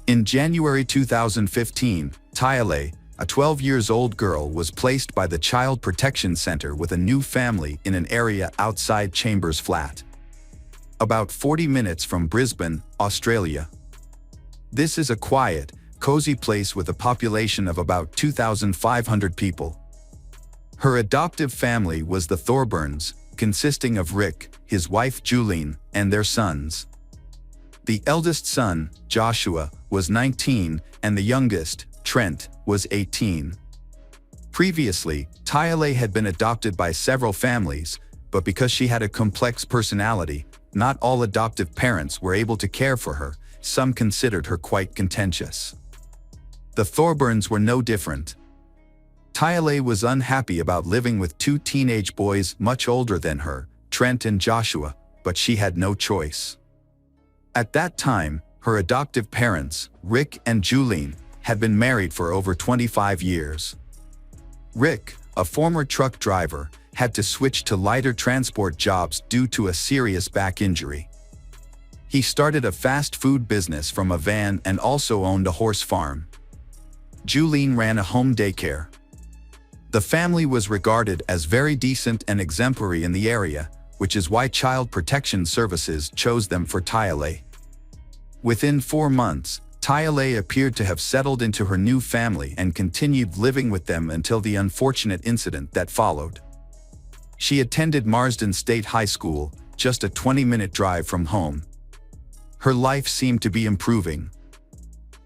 In January 2015, Tyale, a 12-year-old girl, was placed by the Child Protection Center with a new family in an area outside Chambers Flat, about 40 minutes from Brisbane, Australia. This is a quiet, cozy place with a population of about 2,500 people. Her adoptive family was the Thorburns, consisting of Rick, his wife Julene, and their sons. The eldest son, Joshua, was 19, and the youngest, Trent, was 18. Previously, Tyale had been adopted by several families, but because she had a complex personality, not all adoptive parents were able to care for her. Some considered her quite contentious. The Thorburns were no different. Tyale was unhappy about living with two teenage boys much older than her, Trent and Joshua, but she had no choice. At that time, her adoptive parents, Rick and Julene, had been married for over 25 years. Rick, a former truck driver, had to switch to lighter transport jobs due to a serious back injury. He started a fast food business from a van and also owned a horse farm. Julene ran a home daycare. The family was regarded as very decent and exemplary in the area, which is why Child Protection Services chose them for Tyale. Within 4 months, Tyale appeared to have settled into her new family and continued living with them until the unfortunate incident that followed. She attended Marsden State High School, just a 20-minute drive from home. Her life seemed to be improving.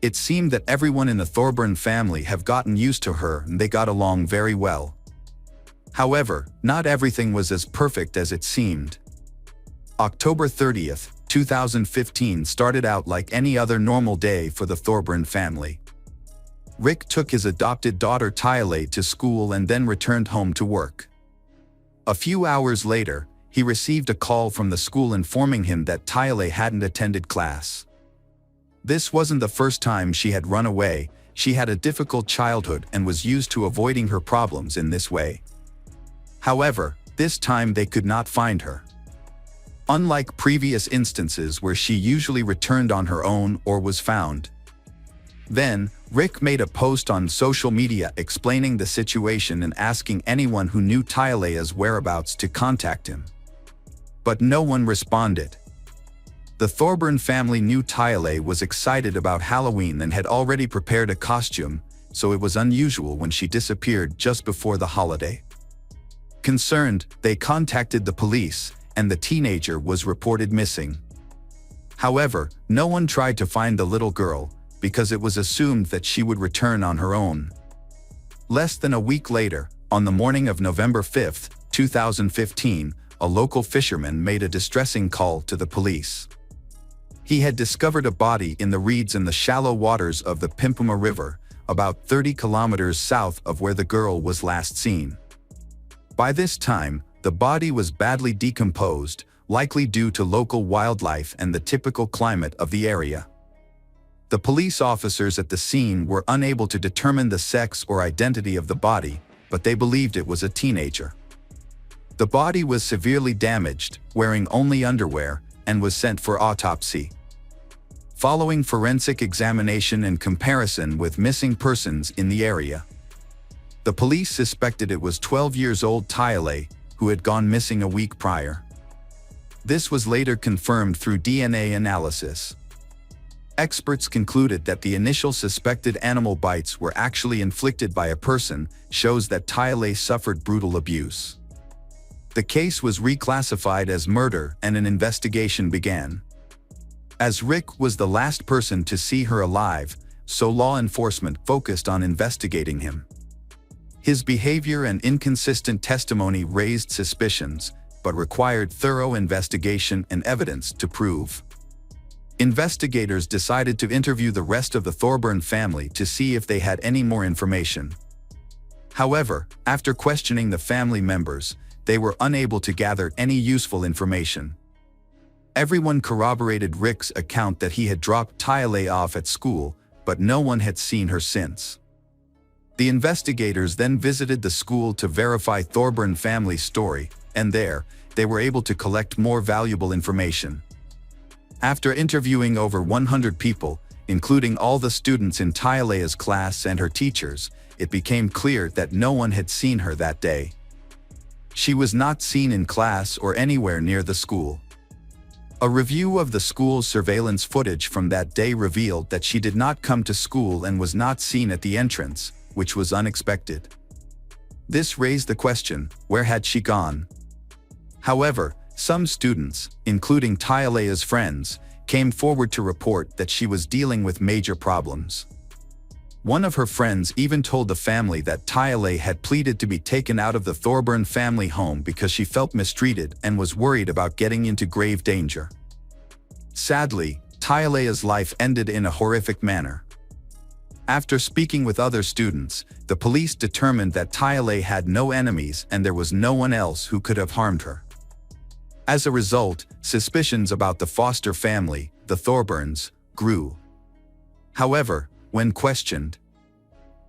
It seemed that everyone in the Thorburn family have gotten used to her and they got along very well. However, not everything was as perfect as it seemed. October 30th, 2015 started out like any other normal day for the Thorburn family. Rick took his adopted daughter Tyale to school and then returned home to work. A few hours later, he received a call from the school informing him that Tyale hadn't attended class. This wasn't the first time she had run away. She had a difficult childhood and was used to avoiding her problems in this way. However, this time they could not find her. Unlike previous instances where she usually returned on her own or was found. Then, Rick made a post on social media explaining the situation and asking anyone who knew Tyale's whereabouts to contact him. But no one responded. The Thorburn family knew Tyale was excited about Halloween and had already prepared a costume, so it was unusual when she disappeared just before the holiday. Concerned, they contacted the police, and the teenager was reported missing. However, no one tried to find the little girl, because it was assumed that she would return on her own. Less than a week later, on the morning of November 5th, 2015, a local fisherman made a distressing call to the police. He had discovered a body in the reeds in the shallow waters of the Pimpama River, about 30 kilometers south of where the girl was last seen. By this time, the body was badly decomposed, likely due to local wildlife and the typical climate of the area. The police officers at the scene were unable to determine the sex or identity of the body, but they believed it was a teenager. The body was severely damaged, wearing only underwear, and was sent for autopsy. Following forensic examination and comparison with missing persons in the area, the police suspected it was 12-year-old Tyale, who had gone missing a week prior. This was later confirmed through DNA analysis. Experts concluded that the initial suspected animal bites were actually inflicted by a person, shows that Tyale suffered brutal abuse. The case was reclassified as murder and an investigation began. As Rick was the last person to see her alive, so law enforcement focused on investigating him. His behavior and inconsistent testimony raised suspicions, but required thorough investigation and evidence to prove. Investigators decided to interview the rest of the Thorburn family to see if they had any more information. However, after questioning the family members, they were unable to gather any useful information. Everyone corroborated Rick's account that he had dropped Tyale off at school, but no one had seen her since. The investigators then visited the school to verify Thorburn family's story, and there, they were able to collect more valuable information. After interviewing over 100 people, including all the students in Tyale's class and her teachers, it became clear that no one had seen her that day. She was not seen in class or anywhere near the school. A review of the school's surveillance footage from that day revealed that she did not come to school and was not seen at the entrance, which was unexpected. This raised the question, where had she gone? However, some students, including Tyale's friends, came forward to report that she was dealing with major problems. One of her friends even told the family that Tyale had pleaded to be taken out of the Thorburn family home because she felt mistreated and was worried about getting into grave danger. Sadly, Tyale's life ended in a horrific manner. After speaking with other students, the police determined that Tyale had no enemies and there was no one else who could have harmed her. As a result, suspicions about the foster family, the Thorburns, grew. However, when questioned,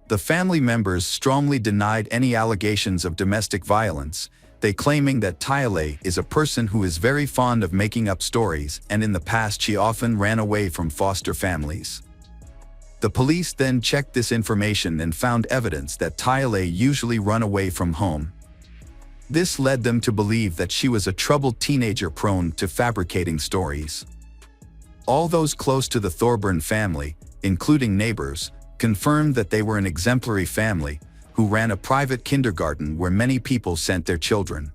the family members strongly denied any allegations of domestic violence, they claiming that Tyale is a person who is very fond of making up stories and in the past she often ran away from foster families. The police then checked this information and found evidence that Tyale usually run away from home. This led them to believe that she was a troubled teenager prone to fabricating stories. All those close to the Thorburn family, including neighbors, confirmed that they were an exemplary family who ran a private kindergarten where many people sent their children.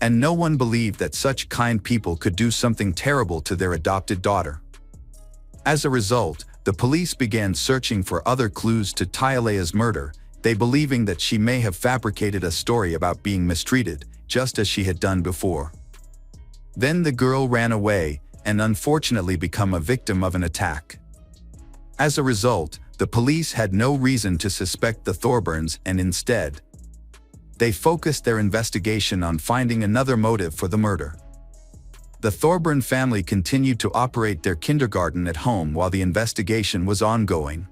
And no one believed that such kind people could do something terrible to their adopted daughter. As a result, the police began searching for other clues to Tyale's murder, they believing that she may have fabricated a story about being mistreated, just as she had done before. Then the girl ran away and unfortunately became a victim of an attack. As a result, the police had no reason to suspect the Thorburns and instead, they focused their investigation on finding another motive for the murder. The Thorburn family continued to operate their kindergarten at home while the investigation was ongoing.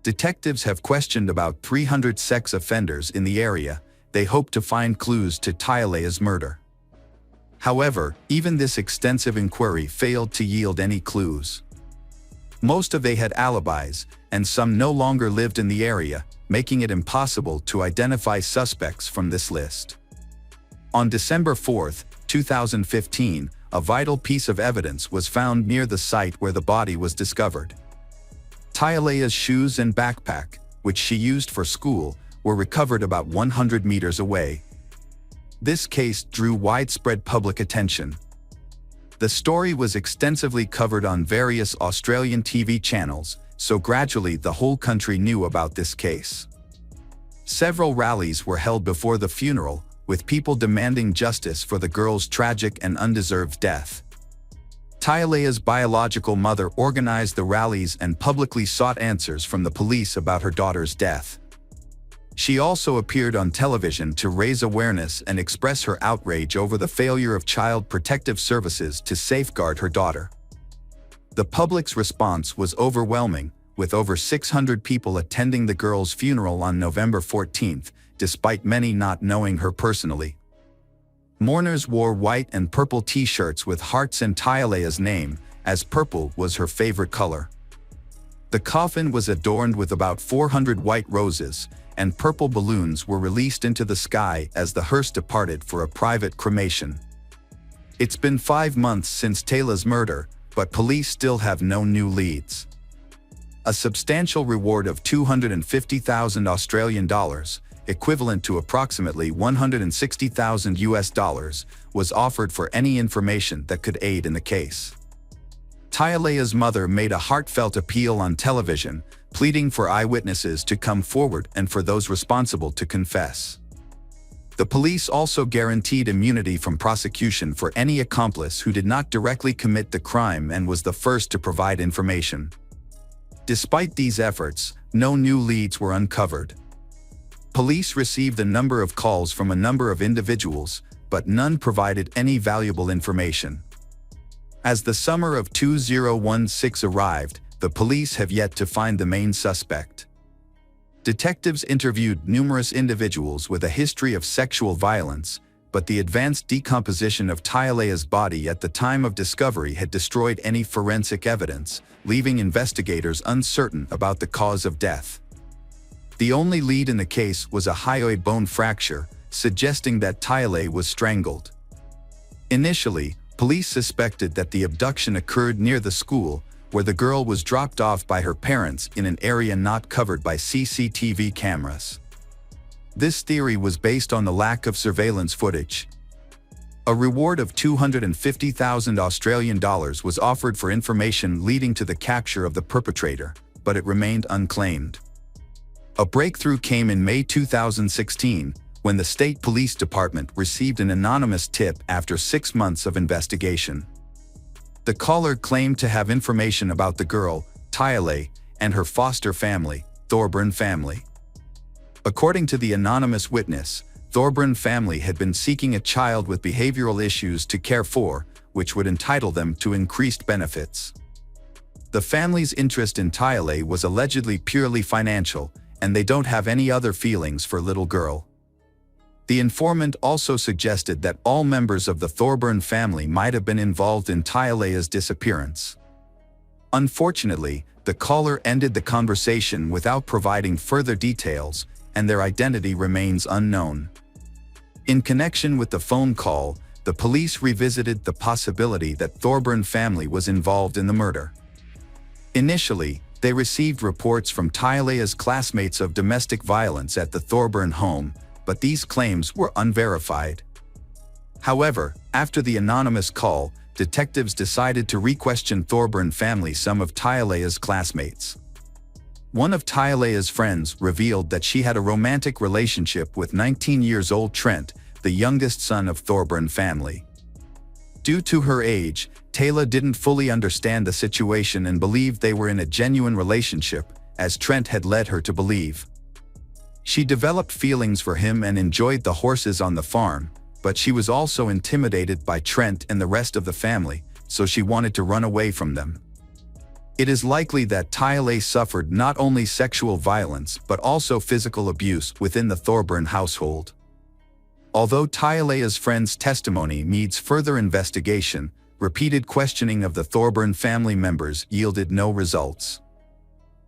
Detectives have questioned about 300 sex offenders in the area. They hope to find clues to Tyale's murder. However, even this extensive inquiry failed to yield any clues. Most of they had alibis, and some no longer lived in the area, making it impossible to identify suspects from this list. On December 4, 2015, a vital piece of evidence was found near the site where the body was discovered. Tyale's shoes and backpack, which she used for school, were recovered about 100 meters away. This case drew widespread public attention. The story was extensively covered on various Australian TV channels, so gradually the whole country knew about this case. Several rallies were held before the funeral, with people demanding justice for the girl's tragic and undeserved death. Tyalea's biological mother organized the rallies and publicly sought answers from the police about her daughter's death. She also appeared on television to raise awareness and express her outrage over the failure of Child Protective Services to safeguard her daughter. The public's response was overwhelming, with over 600 people attending the girl's funeral on November 14th, despite many not knowing her personally. Mourners wore white and purple t-shirts with hearts and Tyalea's name, as purple was her favorite color. The coffin was adorned with about 400 white roses, and purple balloons were released into the sky as the hearse departed for a private cremation. It's been 5 months since Tyalea's murder, but police still have no new leads. A substantial reward of $250,000, equivalent to approximately $160,000, was offered for any information that could aid in the case. Tyalea's mother made a heartfelt appeal on television, pleading for eyewitnesses to come forward and for those responsible to confess. The police also guaranteed immunity from prosecution for any accomplice who did not directly commit the crime and was the first to provide information. Despite these efforts, no new leads were uncovered. Police received a number of calls from a number of individuals, but none provided any valuable information. As the summer of 2016 arrived, the police have yet to find the main suspect. Detectives interviewed numerous individuals with a history of sexual violence, but the advanced decomposition of Tyalea's body at the time of discovery had destroyed any forensic evidence, leaving investigators uncertain about the cause of death. The only lead in the case was a hyoid bone fracture, suggesting that Tyalea was strangled. Initially, police suspected that the abduction occurred near the school, where the girl was dropped off by her parents in an area not covered by CCTV cameras. This theory was based on the lack of surveillance footage. A reward of $250,000 was offered for information leading to the capture of the perpetrator, but it remained unclaimed. A breakthrough came in May 2016, when the State Police Department received an anonymous tip after 6 months of investigation. The caller claimed to have information about the girl, Tyalea, and her foster family, Thorburn family. According to the anonymous witness, Thorburn family had been seeking a child with behavioral issues to care for, which would entitle them to increased benefits. The family's interest in Tyalea was allegedly purely financial, and they don't have any other feelings for little girl. The informant also suggested that all members of the Thorburn family might have been involved in Tyalea's disappearance. Unfortunately, the caller ended the conversation without providing further details, and their identity remains unknown. In connection with the phone call, the police revisited the possibility that Thorburn family was involved in the murder. Initially, they received reports from Tyalea's classmates of domestic violence at the Thorburn home, but these claims were unverified. However, after the anonymous call, detectives decided to re-question Thorburn family some of Tyalea's classmates. One of Tyalea's friends revealed that she had a romantic relationship with 19-year-old Trent, the youngest son of Thorburn family. Due to her age, Tyalea didn't fully understand the situation and believed they were in a genuine relationship, as Trent had led her to believe. She developed feelings for him and enjoyed the horses on the farm, but she was also intimidated by Trent and the rest of the family, so she wanted to run away from them. It is likely that Tyalea suffered not only sexual violence but also physical abuse within the Thorburn household. Although Tyalea's friend's testimony needs further investigation, repeated questioning of the Thorburn family members yielded no results.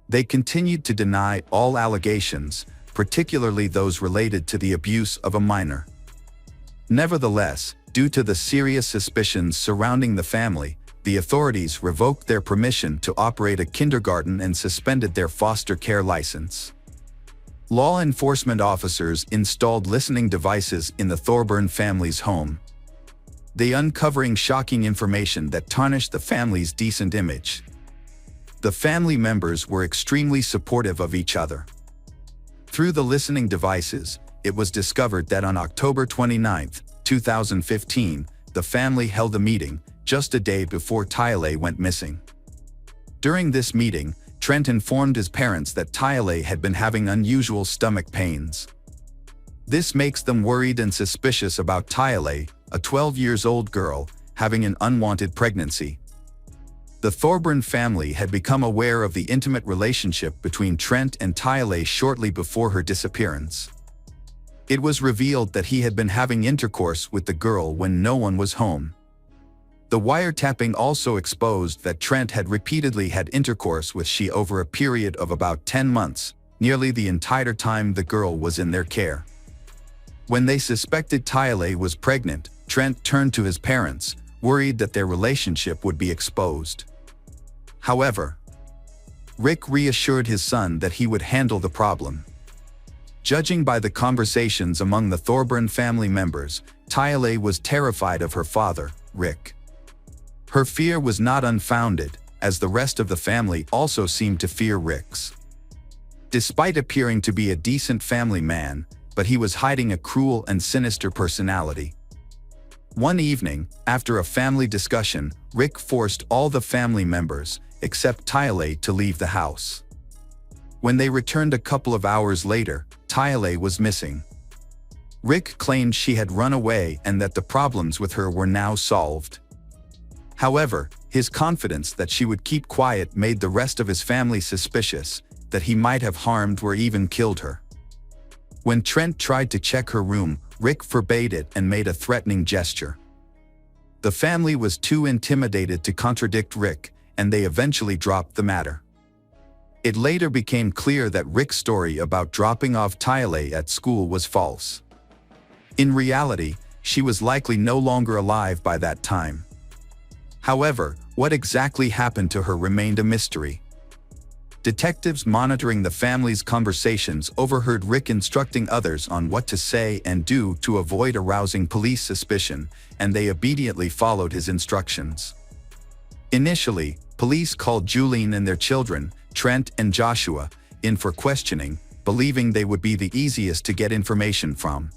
They continued to deny all allegations, particularly those related to the abuse of a minor. Nevertheless, due to the serious suspicions surrounding the family, the authorities revoked their permission to operate a kindergarten and suspended their foster care license. Law enforcement officers installed listening devices in the Thorburn family's home. They uncovering shocking information that tarnished the family's decent image. The family members were extremely supportive of each other. Through the listening devices, it was discovered that on October 29, 2015, the family held a meeting just a day before Tyler went missing. During this meeting, Trent informed his parents that Tyler had been having unusual stomach pains. This makes them worried and suspicious about Tyler, a 12-year-old girl, having an unwanted pregnancy. The Thorburn family had become aware of the intimate relationship between Trent and Tyler shortly before her disappearance. It was revealed that he had been having intercourse with the girl when no one was home. The wiretapping also exposed that Trent had repeatedly had intercourse with she over a period of about 10 months, nearly the entire time the girl was in their care. When they suspected Tyler was pregnant, Trent turned to his parents, worried that their relationship would be exposed. However, Rick reassured his son that he would handle the problem. Judging by the conversations among the Thorburn family members, Tyler was terrified of her father, Rick. Her fear was not unfounded, as the rest of the family also seemed to fear Rick's. Despite appearing to be a decent family man, but he was hiding a cruel and sinister personality. One evening, after a family discussion, Rick forced all the family members, except Tyler, to leave the house. When they returned a couple of hours later, Tyler was missing. Rick claimed she had run away and that the problems with her were now solved. However, his confidence that she would keep quiet made the rest of his family suspicious, that he might have harmed or even killed her. When Trent tried to check her room, Rick forbade it and made a threatening gesture. The family was too intimidated to contradict Rick, and they eventually dropped the matter. It later became clear that Rick's story about dropping off Tyler at school was false. In reality, she was likely no longer alive by that time. However, what exactly happened to her remained a mystery. Detectives monitoring the family's conversations overheard Rick instructing others on what to say and do to avoid arousing police suspicion, and they obediently followed his instructions. Initially, police called Julian and their children, Trent and Joshua, in for questioning, believing they would be the easiest to get information from.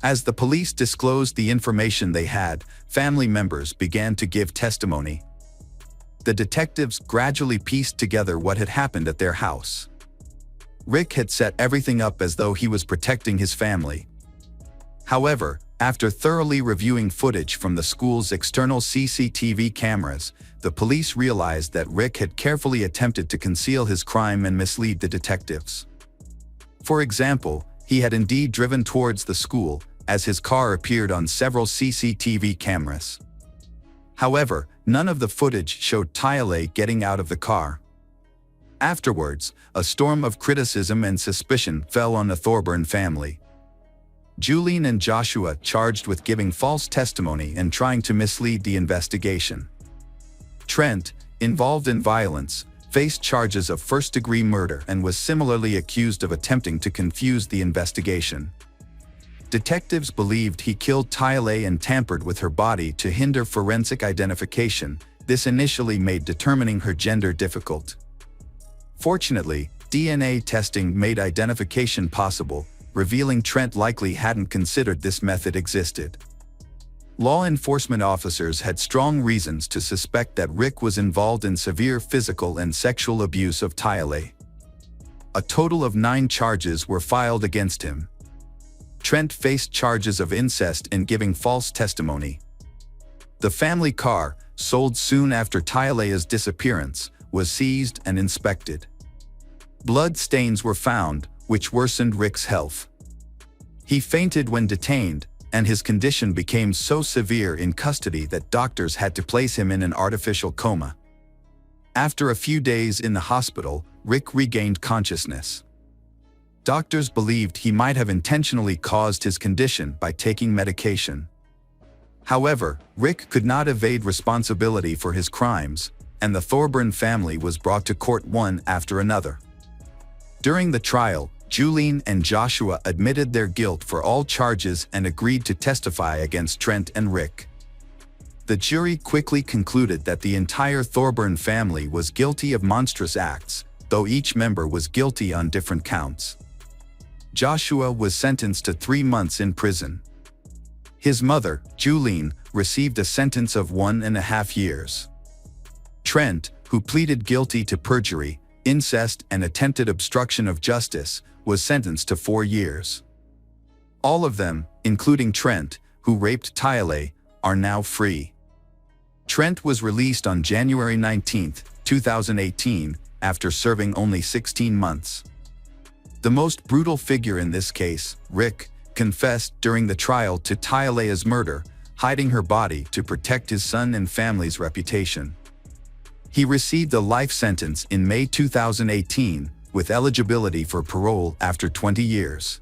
As the police disclosed the information they had, family members began to give testimony. The detectives gradually pieced together what had happened at their house. Rick had set everything up as though he was protecting his family. However, after thoroughly reviewing footage from the school's external CCTV cameras, the police realized that Rick had carefully attempted to conceal his crime and mislead the detectives. For example, he had indeed driven towards the school, as his car appeared on several CCTV cameras. However, none of the footage showed Tyler getting out of the car. Afterwards, a storm of criticism and suspicion fell on the Thorburn family. Julian and Joshua charged with giving false testimony and trying to mislead the investigation. Trent, involved in violence, faced charges of first-degree murder and was similarly accused of attempting to confuse the investigation. Detectives believed he killed Tyler and tampered with her body to hinder forensic identification. This initially made determining her gender difficult. Fortunately, DNA testing made identification possible, revealing Trent likely hadn't considered this method existed. Law enforcement officers had strong reasons to suspect that Rick was involved in severe physical and sexual abuse of Tyler. A total of 9 charges were filed against him. Trent faced charges of incest and giving false testimony. The family car, sold soon after Tyler's disappearance, was seized and inspected. Blood stains were found, which worsened Rick's health. He fainted when detained, and his condition became so severe in custody that doctors had to place him in an artificial coma. After a few days in the hospital, Rick regained consciousness. Doctors believed he might have intentionally caused his condition by taking medication. However, Rick could not evade responsibility for his crimes, and the Thorburn family was brought to court one after another. During the trial, Julian and Joshua admitted their guilt for all charges and agreed to testify against Trent and Rick. The jury quickly concluded that the entire Thorburn family was guilty of monstrous acts, though each member was guilty on different counts. Joshua was sentenced to 3 months in prison. His mother, Julene, received a sentence of 1.5 years. Trent, who pleaded guilty to perjury, incest, and attempted obstruction of justice, was sentenced to 4 years. All of them, including Trent, who raped Tyale, are now free. Trent was released on January 19, 2018, after serving only 16 months. The most brutal figure in this case, Rick, confessed during the trial to Tyale's murder, hiding her body to protect his son and family's reputation. He received a life sentence in May 2018, with eligibility for parole after 20 years.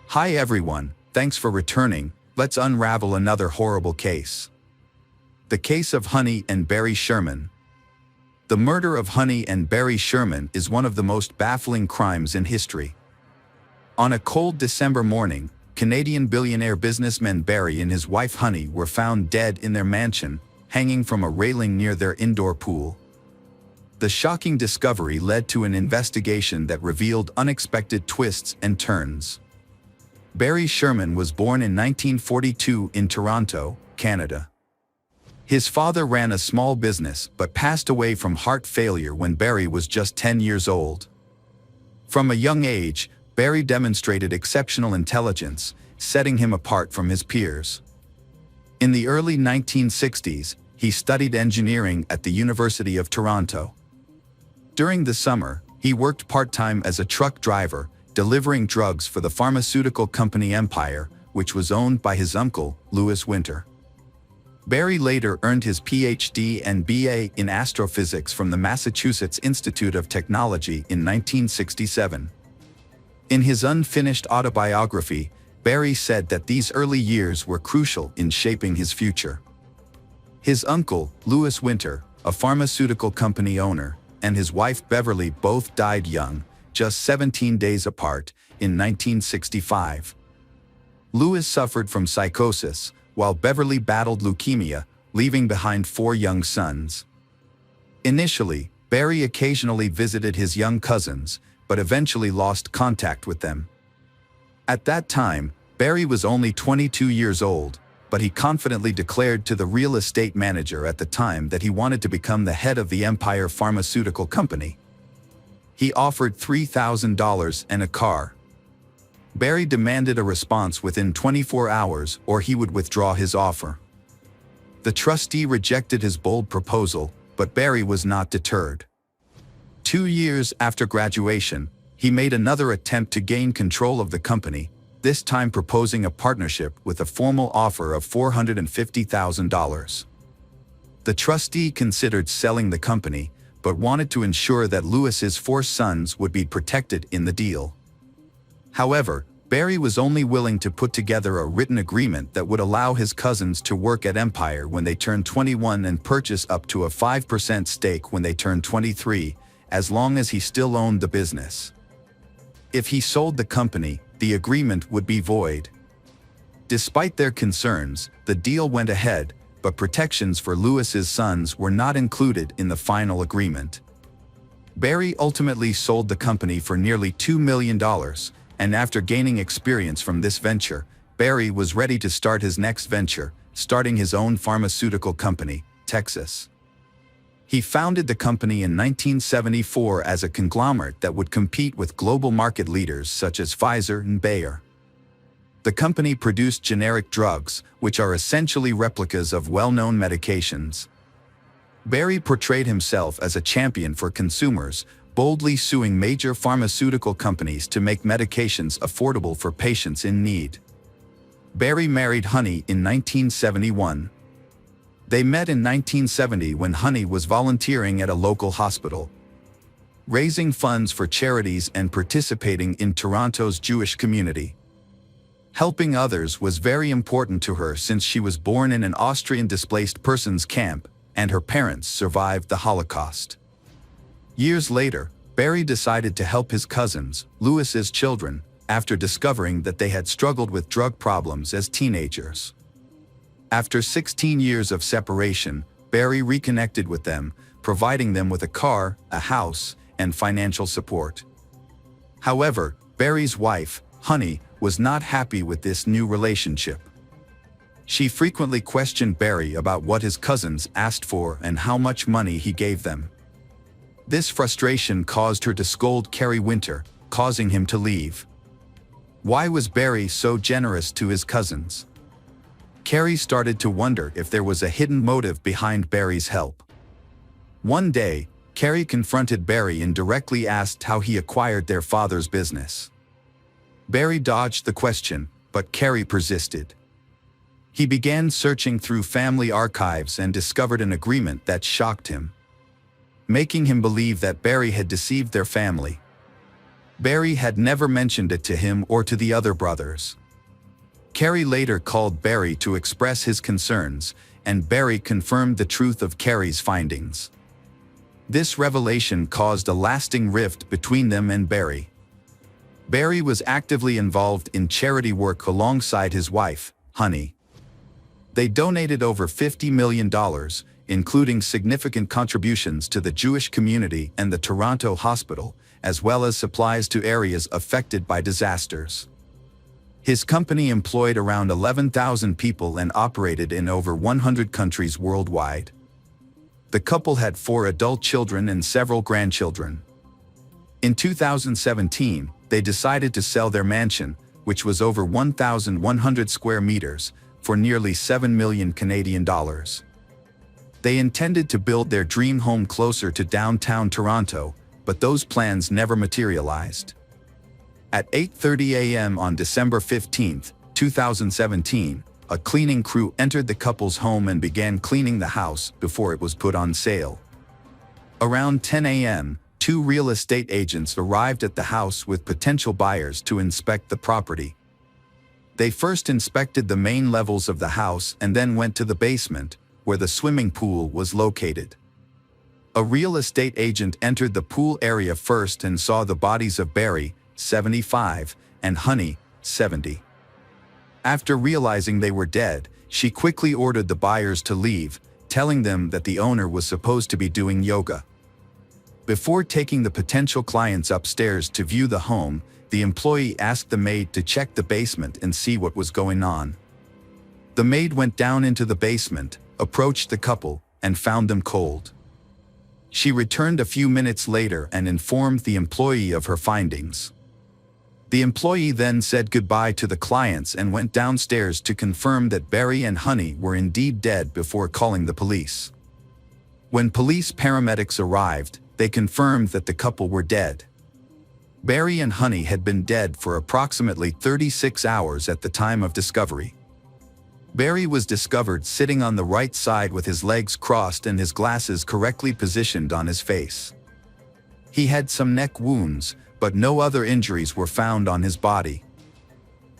Hi everyone, thanks for returning. Let's unravel another horrible case. The case of Honey and Barry Sherman. The murder of Honey and Barry Sherman is one of the most baffling crimes in history. On a cold December morning, Canadian billionaire businessman Barry and his wife Honey were found dead in their mansion, hanging from a railing near their indoor pool. The shocking discovery led to an investigation that revealed unexpected twists and turns. Barry Sherman was born in 1942 in Toronto, Canada. His father ran a small business but passed away from heart failure when Barry was just 10 years old. From a young age, Barry demonstrated exceptional intelligence, setting him apart from his peers. In the early 1960s, he studied engineering at the University of Toronto. During the summer, he worked part-time as a truck driver, delivering drugs for the pharmaceutical company Empire, which was owned by his uncle, Louis Winter. Barry later earned his PhD and BA in astrophysics from the Massachusetts Institute of Technology in 1967. In his unfinished autobiography, Barry said that these early years were crucial in shaping his future. His uncle, Louis Winter, a pharmaceutical company owner, and his wife Beverly both died young, just 17 days apart, in 1965. Louis suffered from psychosis, while Beverly battled leukemia, leaving behind 4 young sons. Initially, Barry occasionally visited his young cousins, but eventually lost contact with them. At that time, Barry was only 22 years old, but he confidently declared to the real estate manager at the time that he wanted to become the head of the Empire Pharmaceutical Company. He offered $3,000 and a car. Barry demanded a response within 24 hours or he would withdraw his offer. The trustee rejected his bold proposal, but Barry was not deterred. 2 years after graduation, he made another attempt to gain control of the company, this time proposing a partnership with a formal offer of $450,000. The trustee considered selling the company, but wanted to ensure that Louis's 4 sons would be protected in the deal. However, Barry was only willing to put together a written agreement that would allow his cousins to work at Empire when they turned 21 and purchase up to a 5% stake when they turned 23, as long as he still owned the business. If he sold the company, the agreement would be void. Despite their concerns, the deal went ahead, but protections for Louis's sons were not included in the final agreement. Barry ultimately sold the company for nearly $2 million, and after gaining experience from this venture, Barry was ready to start his next venture, starting his own pharmaceutical company, Texas. He founded the company in 1974 as a conglomerate that would compete with global market leaders such as Pfizer and Bayer. The company produced generic drugs, which are essentially replicas of well-known medications. Barry portrayed himself as a champion for consumers, boldly suing major pharmaceutical companies to make medications affordable for patients in need. Barry married Honey in 1971. They met in 1970 when Honey was volunteering at a local hospital, raising funds for charities and participating in Toronto's Jewish community. Helping others was very important to her since she was born in an Austrian displaced persons camp, and her parents survived the Holocaust. Years later, Barry decided to help his cousins, Lewis's children, after discovering that they had struggled with drug problems as teenagers. After 16 years of separation, Barry reconnected with them, providing them with a car, a house, and financial support. However, Barry's wife, Honey, was not happy with this new relationship. She frequently questioned Barry about what his cousins asked for and how much money he gave them. This frustration caused her to scold Kerry Winter, causing him to leave. Why was Barry so generous to his cousins? Kerry started to wonder if there was a hidden motive behind Barry's help. One day, Kerry confronted Barry and directly asked how he acquired their father's business. Barry dodged the question, but Kerry persisted. He began searching through family archives and discovered an agreement that shocked him, making him believe that Barry had deceived their family. Barry had never mentioned it to him or to the other brothers. Kerry later called Barry to express his concerns, and Barry confirmed the truth of Kerry's findings. This revelation caused a lasting rift between them and Barry. Barry was actively involved in charity work alongside his wife, Honey. They donated over $50 million, including significant contributions to the Jewish community and the Toronto Hospital, as well as supplies to areas affected by disasters. His company employed around 11,000 people and operated in over 100 countries worldwide. The couple had 4 adult children and several grandchildren. In 2017, they decided to sell their mansion, which was over 1,100 square meters, for nearly $7 million Canadian dollars. They intended to build their dream home closer to downtown Toronto, but those plans never materialized. At 8:30 a.m. on December 15, 2017, a cleaning crew entered the couple's home and began cleaning the house before it was put on sale. Around 10 a.m., 2 real estate agents arrived at the house with potential buyers to inspect the property. They first inspected the main levels of the house and then went to the basement, where the swimming pool was located. A real estate agent entered the pool area first and saw the bodies of Barry, 75, and Honey, 70. After realizing they were dead, she quickly ordered the buyers to leave, telling them that the owner was supposed to be doing yoga. Before taking the potential clients upstairs to view the home, the employee asked the maid to check the basement and see what was going on. The maid went down into the basement, approached the couple, and found them cold. She returned a few minutes later and informed the employee of her findings. The employee then said goodbye to the clients and went downstairs to confirm that Barry and Honey were indeed dead before calling the police. When police paramedics arrived, they confirmed that the couple were dead. Barry and Honey had been dead for approximately 36 hours at the time of discovery. Barry was discovered sitting on the right side with his legs crossed and his glasses correctly positioned on his face. He had some neck wounds, but no other injuries were found on his body.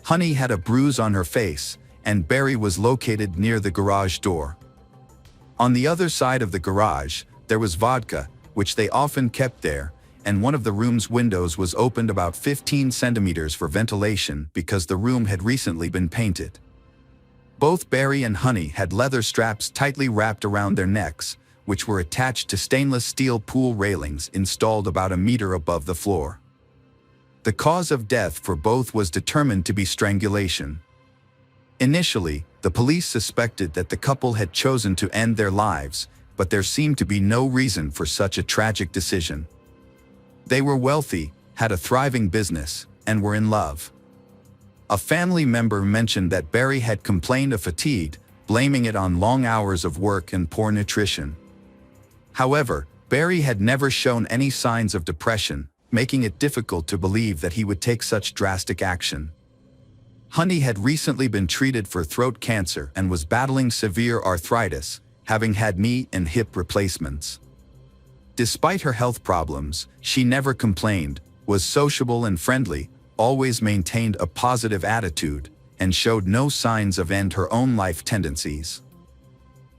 Honey had a bruise on her face, and Barry was located near the garage door. On the other side of the garage, there was vodka, which they often kept there, and one of the room's windows was opened about 15 centimeters for ventilation because the room had recently been painted. Both Barry and Honey had leather straps tightly wrapped around their necks, which were attached to stainless steel pool railings installed about a meter above the floor. The cause of death for both was determined to be strangulation. Initially, the police suspected that the couple had chosen to end their lives, but there seemed to be no reason for such a tragic decision. They were wealthy, had a thriving business, and were in love. A family member mentioned that Barry had complained of fatigue, blaming it on long hours of work and poor nutrition. However, Barry had never shown any signs of depression, making it difficult to believe that he would take such drastic action. Honey had recently been treated for throat cancer and was battling severe arthritis, having had knee and hip replacements. Despite her health problems, she never complained, was sociable and friendly, always maintained a positive attitude, and showed no signs of end her own life tendencies.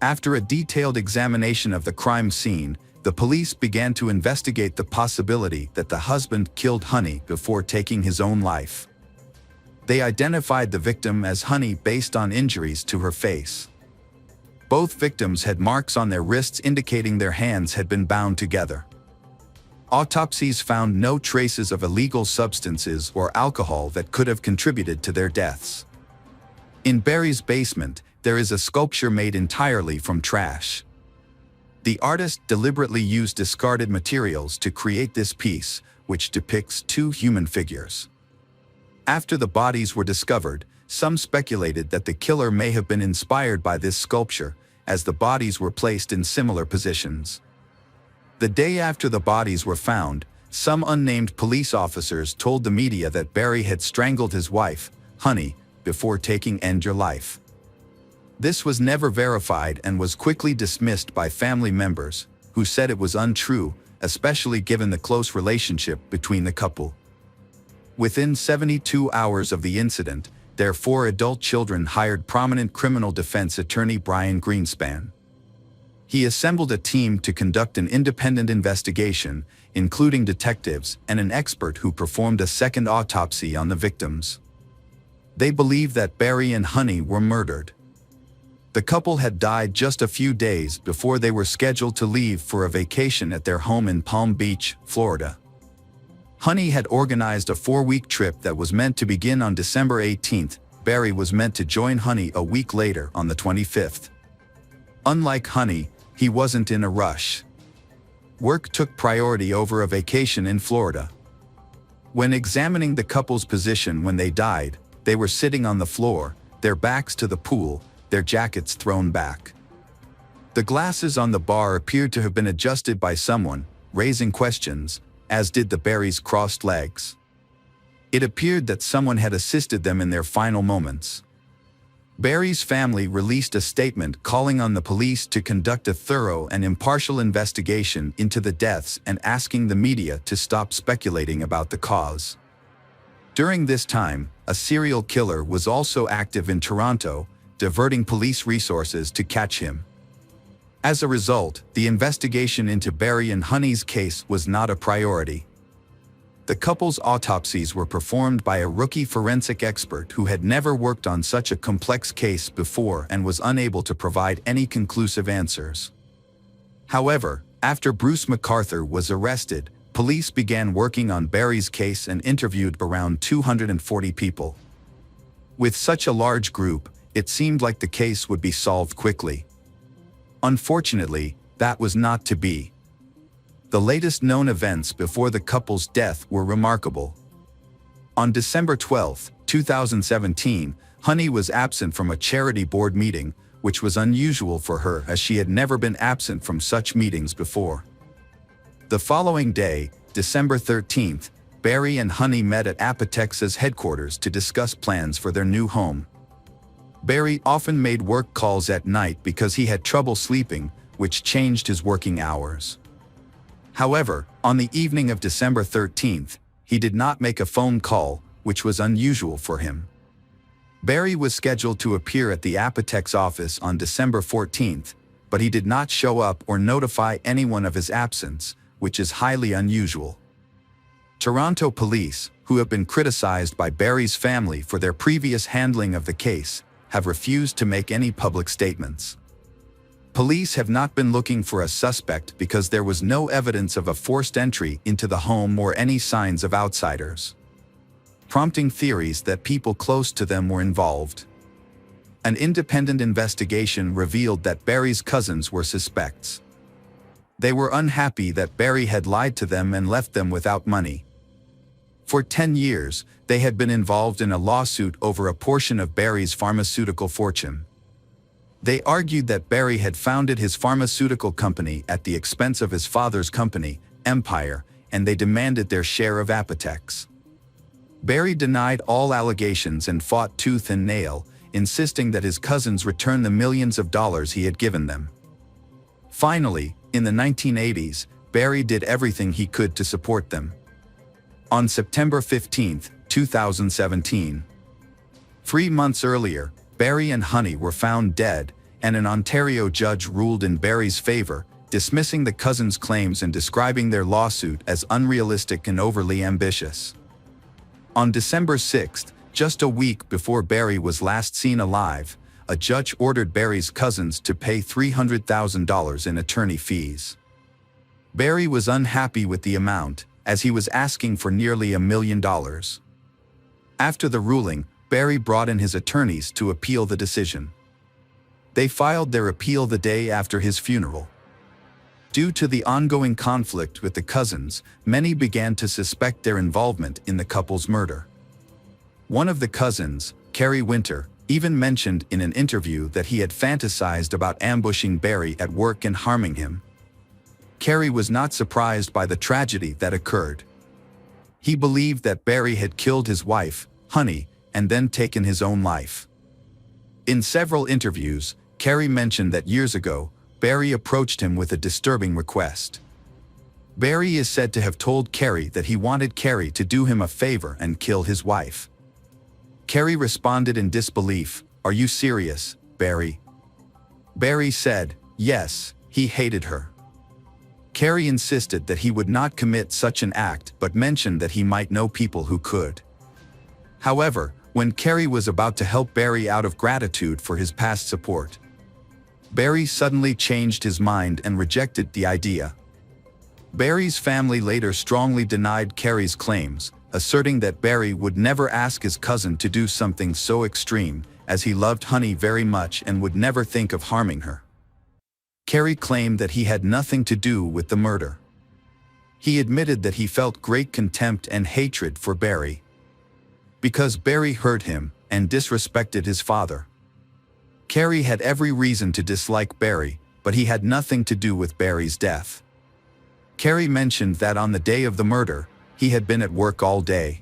After a detailed examination of the crime scene, the police began to investigate the possibility that the husband killed Honey before taking his own life. They identified the victim as Honey based on injuries to her face. Both victims had marks on their wrists indicating their hands had been bound together. Autopsies found no traces of illegal substances or alcohol that could have contributed to their deaths. In Barry's basement, there is a sculpture made entirely from trash. The artist deliberately used discarded materials to create this piece, which depicts two human figures. After the bodies were discovered, some speculated that the killer may have been inspired by this sculpture, as the bodies were placed in similar positions. The day after the bodies were found, some unnamed police officers told the media that Barry had strangled his wife, Honey, before taking her life. This was never verified and was quickly dismissed by family members, who said it was untrue, especially given the close relationship between the couple. Within 72 hours of the incident, their 4 adult children hired prominent criminal defense attorney Brian Greenspan. He assembled a team to conduct an independent investigation, including detectives and an expert who performed a second autopsy on the victims. They believe that Barry and Honey were murdered. The couple had died just a few days before they were scheduled to leave for a vacation at their home in Palm Beach, Florida. Honey had organized a 4-week trip that was meant to begin on December 18th. Barry was meant to join Honey a week later on the 25th. Unlike Honey, he wasn't in a rush. Work took priority over a vacation in Florida. When examining the couple's position when they died, they were sitting on the floor, their backs to the pool, their jackets thrown back. The glasses on the bar appeared to have been adjusted by someone, raising questions, as did the Barry's crossed legs. It appeared that someone had assisted them in their final moments. Barry's family released a statement calling on the police to conduct a thorough and impartial investigation into the deaths and asking the media to stop speculating about the cause. During this time, a serial killer was also active in Toronto, diverting police resources to catch him. As a result, the investigation into Barry and Honey's case was not a priority. The couple's autopsies were performed by a rookie forensic expert who had never worked on such a complex case before and was unable to provide any conclusive answers. However, after Bruce MacArthur was arrested, police began working on Barry's case and interviewed around 240 people. With such a large group, it seemed like the case would be solved quickly. Unfortunately, that was not to be. The latest known events before the couple's death were remarkable. On December 12, 2017, Honey was absent from a charity board meeting, which was unusual for her as she had never been absent from such meetings before. The following day, December 13th, Barry and Honey met at Apotex's headquarters to discuss plans for their new home. Barry often made work calls at night because he had trouble sleeping, which changed his working hours. However, on the evening of December 13th, he did not make a phone call, which was unusual for him. Barry was scheduled to appear at the Apotex office on December 14th, but he did not show up or notify anyone of his absence, which is highly unusual. Toronto police, who have been criticized by Barry's family for their previous handling of the case, have refused to make any public statements. Police have not been looking for a suspect because there was no evidence of a forced entry into the home or any signs of outsiders, prompting theories that people close to them were involved. An independent investigation revealed that Barry's cousins were suspects. They were unhappy that Barry had lied to them and left them without money. For 10 years, they had been involved in a lawsuit over a portion of Barry's pharmaceutical fortune. They argued that Barry had founded his pharmaceutical company at the expense of his father's company, Empire, and they demanded their share of Apotex. Barry denied all allegations and fought tooth and nail, insisting that his cousins return the millions of dollars he had given them. Finally, in the 1980s, Barry did everything he could to support them. On September 15, 2017, 3 months earlier, Barry and Honey were found dead, and an Ontario judge ruled in Barry's favor, dismissing the cousins' claims and describing their lawsuit as unrealistic and overly ambitious. On December 6, just a week before Barry was last seen alive, a judge ordered Barry's cousins to pay $300,000 in attorney fees. Barry was unhappy with the amount, as he was asking for nearly $1 million. After the ruling, Barry brought in his attorneys to appeal the decision. They filed their appeal the day after his funeral. Due to the ongoing conflict with the cousins, many began to suspect their involvement in the couple's murder. One of the cousins, Kerry Winter, even mentioned in an interview that he had fantasized about ambushing Barry at work and harming him. Kerry was not surprised by the tragedy that occurred. He believed that Barry had killed his wife, Honey, and then taken his own life. In several interviews, Kerry mentioned that years ago, Barry approached him with a disturbing request. Barry is said to have told Kerry that he wanted Kerry to do him a favor and kill his wife. Kerry responded in disbelief, "Are you serious, Barry?" Barry said, yes, he hated her. Kerry insisted that he would not commit such an act but mentioned that he might know people who could. However, when Kerry was about to help Barry out of gratitude for his past support, Barry suddenly changed his mind and rejected the idea. Barry's family later strongly denied Kerry's claims, asserting that Barry would never ask his cousin to do something so extreme, as he loved Honey very much and would never think of harming her. Kerry claimed that he had nothing to do with the murder. He admitted that he felt great contempt and hatred for Barry, because Barry hurt him and disrespected his father. Kerry had every reason to dislike Barry, but he had nothing to do with Barry's death. Kerry mentioned that on the day of the murder, he had been at work all day.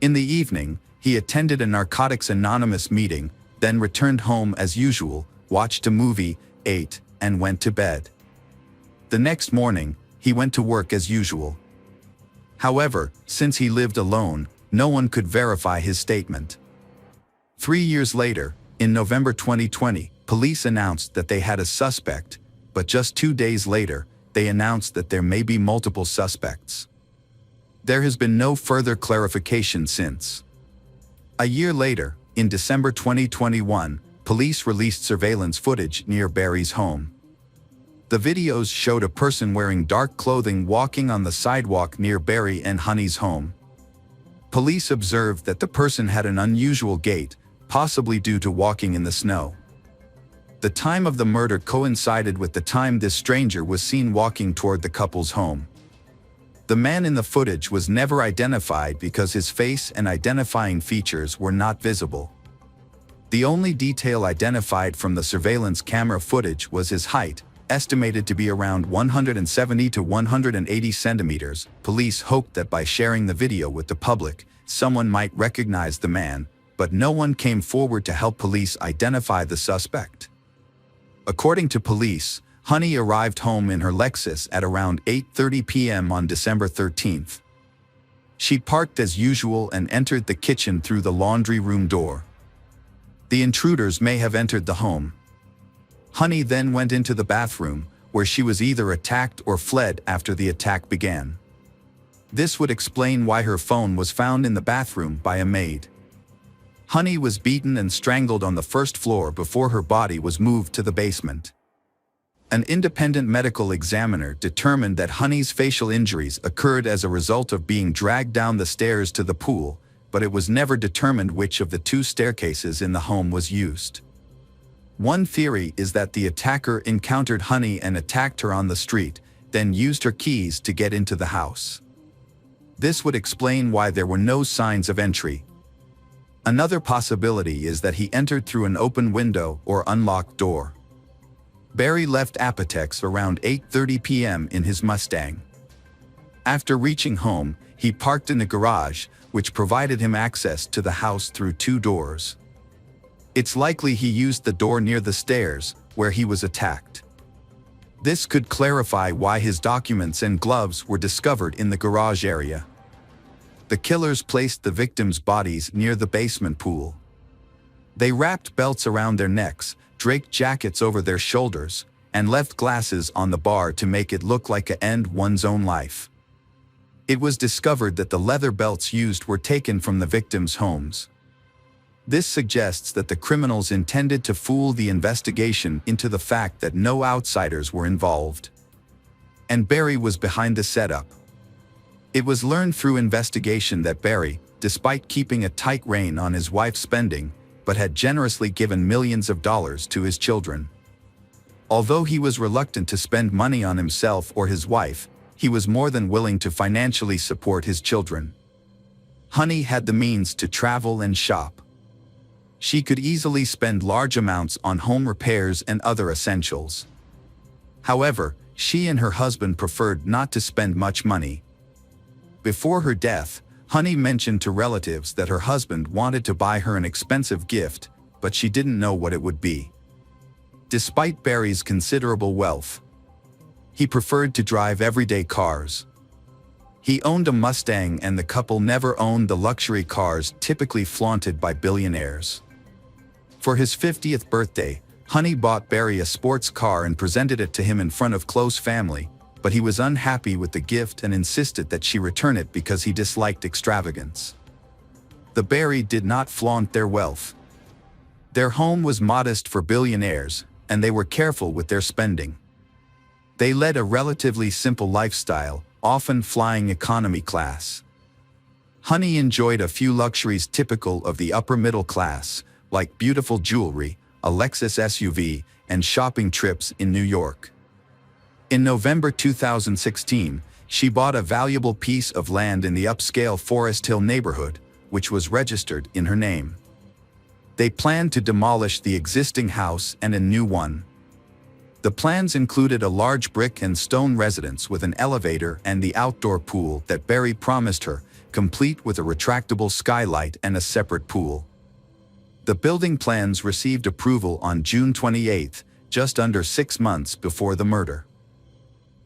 In the evening, he attended a Narcotics Anonymous meeting, then returned home as usual, watched a movie, ate, and went to bed. The next morning, he went to work as usual. However, since he lived alone, no one could verify his statement. 3 years later, in November 2020, police announced that they had a suspect, but just 2 days later, they announced that there may be multiple suspects. There has been no further clarification since. A year later, in December 2021, police released surveillance footage near Barry's home. The videos showed a person wearing dark clothing walking on the sidewalk near Barry and Honey's home. Police observed that the person had an unusual gait, possibly due to walking in the snow. The time of the murder coincided with the time this stranger was seen walking toward the couple's home. The man in the footage was never identified because his face and identifying features were not visible. The only detail identified from the surveillance camera footage was his height, estimated to be around 170 to 180 centimeters. Police hoped that by sharing the video with the public, someone might recognize the man, but no one came forward to help police identify the suspect. According to police, Honey arrived home in her Lexus at around 8:30 p.m. on December 13th. She parked as usual and entered the kitchen through the laundry room door. The intruders may have entered the home. Honey then went into the bathroom, where she was either attacked or fled after the attack began. This would explain why her phone was found in the bathroom by a maid. Honey was beaten and strangled on the first floor before her body was moved to the basement. An independent medical examiner determined that Honey's facial injuries occurred as a result of being dragged down the stairs to the pool, but it was never determined which of the 2 staircases in the home was used. One theory is that the attacker encountered Honey and attacked her on the street, then used her keys to get into the house. This would explain why there were no signs of entry. Another possibility is that he entered through an open window or unlocked door. Barry left Apotex around 8:30 p.m. in his Mustang. After reaching home, he parked in the garage, which provided him access to the house through 2 doors. It's likely he used the door near the stairs, where he was attacked. This could clarify why his documents and gloves were discovered in the garage area. The killers placed the victims' bodies near the basement pool. They wrapped belts around their necks, draped jackets over their shoulders, and left glasses on the bar to make it look like a end one's own life. It was discovered that the leather belts used were taken from the victims' homes. This suggests that the criminals intended to fool the investigation into the fact that no outsiders were involved. And Barry was behind the setup. It was learned through investigation that Barry, despite keeping a tight rein on his wife's spending, but had generously given millions of dollars to his children. Although he was reluctant to spend money on himself or his wife, he was more than willing to financially support his children. Honey had the means to travel and shop. She could easily spend large amounts on home repairs and other essentials. However, she and her husband preferred not to spend much money. Before her death, Honey mentioned to relatives that her husband wanted to buy her an expensive gift, but she didn't know what it would be. Despite Barry's considerable wealth, he preferred to drive everyday cars. He owned a Mustang, and the couple never owned the luxury cars typically flaunted by billionaires. For his 50th birthday, Honey bought Barry a sports car and presented it to him in front of close family, but he was unhappy with the gift and insisted that she return it because he disliked extravagance. The Barry did not flaunt their wealth. Their home was modest for billionaires, and they were careful with their spending. They led a relatively simple lifestyle, often flying economy class. Honey enjoyed a few luxuries typical of the upper middle class, like beautiful jewelry, a Lexus SUV, and shopping trips in New York. In November 2016, she bought a valuable piece of land in the upscale Forest Hill neighborhood, which was registered in her name. They planned to demolish the existing house and a new one. The plans included a large brick and stone residence with an elevator and the outdoor pool that Barry promised her, complete with a retractable skylight and a separate pool. The building plans received approval on June 28, just under 6 months before the murder.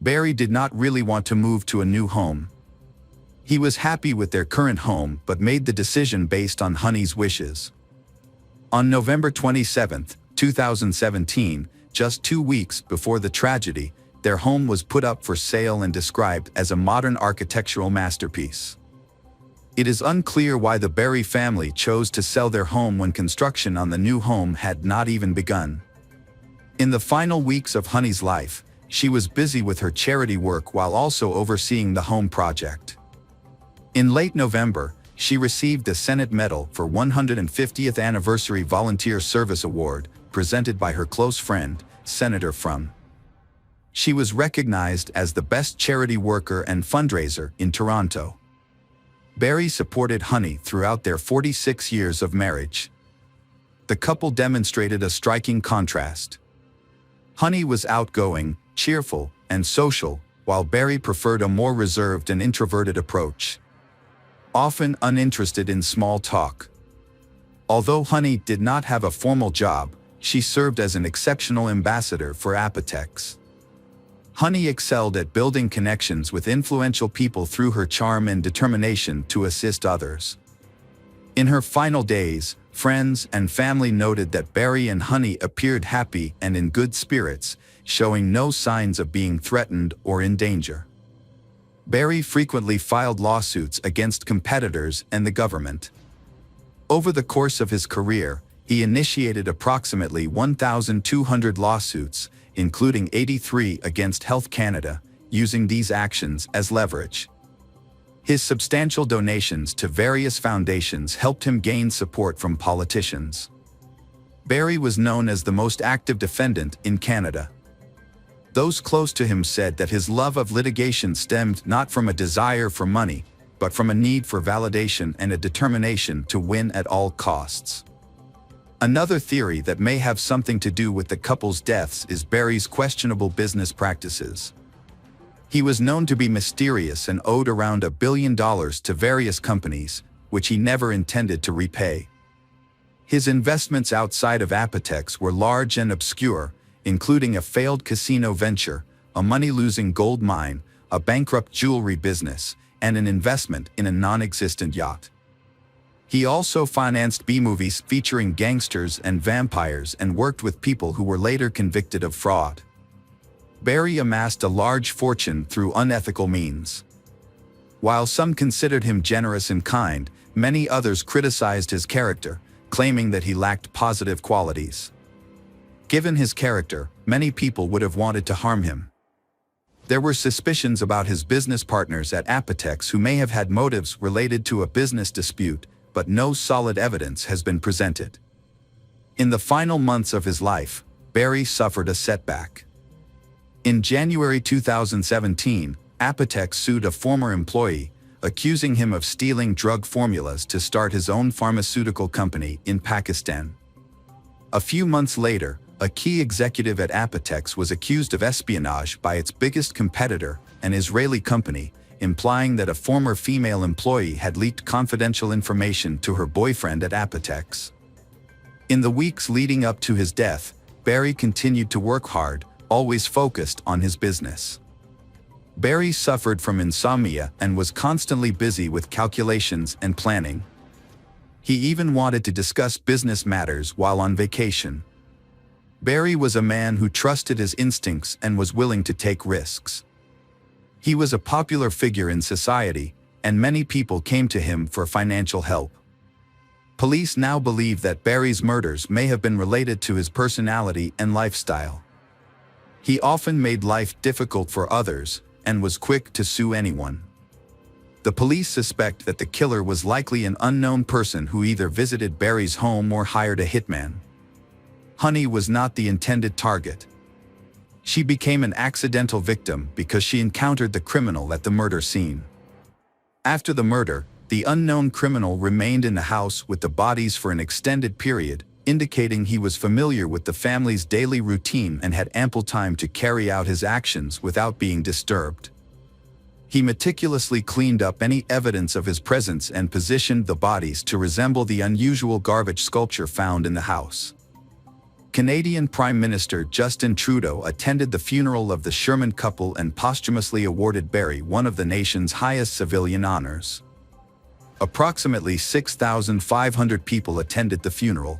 Barry did not really want to move to a new home. He was happy with their current home but made the decision based on Honey's wishes. On November 27, 2017, just 2 weeks before the tragedy, their home was put up for sale and described as a modern architectural masterpiece. It is unclear why the Barry family chose to sell their home when construction on the new home had not even begun. In the final weeks of Honey's life, she was busy with her charity work while also overseeing the home project. In late November, she received the Senate Medal for 150th Anniversary Volunteer Service Award, presented by her close friend, Senator from. She was recognized as the best charity worker and fundraiser in Toronto. Barry supported Honey throughout their 46 years of marriage. The couple demonstrated a striking contrast. Honey was outgoing, cheerful, and social, while Barry preferred a more reserved and introverted approach, often uninterested in small talk. Although Honey did not have a formal job, she served as an exceptional ambassador for Apotex. Honey excelled at building connections with influential people through her charm and determination to assist others. In her final days, friends and family noted that Barry and Honey appeared happy and in good spirits, showing no signs of being threatened or in danger. Barry frequently filed lawsuits against competitors and the government. Over the course of his career, he initiated approximately 1,200 lawsuits, including 83 against Health Canada, using these actions as leverage. His substantial donations to various foundations helped him gain support from politicians. Barry was known as the most active defendant in Canada. Those close to him said that his love of litigation stemmed not from a desire for money, but from a need for validation and a determination to win at all costs. Another theory that may have something to do with the couple's deaths is Barry's questionable business practices. He was known to be mysterious and owed around $1 billion to various companies, which he never intended to repay. His investments outside of Apotex were large and obscure, including a failed casino venture, a money-losing gold mine, a bankrupt jewelry business, and an investment in a non-existent yacht. He also financed B-movies featuring gangsters and vampires and worked with people who were later convicted of fraud. Barry amassed a large fortune through unethical means. While some considered him generous and kind, many others criticized his character, claiming that he lacked positive qualities. Given his character, many people would have wanted to harm him. There were suspicions about his business partners at Apotex who may have had motives related to a business dispute, but no solid evidence has been presented. In the final months of his life, Barry suffered a setback. In January 2017, Apotex sued a former employee, accusing him of stealing drug formulas to start his own pharmaceutical company in Pakistan. A few months later, a key executive at Apotex was accused of espionage by its biggest competitor, an Israeli company, implying that a former female employee had leaked confidential information to her boyfriend at Apotex. In the weeks leading up to his death, Barry continued to work hard, always focused on his business. Barry suffered from insomnia and was constantly busy with calculations and planning. He even wanted to discuss business matters while on vacation. Barry was a man who trusted his instincts and was willing to take risks. He was a popular figure in society, and many people came to him for financial help. Police now believe that Barry's murders may have been related to his personality and lifestyle. He often made life difficult for others and was quick to sue anyone. The police suspect that the killer was likely an unknown person who either visited Barry's home or hired a hitman. Honey was not the intended target. She became an accidental victim because she encountered the criminal at the murder scene. After the murder, the unknown criminal remained in the house with the bodies for an extended period, indicating he was familiar with the family's daily routine and had ample time to carry out his actions without being disturbed. He meticulously cleaned up any evidence of his presence and positioned the bodies to resemble the unusual garbage sculpture found in the house. Canadian Prime Minister Justin Trudeau attended the funeral of the Sherman couple and posthumously awarded Barry one of the nation's highest civilian honors. Approximately 6,500 people attended the funeral.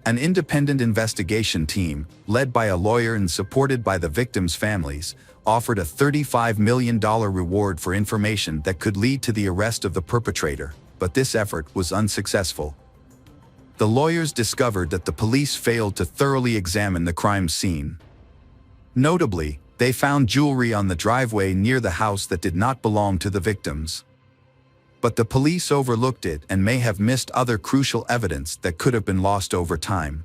An independent investigation team, led by a lawyer and supported by the victims' families, offered a $35 million reward for information that could lead to the arrest of the perpetrator, but this effort was unsuccessful. The lawyers discovered that the police failed to thoroughly examine the crime scene. Notably, they found jewelry on the driveway near the house that did not belong to the victims. But the police overlooked it and may have missed other crucial evidence that could have been lost over time.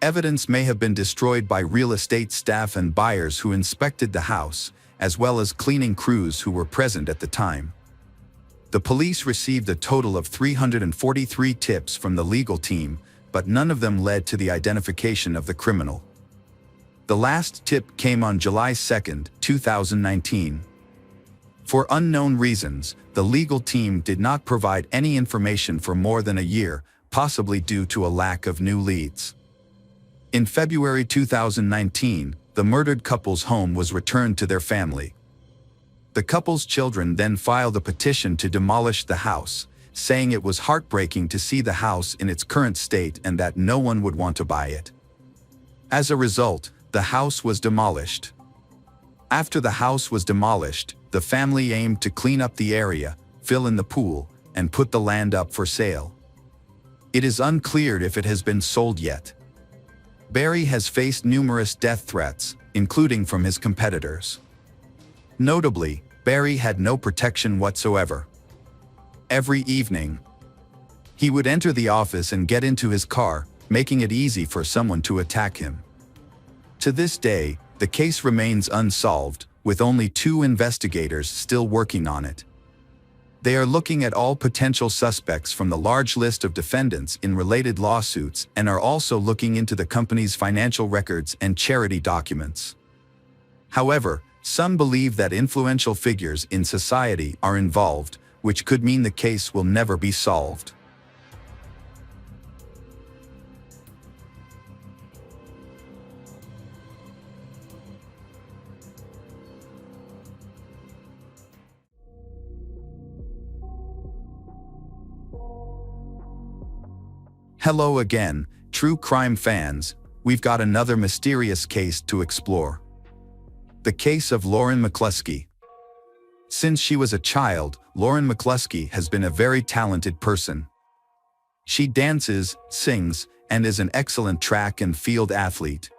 Evidence may have been destroyed by real estate staff and buyers who inspected the house, as well as cleaning crews who were present at the time. The police received a total of 343 tips from the legal team, but none of them led to the identification of the criminal. The last tip came on July 2, 2019. For unknown reasons, the legal team did not provide any information for more than a year, possibly due to a lack of new leads. In February 2019, the murdered couple's home was returned to their family. The couple's children then filed a petition to demolish the house, saying it was heartbreaking to see the house in its current state and that no one would want to buy it. As a result, the house was demolished. After the house was demolished, the family aimed to clean up the area, fill in the pool, and put the land up for sale. It is unclear if it has been sold yet. Barry has faced numerous death threats, including from his competitors. Notably, Barry had no protection whatsoever. Every evening, he would enter the office and get into his car, making it easy for someone to attack him. To this day, the case remains unsolved, with only 2 investigators still working on it. They are looking at all potential suspects from the large list of defendants in related lawsuits and are also looking into the company's financial records and charity documents. However, some believe that influential figures in society are involved, which could mean the case will never be solved. Hello again, true crime fans. We've got another mysterious case to explore. The case of Lauren McCluskey. Since she was a child, Lauren McCluskey has been a very talented person. She dances, sings, and is an excellent track and field athlete.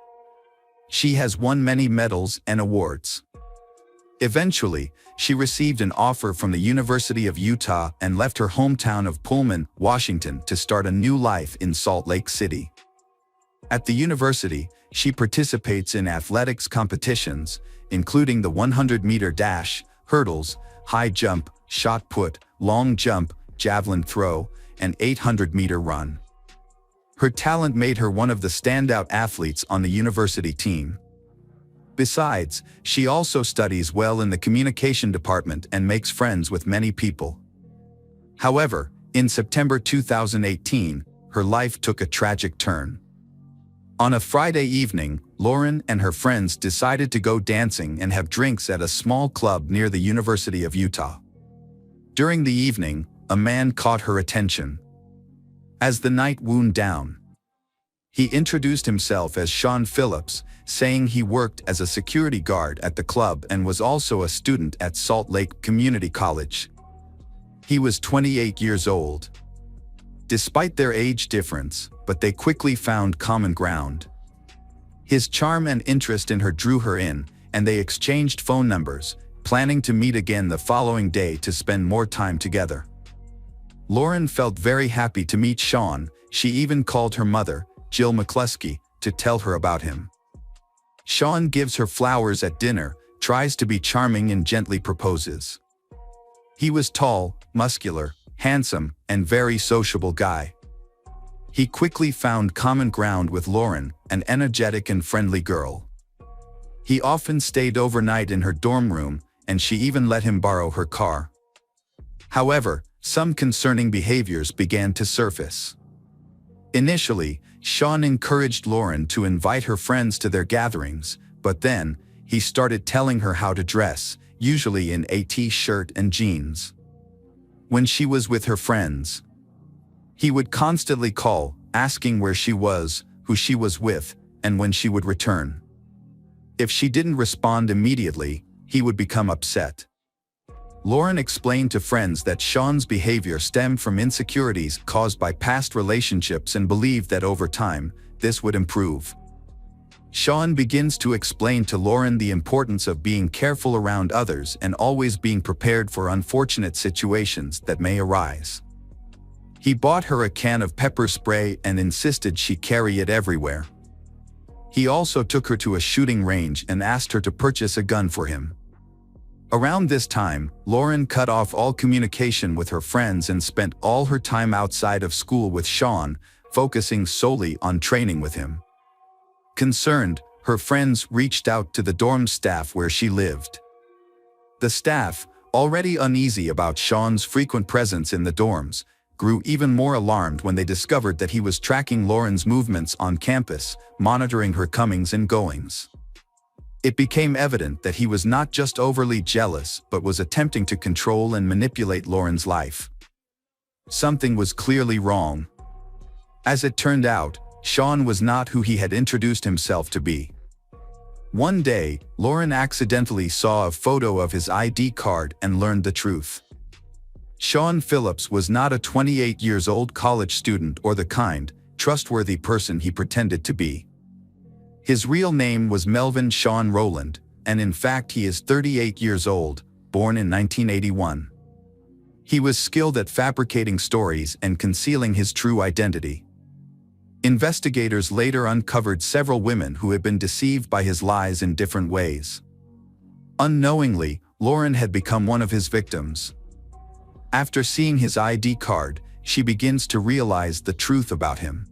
She has won many medals and awards. Eventually, she received an offer from the University of Utah and left her hometown of Pullman, Washington, to start a new life in Salt Lake City. At the university, she participates in athletics competitions, including the 100-meter dash, hurdles, high jump, shot put, long jump, javelin throw, and 800-meter run. Her talent made her one of the standout athletes on the university team. Besides, she also studies well in the communication department and makes friends with many people. However, in September 2018, her life took a tragic turn. On a Friday evening, Lauren and her friends decided to go dancing and have drinks at a small club near the University of Utah. During the evening, a man caught her attention. As the night wound down, he introduced himself as Sean Phillips, saying he worked as a security guard at the club and was also a student at Salt Lake Community College. He was 28 years old. Despite their age difference, but they quickly found common ground. His charm and interest in her drew her in, and they exchanged phone numbers, planning to meet again the following day to spend more time together. Lauren felt very happy to meet Sean. She even called her mother, Jill McCluskey, to tell her about him. Sean gives her flowers at dinner, tries to be charming and gently proposes. He was tall, muscular, handsome, and very sociable guy. He quickly found common ground with Lauren, an energetic and friendly girl. He often stayed overnight in her dorm room, and she even let him borrow her car. However, some concerning behaviors began to surface. Initially, Sean encouraged Lauren to invite her friends to their gatherings, but then, he started telling her how to dress, usually in a t-shirt and jeans. When she was with her friends, he would constantly call, asking where she was, who she was with, and when she would return. If she didn't respond immediately, he would become upset. Lauren explained to friends that Sean's behavior stemmed from insecurities caused by past relationships and believed that over time, this would improve. Sean begins to explain to Lauren the importance of being careful around others and always being prepared for unfortunate situations that may arise. He bought her a can of pepper spray and insisted she carry it everywhere. He also took her to a shooting range and asked her to purchase a gun for him. Around this time, Lauren cut off all communication with her friends and spent all her time outside of school with Sean, focusing solely on training with him. Concerned, her friends reached out to the dorm staff where she lived. The staff, already uneasy about Sean's frequent presence in the dorms, grew even more alarmed when they discovered that he was tracking Lauren's movements on campus, monitoring her comings and goings. It became evident that he was not just overly jealous but was attempting to control and manipulate Lauren's life. Something was clearly wrong. As it turned out, Sean was not who he had introduced himself to be. One day, Lauren accidentally saw a photo of his ID card and learned the truth. Sean Phillips was not a 28-year-old college student or the kind, trustworthy person he pretended to be. His real name was Melvin Sean Rowland, and in fact he is 38 years old, born in 1981. He was skilled at fabricating stories and concealing his true identity. Investigators later uncovered several women who had been deceived by his lies in different ways. Unknowingly, Lauren had become one of his victims. After seeing his ID card, she begins to realize the truth about him.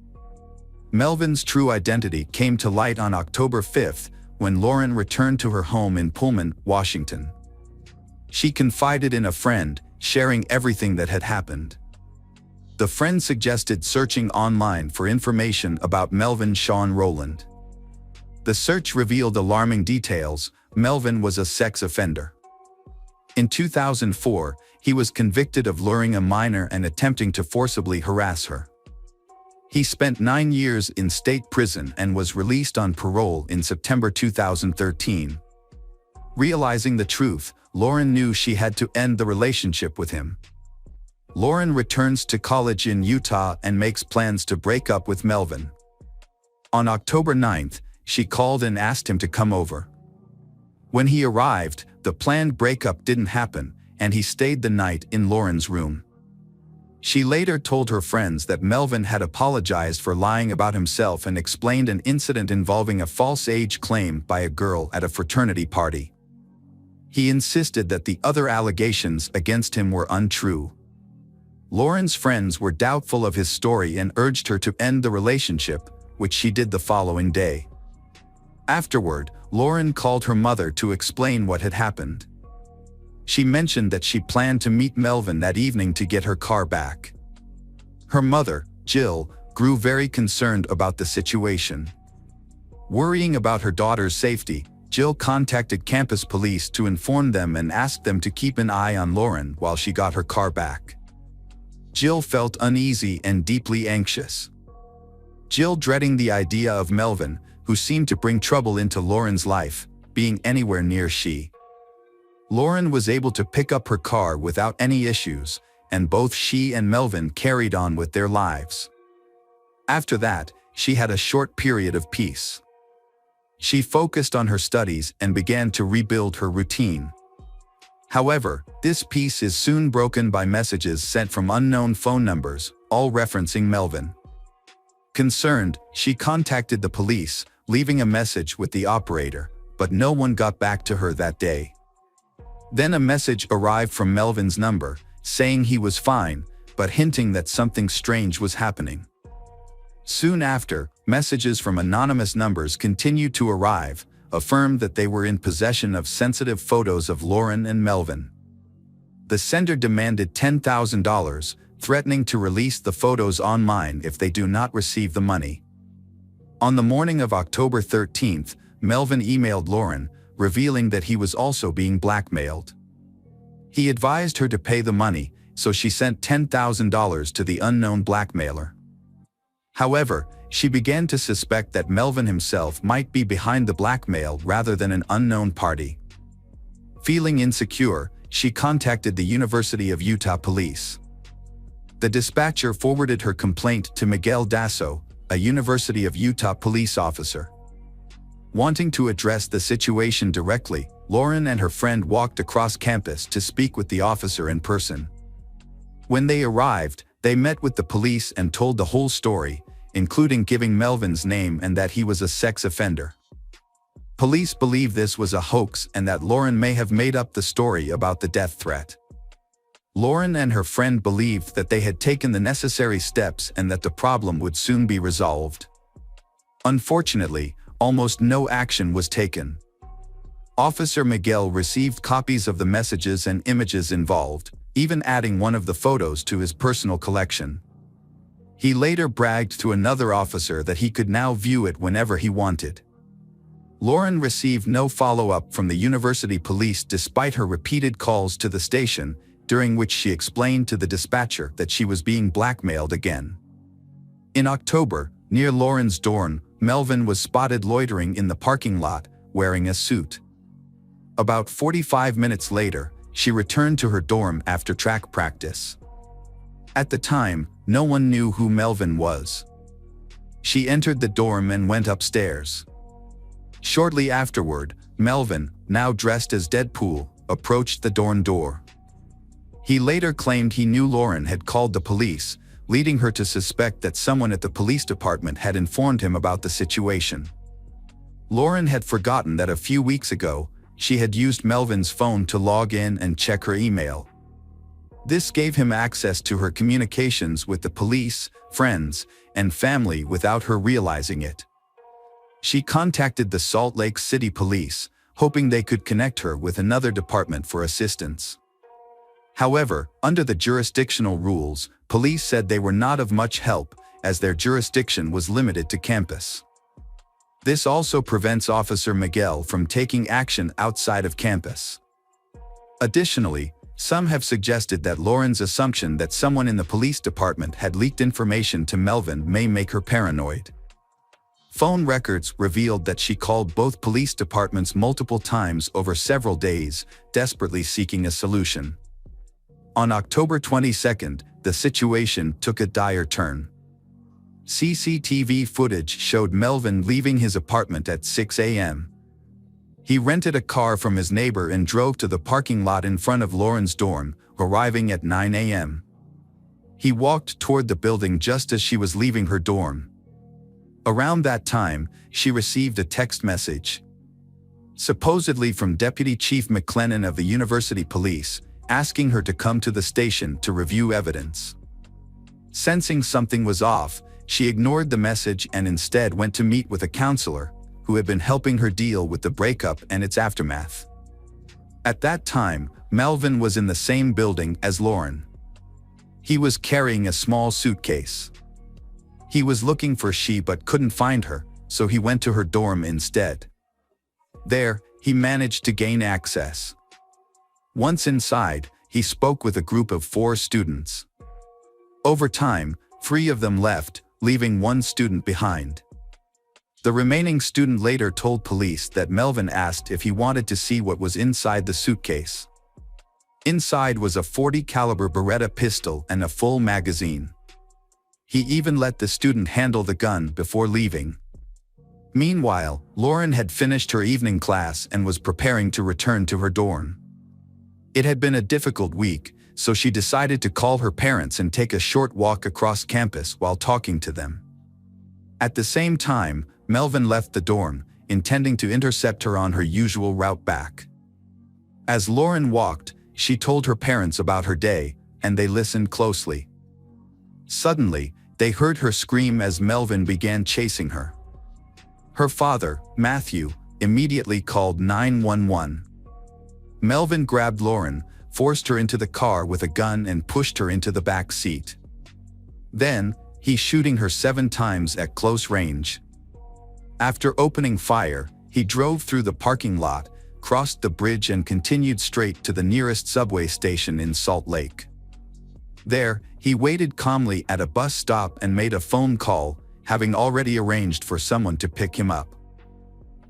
Melvin's true identity came to light on October 5th when Lauren returned to her home in Pullman, Washington. She confided in a friend, sharing everything that had happened. The friend suggested searching online for information about Melvin Sean Rowland. The search revealed alarming details. Melvin was a sex offender. In 2004, he was convicted of luring a minor and attempting to forcibly harass her. He spent 9 years in state prison and was released on parole in September 2013. Realizing the truth, Lauren knew she had to end the relationship with him. Lauren returns to college in Utah and makes plans to break up with Melvin. On October 9th, she called and asked him to come over. When he arrived, the planned breakup didn't happen, and he stayed the night in Lauren's room. She later told her friends that Melvin had apologized for lying about himself and explained an incident involving a false age claim by a girl at a fraternity party. He insisted that the other allegations against him were untrue. Lauren's friends were doubtful of his story and urged her to end the relationship, which she did the following day. Afterward, Lauren called her mother to explain what had happened. She mentioned that she planned to meet Melvin that evening to get her car back. Her mother, Jill, grew very concerned about the situation. Worrying about her daughter's safety, Jill contacted campus police to inform them and asked them to keep an eye on Lauren while she got her car back. Jill felt uneasy and deeply anxious. Jill, dreading the idea of Melvin, who seemed to bring trouble into Lauren's life, being anywhere near she. Lauren was able to pick up her car without any issues, and both she and Melvin carried on with their lives. After that, she had a short period of peace. She focused on her studies and began to rebuild her routine. However, this peace is soon broken by messages sent from unknown phone numbers, all referencing Melvin. Concerned, she contacted the police, leaving a message with the operator, but no one got back to her that day. Then a message arrived from Melvin's number, saying he was fine, but hinting that something strange was happening. Soon after, messages from anonymous numbers continued to arrive, affirmed that they were in possession of sensitive photos of Lauren and Melvin. The sender demanded $10,000, threatening to release the photos online if they do not receive the money. On the morning of October 13th, Melvin emailed Lauren, revealing that he was also being blackmailed. He advised her to pay the money, so she sent $10,000 to the unknown blackmailer. However, she began to suspect that Melvin himself might be behind the blackmail rather than an unknown party. Feeling insecure, she contacted the University of Utah police. The dispatcher forwarded her complaint to Miguel Dasso, a University of Utah police officer. Wanting to address the situation directly, Lauren and her friend walked across campus to speak with the officer in person. When they arrived, they met with the police and told the whole story, including giving Melvin's name and that he was a sex offender. Police believe this was a hoax and that Lauren may have made up the story about the death threat. Lauren and her friend believed that they had taken the necessary steps and that the problem would soon be resolved. Unfortunately, almost no action was taken. Officer Miguel received copies of the messages and images involved, even adding one of the photos to his personal collection. He later bragged to another officer that he could now view it whenever he wanted. Lauren received no follow-up from the university police despite her repeated calls to the station, during which she explained to the dispatcher that she was being blackmailed again. In October, near Lauren's dorm, Melvin was spotted loitering in the parking lot, wearing a suit. About 45 minutes later, she returned to her dorm after track practice. At the time, no one knew who Melvin was. She entered the dorm and went upstairs. Shortly afterward, Melvin, now dressed as Deadpool, approached the dorm door. He later claimed he knew Lauren had called the police, leading her to suspect that someone at the police department had informed him about the situation. Lauren had forgotten that a few weeks ago, she had used Melvin's phone to log in and check her email. This gave him access to her communications with the police, friends, and family without her realizing it. She contacted the Salt Lake City police, hoping they could connect her with another department for assistance. However, under the jurisdictional rules, police said they were not of much help, as their jurisdiction was limited to campus. This also prevents Officer Miguel from taking action outside of campus. Additionally, some have suggested that Lauren's assumption that someone in the police department had leaked information to Melvin may make her paranoid. Phone records revealed that she called both police departments multiple times over several days, desperately seeking a solution. On October 22nd, the situation took a dire turn. CCTV footage showed Melvin leaving his apartment at 6 a.m. He rented a car from his neighbor and drove to the parking lot in front of Lauren's dorm, arriving at 9 a.m. He walked toward the building just as she was leaving her dorm. Around that time, she received a text message, supposedly from Deputy Chief McLennan of the University Police, asking her to come to the station to review evidence. Sensing something was off, she ignored the message and instead went to meet with a counselor who had been helping her deal with the breakup and its aftermath. At that time, Melvin was in the same building as Lauren. He was carrying a small suitcase. He was looking for she but couldn't find her, so he went to her dorm instead. There, he managed to gain access. Once inside, he spoke with a group of 4 students. Over time, 3 of them left, leaving 1 student behind. The remaining student later told police that Melvin asked if he wanted to see what was inside the suitcase. Inside was a .40 caliber Beretta pistol and a full magazine. He even let the student handle the gun before leaving. Meanwhile, Lauren had finished her evening class and was preparing to return to her dorm. It had been a difficult week, so she decided to call her parents and take a short walk across campus while talking to them. At the same time, Melvin left the dorm, intending to intercept her on her usual route back. As Lauren walked, she told her parents about her day, and they listened closely. Suddenly, they heard her scream as Melvin began chasing her. Her father, Matthew, immediately called 911. Melvin grabbed Lauren, forced her into the car with a gun and pushed her into the back seat. Then, he shooting her 7 times at close range. After opening fire, he drove through the parking lot, crossed the bridge and continued straight to the nearest subway station in Salt Lake. There, he waited calmly at a bus stop and made a phone call, having already arranged for someone to pick him up.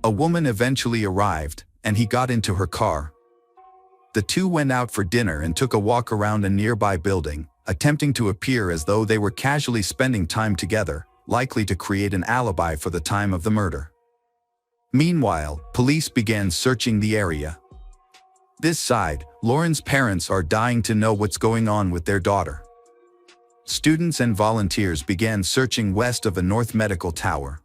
A woman eventually arrived, and he got into her car. The two went out for dinner and took a walk around a nearby building, attempting to appear as though they were casually spending time together, likely to create an alibi for the time of the murder. Meanwhile, police began searching the area. This side, Lauren's parents are dying to know what's going on with their daughter. Students and volunteers began searching west of the North Medical Tower.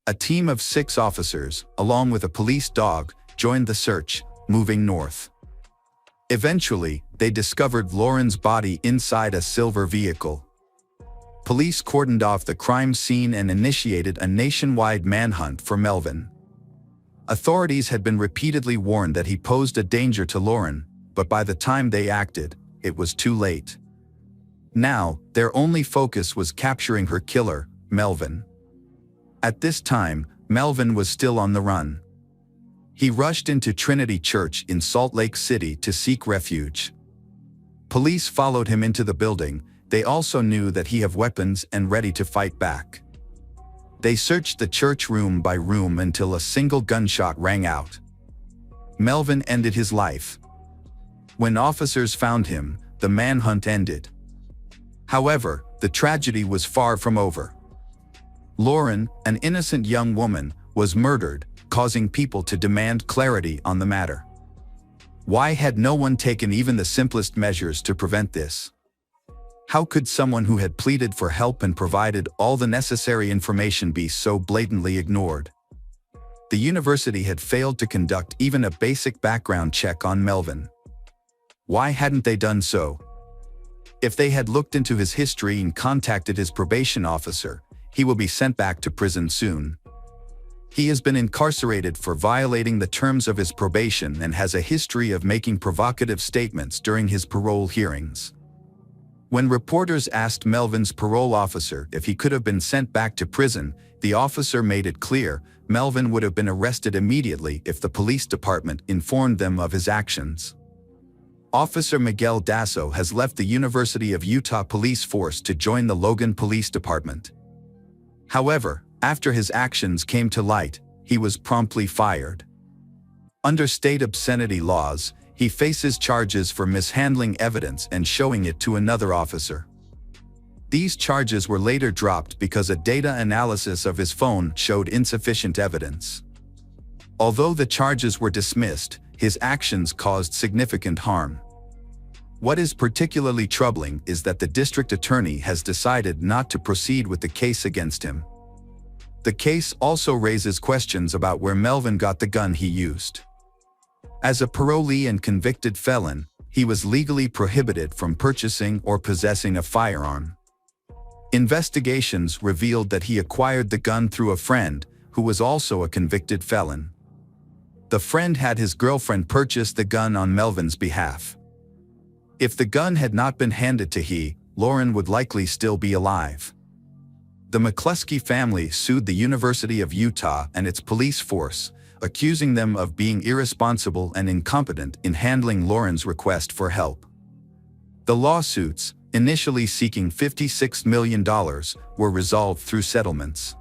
A team of 6 officers, along with a police dog, joined the search, moving north. Eventually, they discovered Lauren's body inside a silver vehicle. Police cordoned off the crime scene and initiated a nationwide manhunt for Melvin. Authorities had been repeatedly warned that he posed a danger to Lauren, but by the time they acted, it was too late. Now, their only focus was capturing her killer, Melvin. At this time, Melvin was still on the run. He rushed into Trinity Church in Salt Lake City to seek refuge. Police followed him into the building. They also knew that he had weapons and ready to fight back. They searched the church room by room until a single gunshot rang out. Melvin ended his life. When officers found him, the manhunt ended. However, the tragedy was far from over. Lauren, an innocent young woman, was murdered, causing people to demand clarity on the matter. Why had no one taken even the simplest measures to prevent this? How could someone who had pleaded for help and provided all the necessary information be so blatantly ignored? The university had failed to conduct even a basic background check on Melvin. Why hadn't they done so? If they had looked into his history and contacted his probation officer, he will be sent back to prison soon. He has been incarcerated for violating the terms of his probation and has a history of making provocative statements during his parole hearings. When reporters asked Melvin's parole officer if he could have been sent back to prison, the officer made it clear Melvin would have been arrested immediately if the police department informed them of his actions. Officer Miguel Dasso has left the University of Utah Police Force to join the Logan Police Department. However, After his actions came to light, he was promptly fired. Under state obscenity laws, he faces charges for mishandling evidence and showing it to another officer. These charges were later dropped because a data analysis of his phone showed insufficient evidence. Although the charges were dismissed, his actions caused significant harm. What is particularly troubling is that the district attorney has decided not to proceed with the case against him. The case also raises questions about where Melvin got the gun he used. As a parolee and convicted felon, he was legally prohibited from purchasing or possessing a firearm. Investigations revealed that he acquired the gun through a friend, who was also a convicted felon. The friend had his girlfriend purchase the gun on Melvin's behalf. If the gun had not been handed to Lauren would likely still be alive. The McCluskey family sued the University of Utah and its police force, accusing them of being irresponsible and incompetent in handling Lauren's request for help. The lawsuits, initially seeking $56 million, were resolved through settlements.